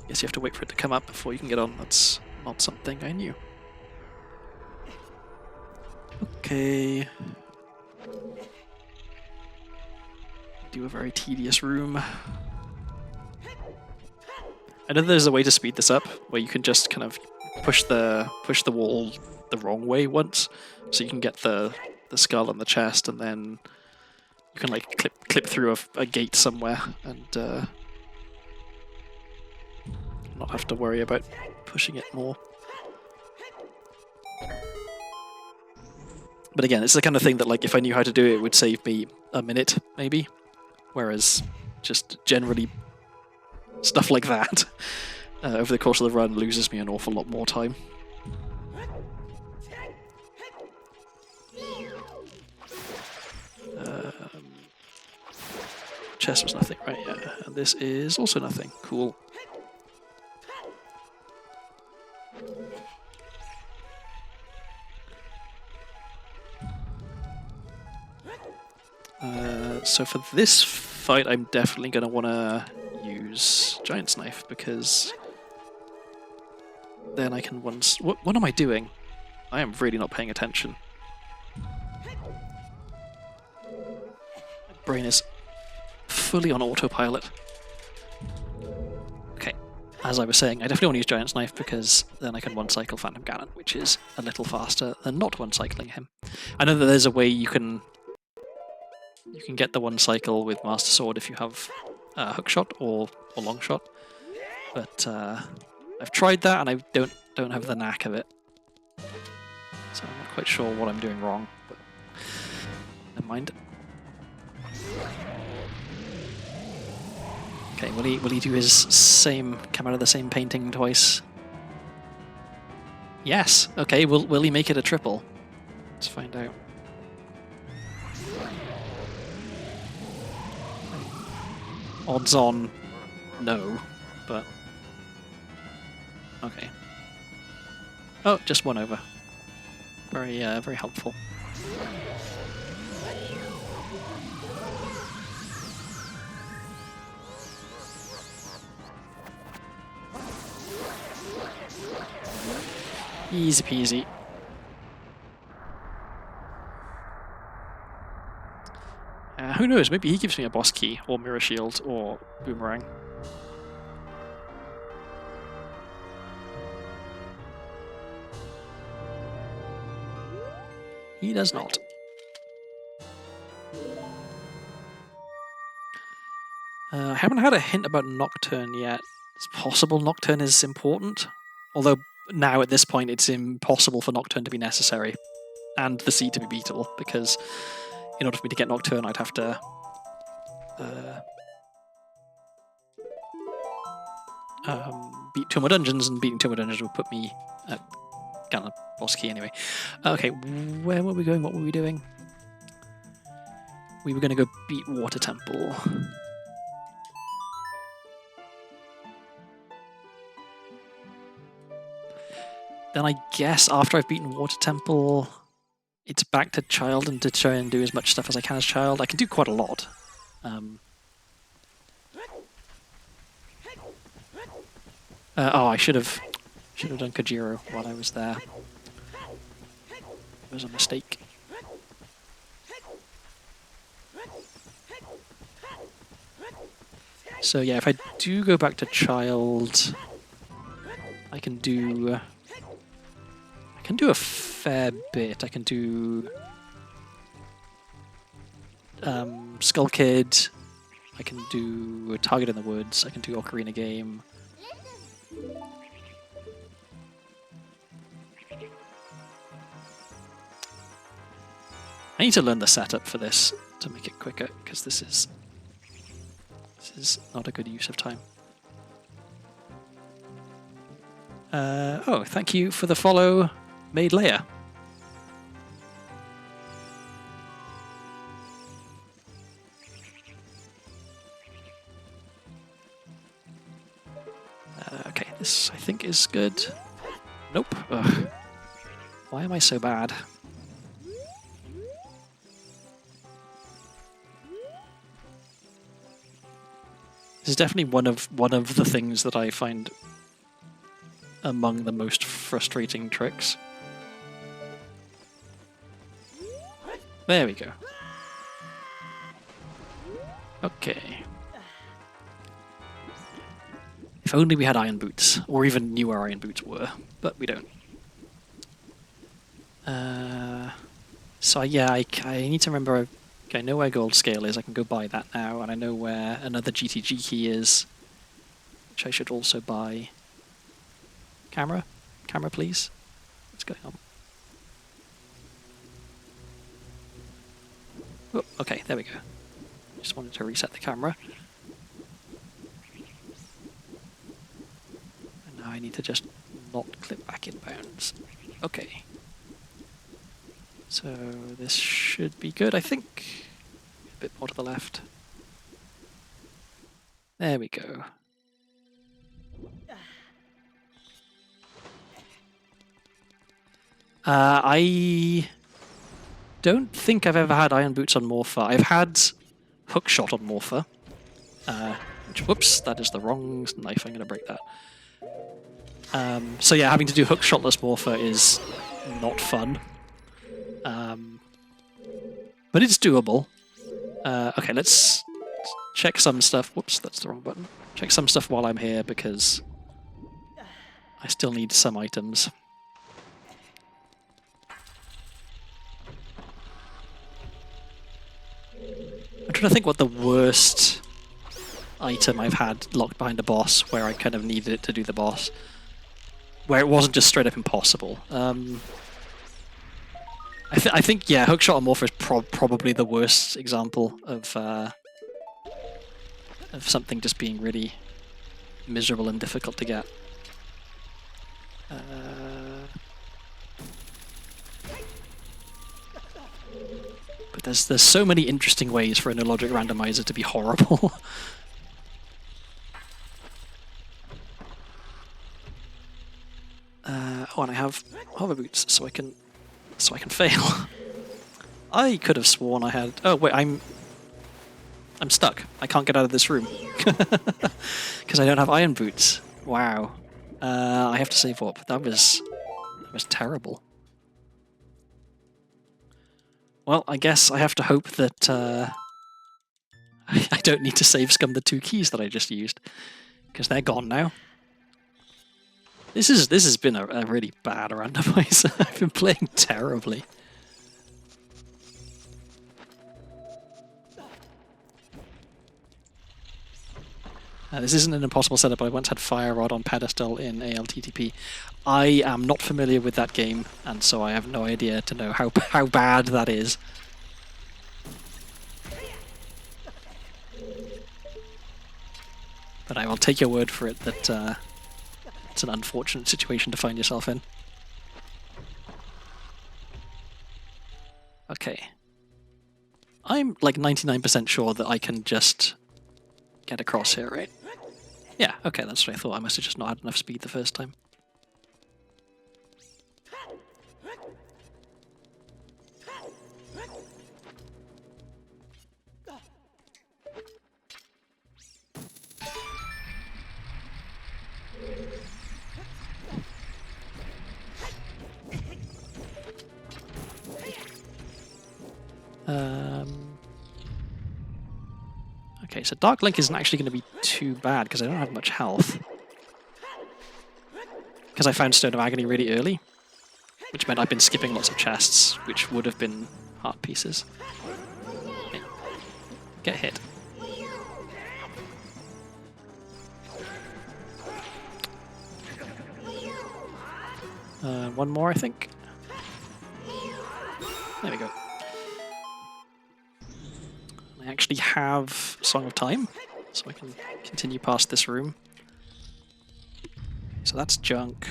Guess you have to wait for it to come up before you can get on. That's not something I knew. Okay. Do a very tedious room. I know there's a way to speed this up, where you can just kind of push the wall the wrong way once, so you can get the skull and the chest, and then you can like clip through a gate somewhere and not have to worry about pushing it more. But again, it's the kind of thing that, like, if I knew how to do it, it would save me a minute, maybe. Whereas, just generally, stuff like that, over the course of the run, loses me an awful lot more time. Chest was nothing, right? Yeah. And this is also nothing. Cool. So for this fight, I'm definitely going to want to use Giant's Knife, because then I can once... What am I doing? I am really not paying attention. My brain is fully on autopilot. Okay, as I was saying, I definitely want to use Giant's Knife, because then I can one-cycle Phantom Ganon, which is a little faster than not one-cycling him. I know that there's a way you can get the one cycle with Master Sword if you have hook shot or long shot, but I've tried that and I don't have the knack of it, so I'm not quite sure what I'm doing wrong. But never mind. Okay, will he do his same, come out of the same painting twice? Yes. Okay, will he make it a triple? Let's find out. Odds on, no, but okay. Oh, just one over. Very, very helpful. Easy peasy. Who knows? Maybe he gives me a boss key, or mirror shield, or boomerang. He does not. I haven't had a hint about Nocturne yet. It's possible Nocturne is important, although now at this point it's impossible for Nocturne to be necessary, and the seed to be beatable, because in order for me to get Nocturne I'd have to beat 2 more dungeons, and beating 2 more dungeons would put me at kind of boss key anyway. Okay, where were we going? What were we doing? We were going to go beat Water Temple. Then I guess after I've beaten Water Temple, it's back to Child and to try and do as much stuff as I can as Child. I can do quite a lot. Oh, I should have done Kajiro while I was there. It was a mistake. So yeah, if I do go back to Child, I can do a fair bit. I can do Skull Kid. I can do Target in the Woods. I can do Ocarina Game. I need to learn the setup for this to make it quicker, because this is not a good use of time. Oh, thank you for the follow, Maid Leia. Okay, this I think is good. Nope. Ugh. Why am I so bad? This is definitely one of the things that I find among the most frustrating tricks. There we go. Okay. If only we had iron boots, or even knew where iron boots were, but we don't. So yeah, I need to remember. I know where Gold Scale is. I can go buy that now, and I know where another GTG key is, which I should also buy. Camera, please. What's going on? Oh, okay, there we go. Just wanted to reset the camera. And now I need to just not clip back in bounds. Okay. So this should be good, I think. A bit more to the left. There we go. I don't think I've ever had Iron Boots on Morpher. I've had Hookshot on Morpher. Whoops, that is the wrong knife. I'm going to break that. So yeah, having to do Hookshotless Morpher is not fun. But it's doable. Okay, let's check some stuff. Whoops, that's the wrong button. Check some stuff while I'm here, because I still need some items. I'm trying to think what the worst item I've had locked behind a boss where I kind of needed it to do the boss. Where it wasn't just straight up impossible. I think, yeah, Hookshot on Morpher is probably the worst example of something just being really miserable and difficult to get. There's so many interesting ways for a no-logic randomizer to be horrible. Oh, and I have hover boots, so I can fail. I could have sworn I had. Oh wait, I'm stuck. I can't get out of this room because I don't have iron boots. Wow. I have to save up. That was terrible. Well, I guess I have to hope that I don't need to save scum the 2 keys that I just used, because they're gone now. This has been a really bad randomizer. I've been playing terribly. This isn't an impossible setup. I once had Fire Rod on pedestal in ALTTP. I am not familiar with that game, and so I have no idea to know how bad that is. But I will take your word for it that it's an unfortunate situation to find yourself in. Okay. I'm like 99% sure that I can just get across here, right? Yeah, okay, that's what I thought. I must have just not had enough speed the first time. Okay, so Dark Link isn't actually going to be too bad because I don't have much health. Because I found Stone of Agony really early, which meant I've been skipping lots of chests, which would have been heart pieces. Okay. Get hit. One more, I think. There we go. I actually have Song of Time, so I can continue past this room. So that's junk.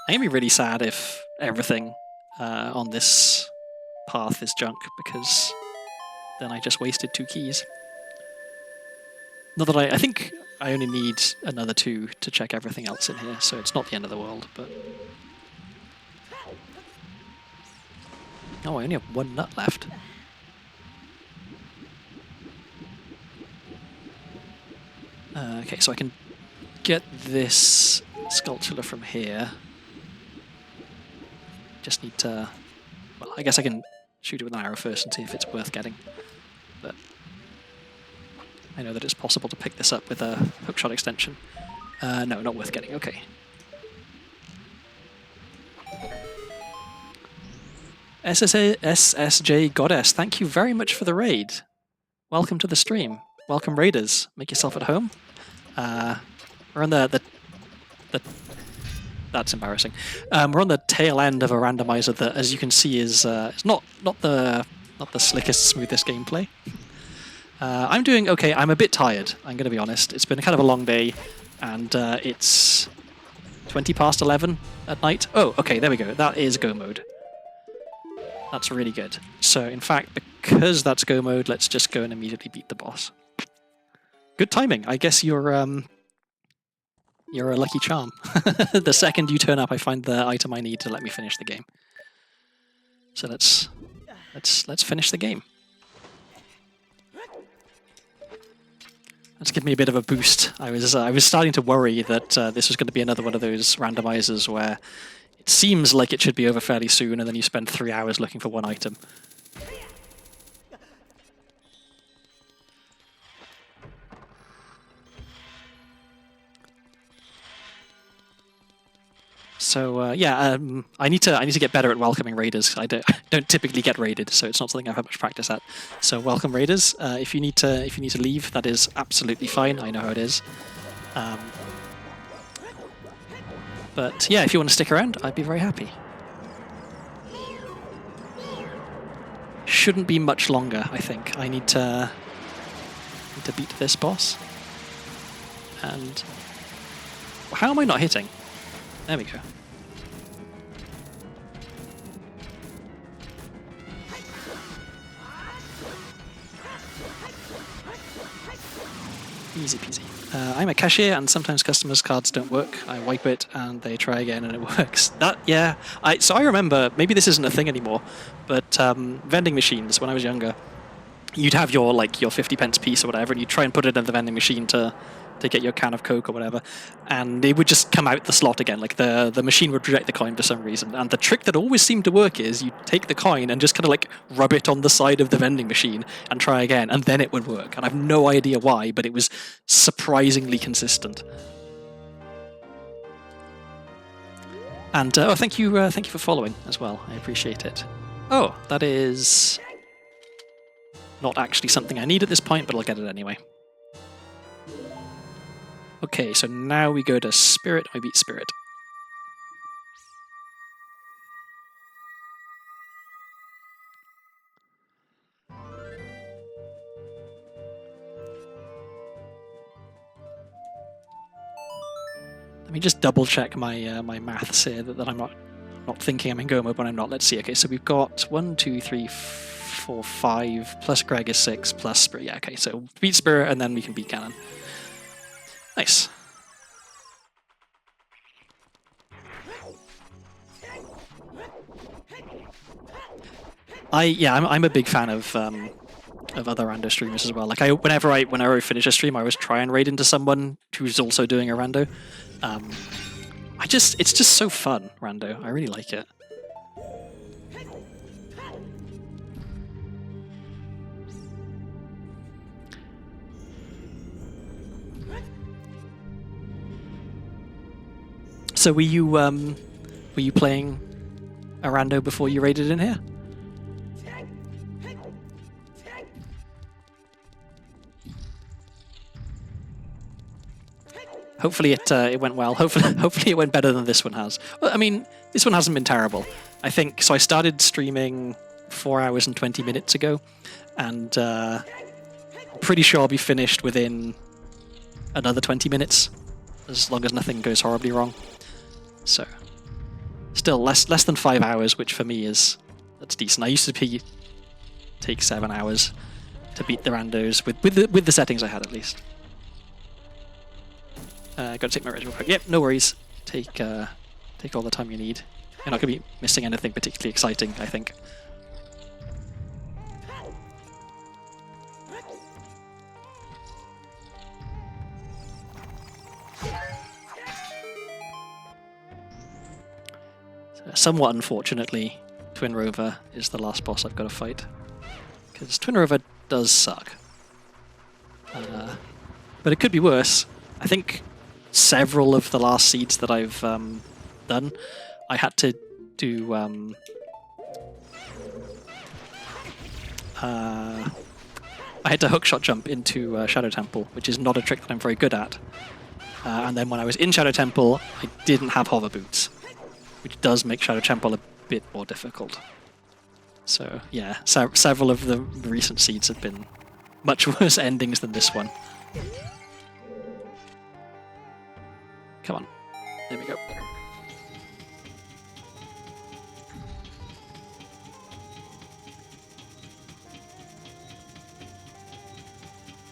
I'm gonna be really sad if everything on this path is junk, because then I just wasted 2 keys. Not that I think I only need another 2 to check everything else in here, so it's not the end of the world, but... Oh, I only have 1 nut left. Okay, so I can get this sculpture from here. Just need to... Well, I guess I can shoot it with an arrow first and see if it's worth getting. But I know that it's possible to pick this up with a hookshot extension. No, not worth getting. Okay. SSJ Goddess, thank you very much for the raid. Welcome to the stream. Welcome, raiders. Make yourself at home. We're on the that's embarrassing. We're on the tail end of a randomizer that, as you can see, is not the slickest, smoothest gameplay. I'm doing okay. I'm a bit tired, I'm going to be honest. It's been kind of a long day, and it's 20 past 11 at night. Oh, okay, there we go. That is go mode. That's really good. So, in fact, because that's go mode, let's just go and immediately beat the boss. Good timing. I guess you're a lucky charm. The second you turn up, I find the item I need to let me finish the game. So let's finish the game. Let's give me a bit of a boost. I was starting to worry that this was going to be another one of those randomizers where it seems like it should be over fairly soon, and then you spend 3 hours looking for one item. So yeah, I need to get better at welcoming raiders. I don't typically get raided, so it's not something I've had much practice at. So welcome raiders. If you need to leave, that is absolutely fine. I know how it is. But yeah, if you want to stick around, I'd be very happy. Shouldn't be much longer, I think. I need to beat this boss. And how am I not hitting? There we go. Easy peasy. I'm a cashier, and sometimes customers' cards don't work. I wipe it, and they try again, and it works. Yeah. So I remember, maybe this isn't a thing anymore, but vending machines, when I was younger, you'd have your 50 pence piece or whatever, and you'd try and put it in the vending machine to get your can of Coke or whatever, and it would just come out the slot again. Like the machine would reject the coin for some reason. And the trick that always seemed to work is you take the coin and just kind of rub it on the side of the vending machine and try again, and then it would work. And I've no idea why, but it was surprisingly consistent. And thank you for following as well. I appreciate it. Oh, that is not actually something I need at this point, but I'll get it anyway. Okay, so now we go to Spirit. I beat Spirit. Let me just double check my my maths here that I'm not thinking I'm in go mode when I'm not. Let's see. Okay, so we've got 1, 2, 3, 4, 5 plus Greg is 6 plus Spirit. Yeah, okay, so beat Spirit and then we can beat Ganon. Nice. I'm a big fan of other rando streamers as well. Like whenever I finish a stream, I always try and raid into someone who's also doing a rando. It's just so fun, rando. I really like it. So were you playing a rando before you raided in here? Hopefully it went well. Hopefully it went better than this one has. Well, I mean, this one hasn't been terrible. I think so. I started streaming 4 hours and 20 minutes ago, and I'm pretty sure I'll be finished within another 20 minutes, as long as nothing goes horribly wrong. So, still less than 5 hours, which for me that's decent. I used to take 7 hours to beat the randos with the settings I had at least. Got to take my ritual. Yep, no worries. Take all the time you need. You're not going to be missing anything particularly exciting, I think. So, somewhat unfortunately, Twin Rover is the last boss I've got to fight. Because Twin Rover does suck. But it could be worse. I think several of the last seeds that I've done, I had to do I had to hookshot jump into Shadow Temple, which is not a trick that I'm very good at. And then when I was in Shadow Temple, I didn't have hover boots, which does make Shadow Temple a bit more difficult. So yeah, several of the recent seeds have been much worse endings than this one. Come on. There we go.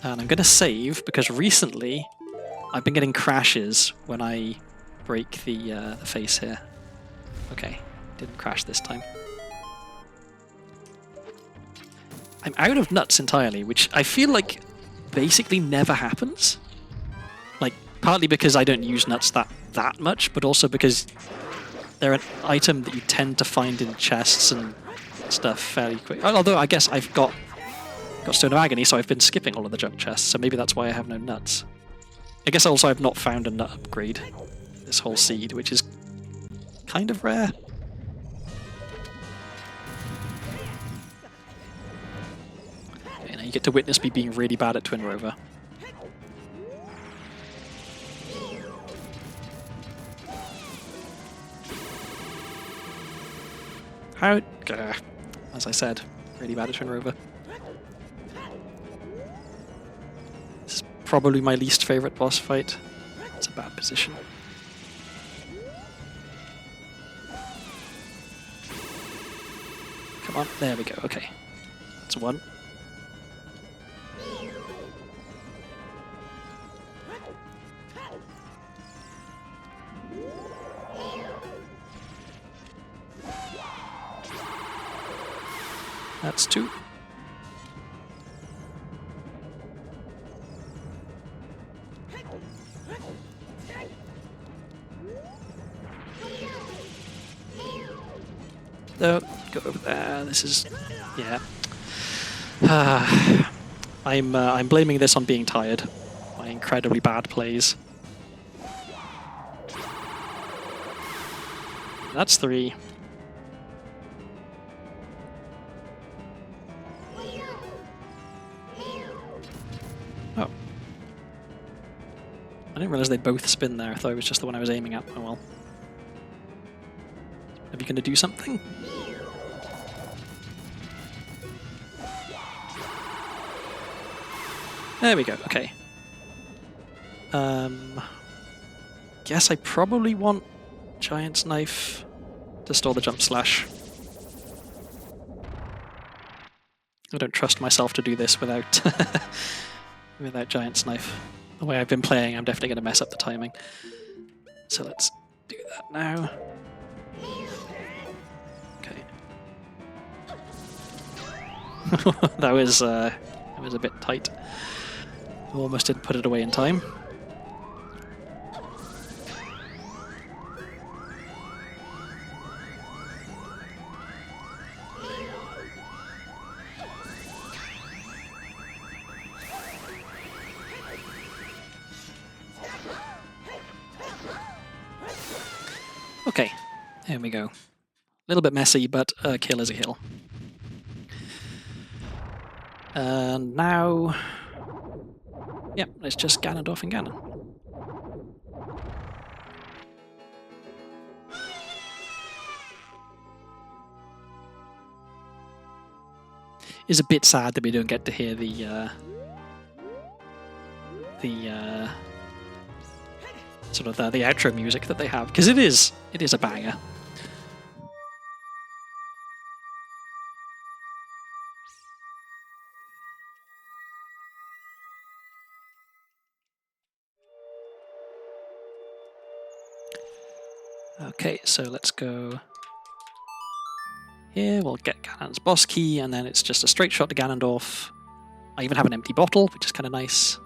And I'm going to save, because recently I've been getting crashes when I break the face here. Okay, didn't crash this time. I'm out of nuts entirely, which I feel like basically never happens. Like, partly because I don't use nuts that much, but also because they're an item that you tend to find in chests and stuff fairly quick. Although I guess I've got Stone of Agony, so I've been skipping all of the junk chests, so maybe that's why I have no nuts. I guess also I've not found a nut upgrade this whole seed, which is kind of rare. Okay, now you get to witness me being really bad at Twin Rover. How? As I said, really bad at Twin Rover. This is probably my least favorite boss fight. It's a bad position. Come on, there we go. Okay, that's one. That's 2. No, go over there. This is, yeah. I'm blaming this on being tired. My incredibly bad plays. That's 3. Oh. I didn't realize they'd both spin there. I thought it was just the one I was aiming at. Oh well. Are you going to do something? There we go. Okay. Guess I probably want Giant's Knife to store the jump slash. I don't trust myself to do this without without Giant's Knife. The way I've been playing, I'm definitely going to mess up the timing. So let's do that now. Okay. that was a bit tight. Almost didn't put it away in time. Okay, here we go. A little bit messy, but a kill is a kill. And now... Yep, it's just Ganondorf and Ganon. It's a bit sad that we don't get to hear the sort of the outro music that they have, because it is a banger. Okay, so let's go here. We'll get Ganon's boss key, and then it's just a straight shot to Ganondorf. I even have an empty bottle, which is kind of nice.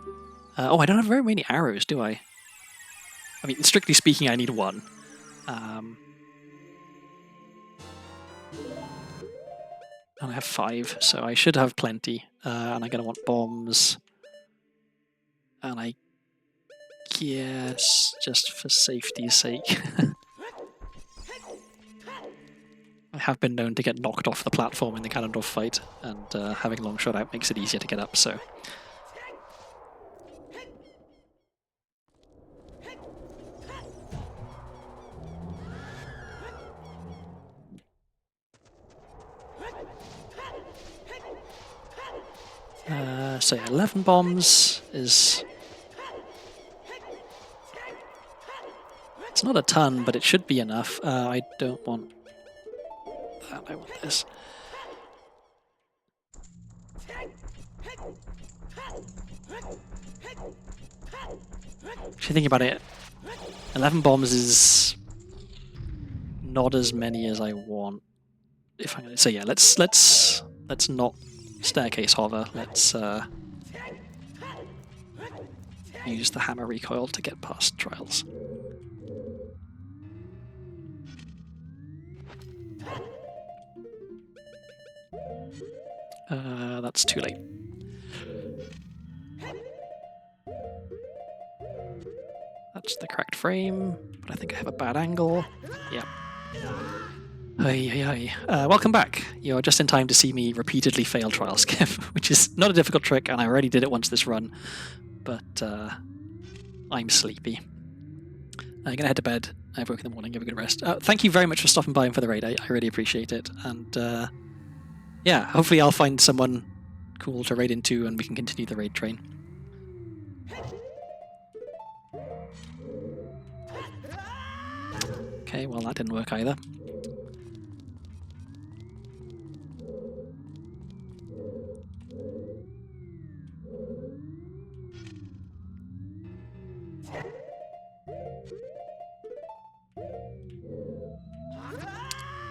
Oh, I don't have very many arrows, do I? I mean, strictly speaking, I need 1. And I have 5, so I should have plenty. And I'm going to want bombs. And I guess, just for safety's sake... I have been known to get knocked off the platform in the Ganondorf fight, and having long shot out makes it easier to get up, so... So yeah, 11 bombs is... It's not a ton, but it should be enough. I don't want that, I want this. Actually, thinking about it, 11 bombs is not as many as I want. If I'm going to say, yeah, let's not staircase hover. Let's use the hammer recoil to get past trials. That's too late. That's the correct frame, but I think I have a bad angle. Yeah. Welcome back. You're just in time to see me repeatedly fail trial skip, which is not a difficult trick, and I already did it once this run, but I'm sleepy. I'm gonna head to bed. I have work in the morning. Have a good rest. Thank you very much for stopping by and for the raid. I really appreciate it, and yeah, hopefully I'll find someone cool to raid into, and we can continue the raid train. Okay, well that didn't work either.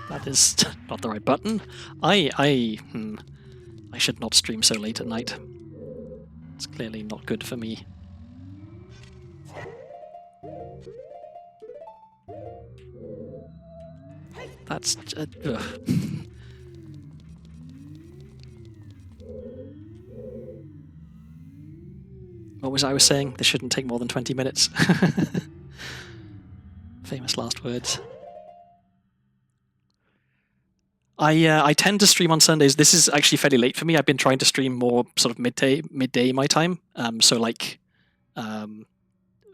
That is not the right button. I should not stream so late at night. It's clearly not good for me. That's... What was I was saying? This shouldn't take more than 20 minutes. Famous last words. I tend to stream on Sundays. This is actually fairly late for me. I've been trying to stream more sort of midday my time. So like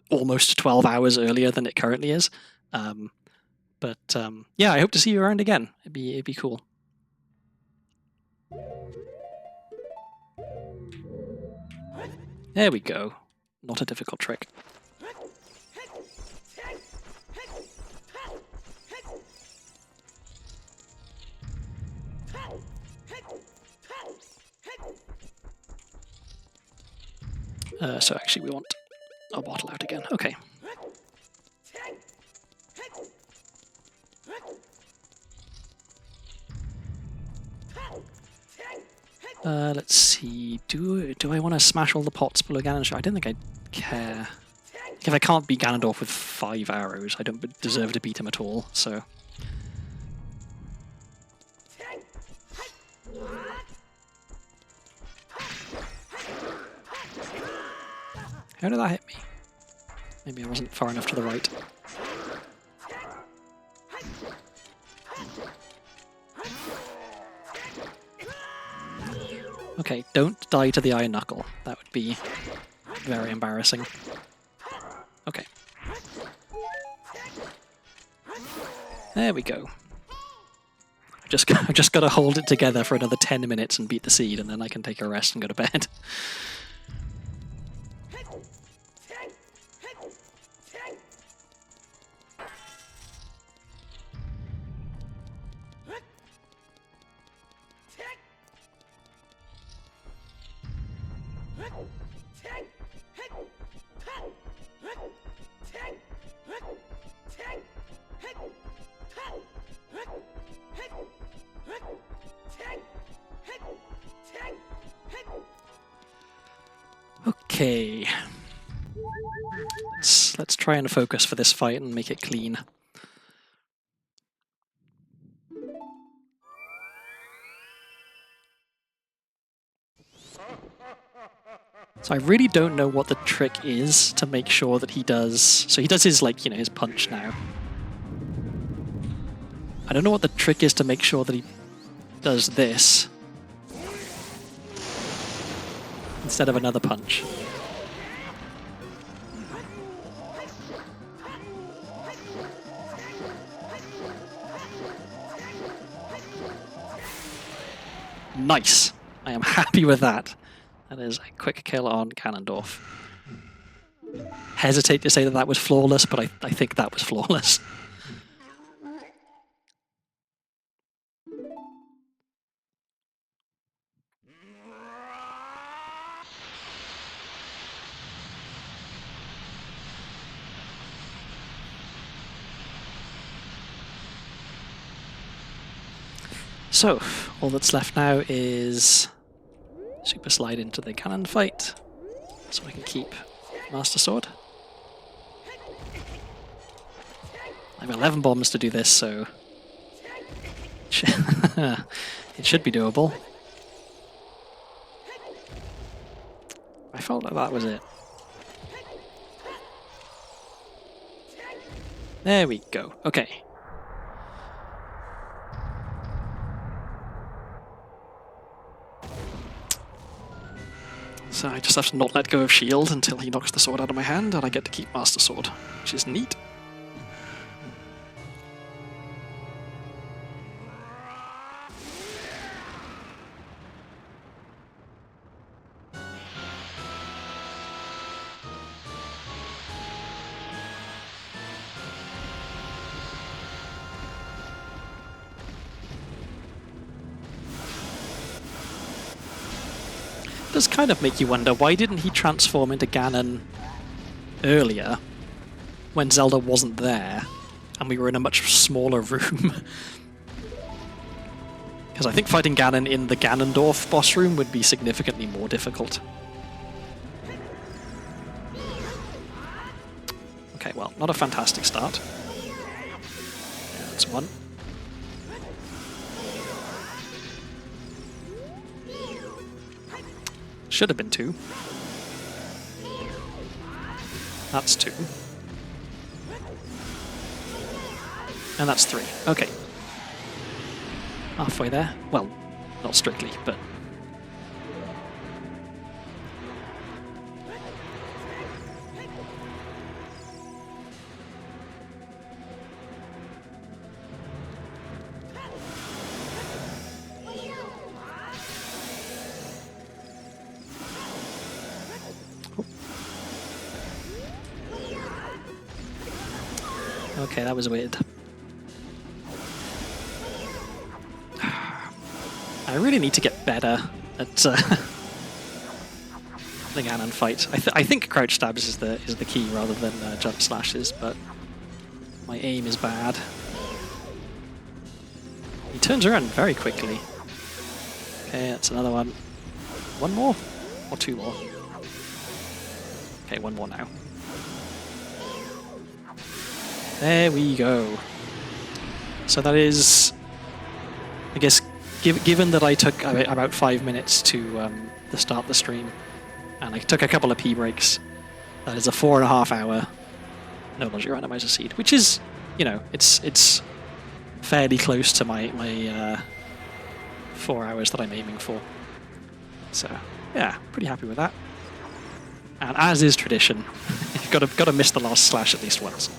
almost 12 hours earlier than it currently is. But yeah, I hope to see you around again. It'd be cool. There we go. Not a difficult trick. So actually we want our bottle out again. Okay. Let's see. Do I want to smash all the pots below Ganon? I don't think I care. If I can't beat Ganondorf with 5 arrows, I don't deserve to beat him at all, so... How did that hit me? Maybe I wasn't far enough to the right. Okay, don't die to the Iron Knuckle. That would be very embarrassing. Okay. There we go. I've just got to hold it together for another 10 minutes and beat the seed, and then I can take a rest and go to bed. Okay. Let's try and focus for this fight and make it clean. So I really don't know what the trick is to make sure that he does... So he does his, like, you know, his punch now. I don't know what the trick is to make sure that he does this instead of another punch. Nice! I am happy with that. That is a quick kill on Ganondorf. Hesitate to say that that was flawless, but I think that was flawless. So, all that's left now is super slide into the cannon fight, so I can keep Master Sword. I have 11 bombs to do this, so it should be doable. I felt like that was it. There we go. Okay. So I just have to not let go of shield until he knocks the sword out of my hand, and I get to keep Master Sword, which is neat. Does kind of make you wonder, why didn't he transform into Ganon earlier when Zelda wasn't there and we were in a much smaller room? Because I think fighting Ganon in the Ganondorf boss room would be significantly more difficult. Okay, well, not a fantastic start. Yeah, that's one. Should have been two. That's two. And that's three. Okay. Halfway there. Well, not strictly, but... Okay, that was weird. I really need to get better at the Ganon fight. I think crouch stabs is the key rather than jump slashes, but my aim is bad. He turns around very quickly. Okay, that's another one. One more? Or two more? Okay, one more now. There we go. So that is, I guess, given that I took about 5 minutes to start the stream, and I took a couple of pee breaks, that is a 4.5 hour no logic randomizer seed, which is, you know, it's fairly close to my 4 hours that I'm aiming for. So yeah, pretty happy with that. And as is tradition, you've got to miss the last slash at least once.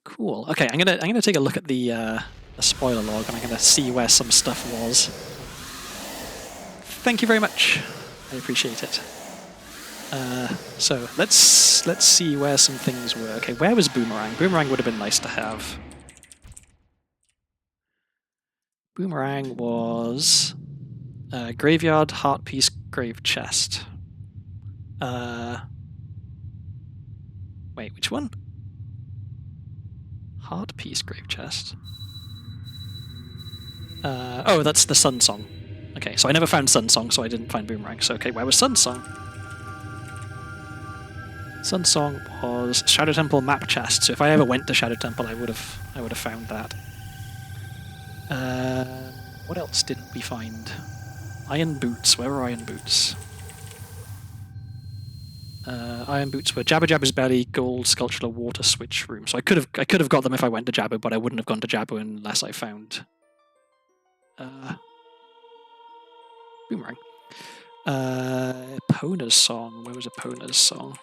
Cool. Okay, I'm gonna take a look at the spoiler log, and I'm gonna see where some stuff was. Thank you very much. I appreciate it. So let's see where some things were. Okay, where was Boomerang? Boomerang would have been nice to have. Boomerang was graveyard, heart piece, grave chest. Wait, which one? Heart piece, grave chest. Oh, that's the Sun Song. Okay, so I never found Sun Song, so I didn't find Boomerang. So okay, where was Sun Song? Sun Song was Shadow Temple map chest. So if I ever went to Shadow Temple, I would have found that. What else didn't we find? Iron Boots. Where were Iron Boots? Iron Boots were Jabba Jabba's belly, gold sculptural water switch room. So I could have got them if I went to Jabba, but I wouldn't have gone to Jabba unless I found Boomerang. Pona's song. Where was Pona's song?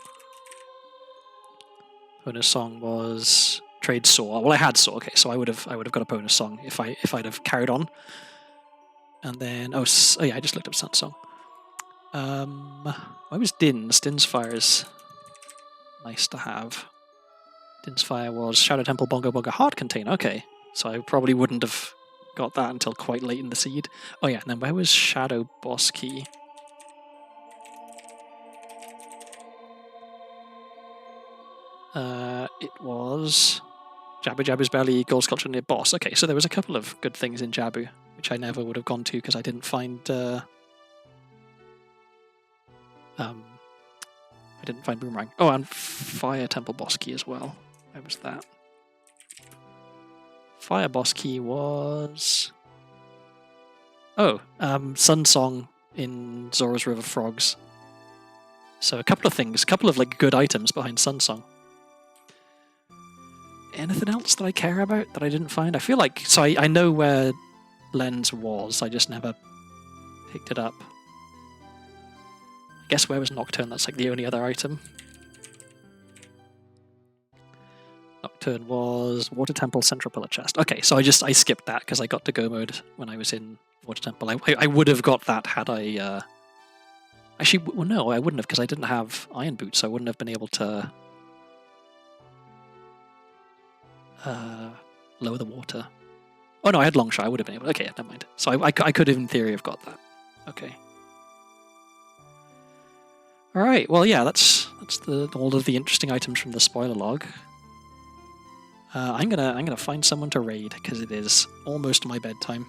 Pona's song was trade saw. Well, I had saw. Okay, so I would have got a Pona's song if I'd have carried on. And then oh yeah, I just looked up Sun Song. Where was Din's? Din's Fire is nice to have. Din's Fire was Shadow Temple Bongo Bongo Heart Container. Okay, so I probably wouldn't have got that until quite late in the seed. Oh yeah, and then where was Shadow Boss Key? It was Jabba Jabba's belly, gold sculpture near boss. Okay, so there was a couple of good things in Jabba, which I never would have gone to because I didn't find Boomerang. Oh, and Fire Temple Boss Key as well. Where was that? Fire Boss Key was... Oh, Sun Song in Zora's River Frogs. So a couple of things, a couple of like good items behind Sun Song. Anything else that I care about that I didn't find? I feel like... So I know where Lens was, I just never picked it up. I guess where was Nocturne? That's like the only other item. Nocturne was Water Temple Central Pillar Chest. Okay, so I skipped that because I got to go mode when I was in Water Temple. I would have got that had I... Actually, well, no, I wouldn't have because I didn't have Iron Boots, so I wouldn't have been able to lower the water. Oh no, I had Longshot, I would have been able... Okay, yeah, never mind. So I could have, in theory, have got that. Okay. Alright, well yeah, that's all of the interesting items from the spoiler log. I'm gonna find someone to raid because it is almost my bedtime.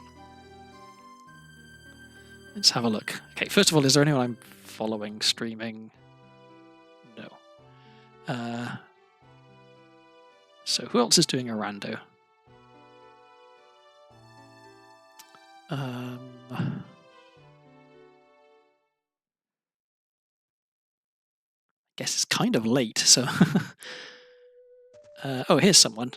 Let's have a look. Okay, first of all, is there anyone I'm following streaming? No. So who else is doing a rando? Guess it's kind of late, so... oh, here's someone.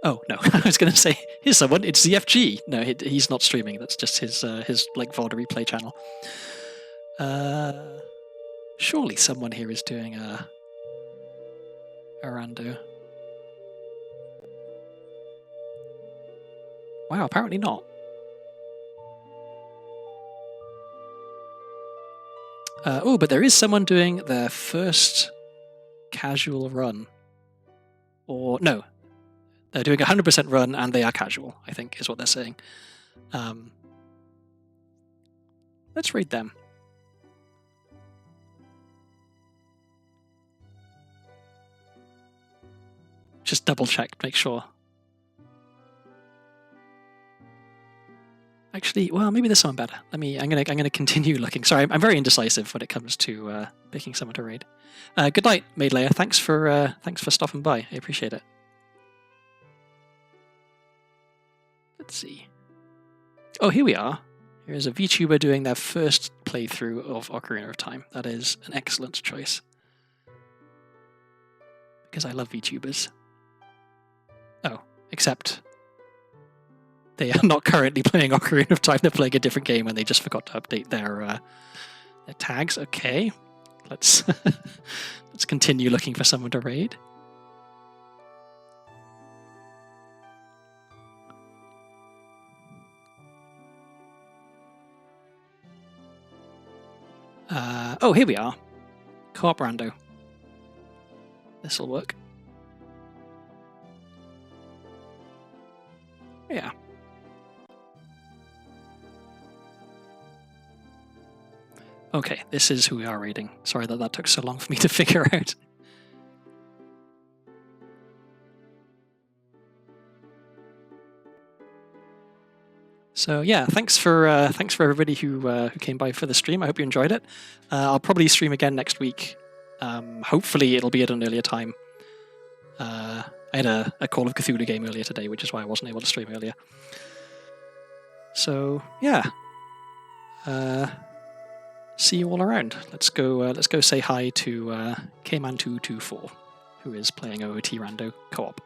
Oh, no, I was going to say, here's someone, it's ZFG. No, he's not streaming, that's just his like, VOD replay channel. Surely someone here is doing a rando. Wow, apparently not. Oh, but there is someone doing their first casual run. Or, no. They're doing a 100% run and they are casual, I think, is what they're saying. Let's read them. Just double check, make sure. Actually, well, maybe there's someone better. I'm gonna continue looking. Sorry, I'm very indecisive when it comes to picking someone to raid. Good night, Maid Layer. Thanks for stopping by. I appreciate it. Let's see. Oh, here we are. Here is a VTuber doing their first playthrough of Ocarina of Time. That is an excellent choice. Because I love VTubers. Oh, except they are not currently playing Ocarina of Time. They're playing a different game and they just forgot to update their tags. Okay, let's let's continue looking for someone to raid. Oh, here we are. Co-op rando. This'll work. Yeah. Okay, this is who we are raiding. Sorry that took so long for me to figure out. So yeah, thanks for everybody who came by for the stream. I hope you enjoyed it. I'll probably stream again next week. Hopefully it'll be at an earlier time. I had a Call of Cthulhu game earlier today, which is why I wasn't able to stream earlier. So yeah, see you all around. Let's go say hi to Kman224, who is playing OOT Rando co-op.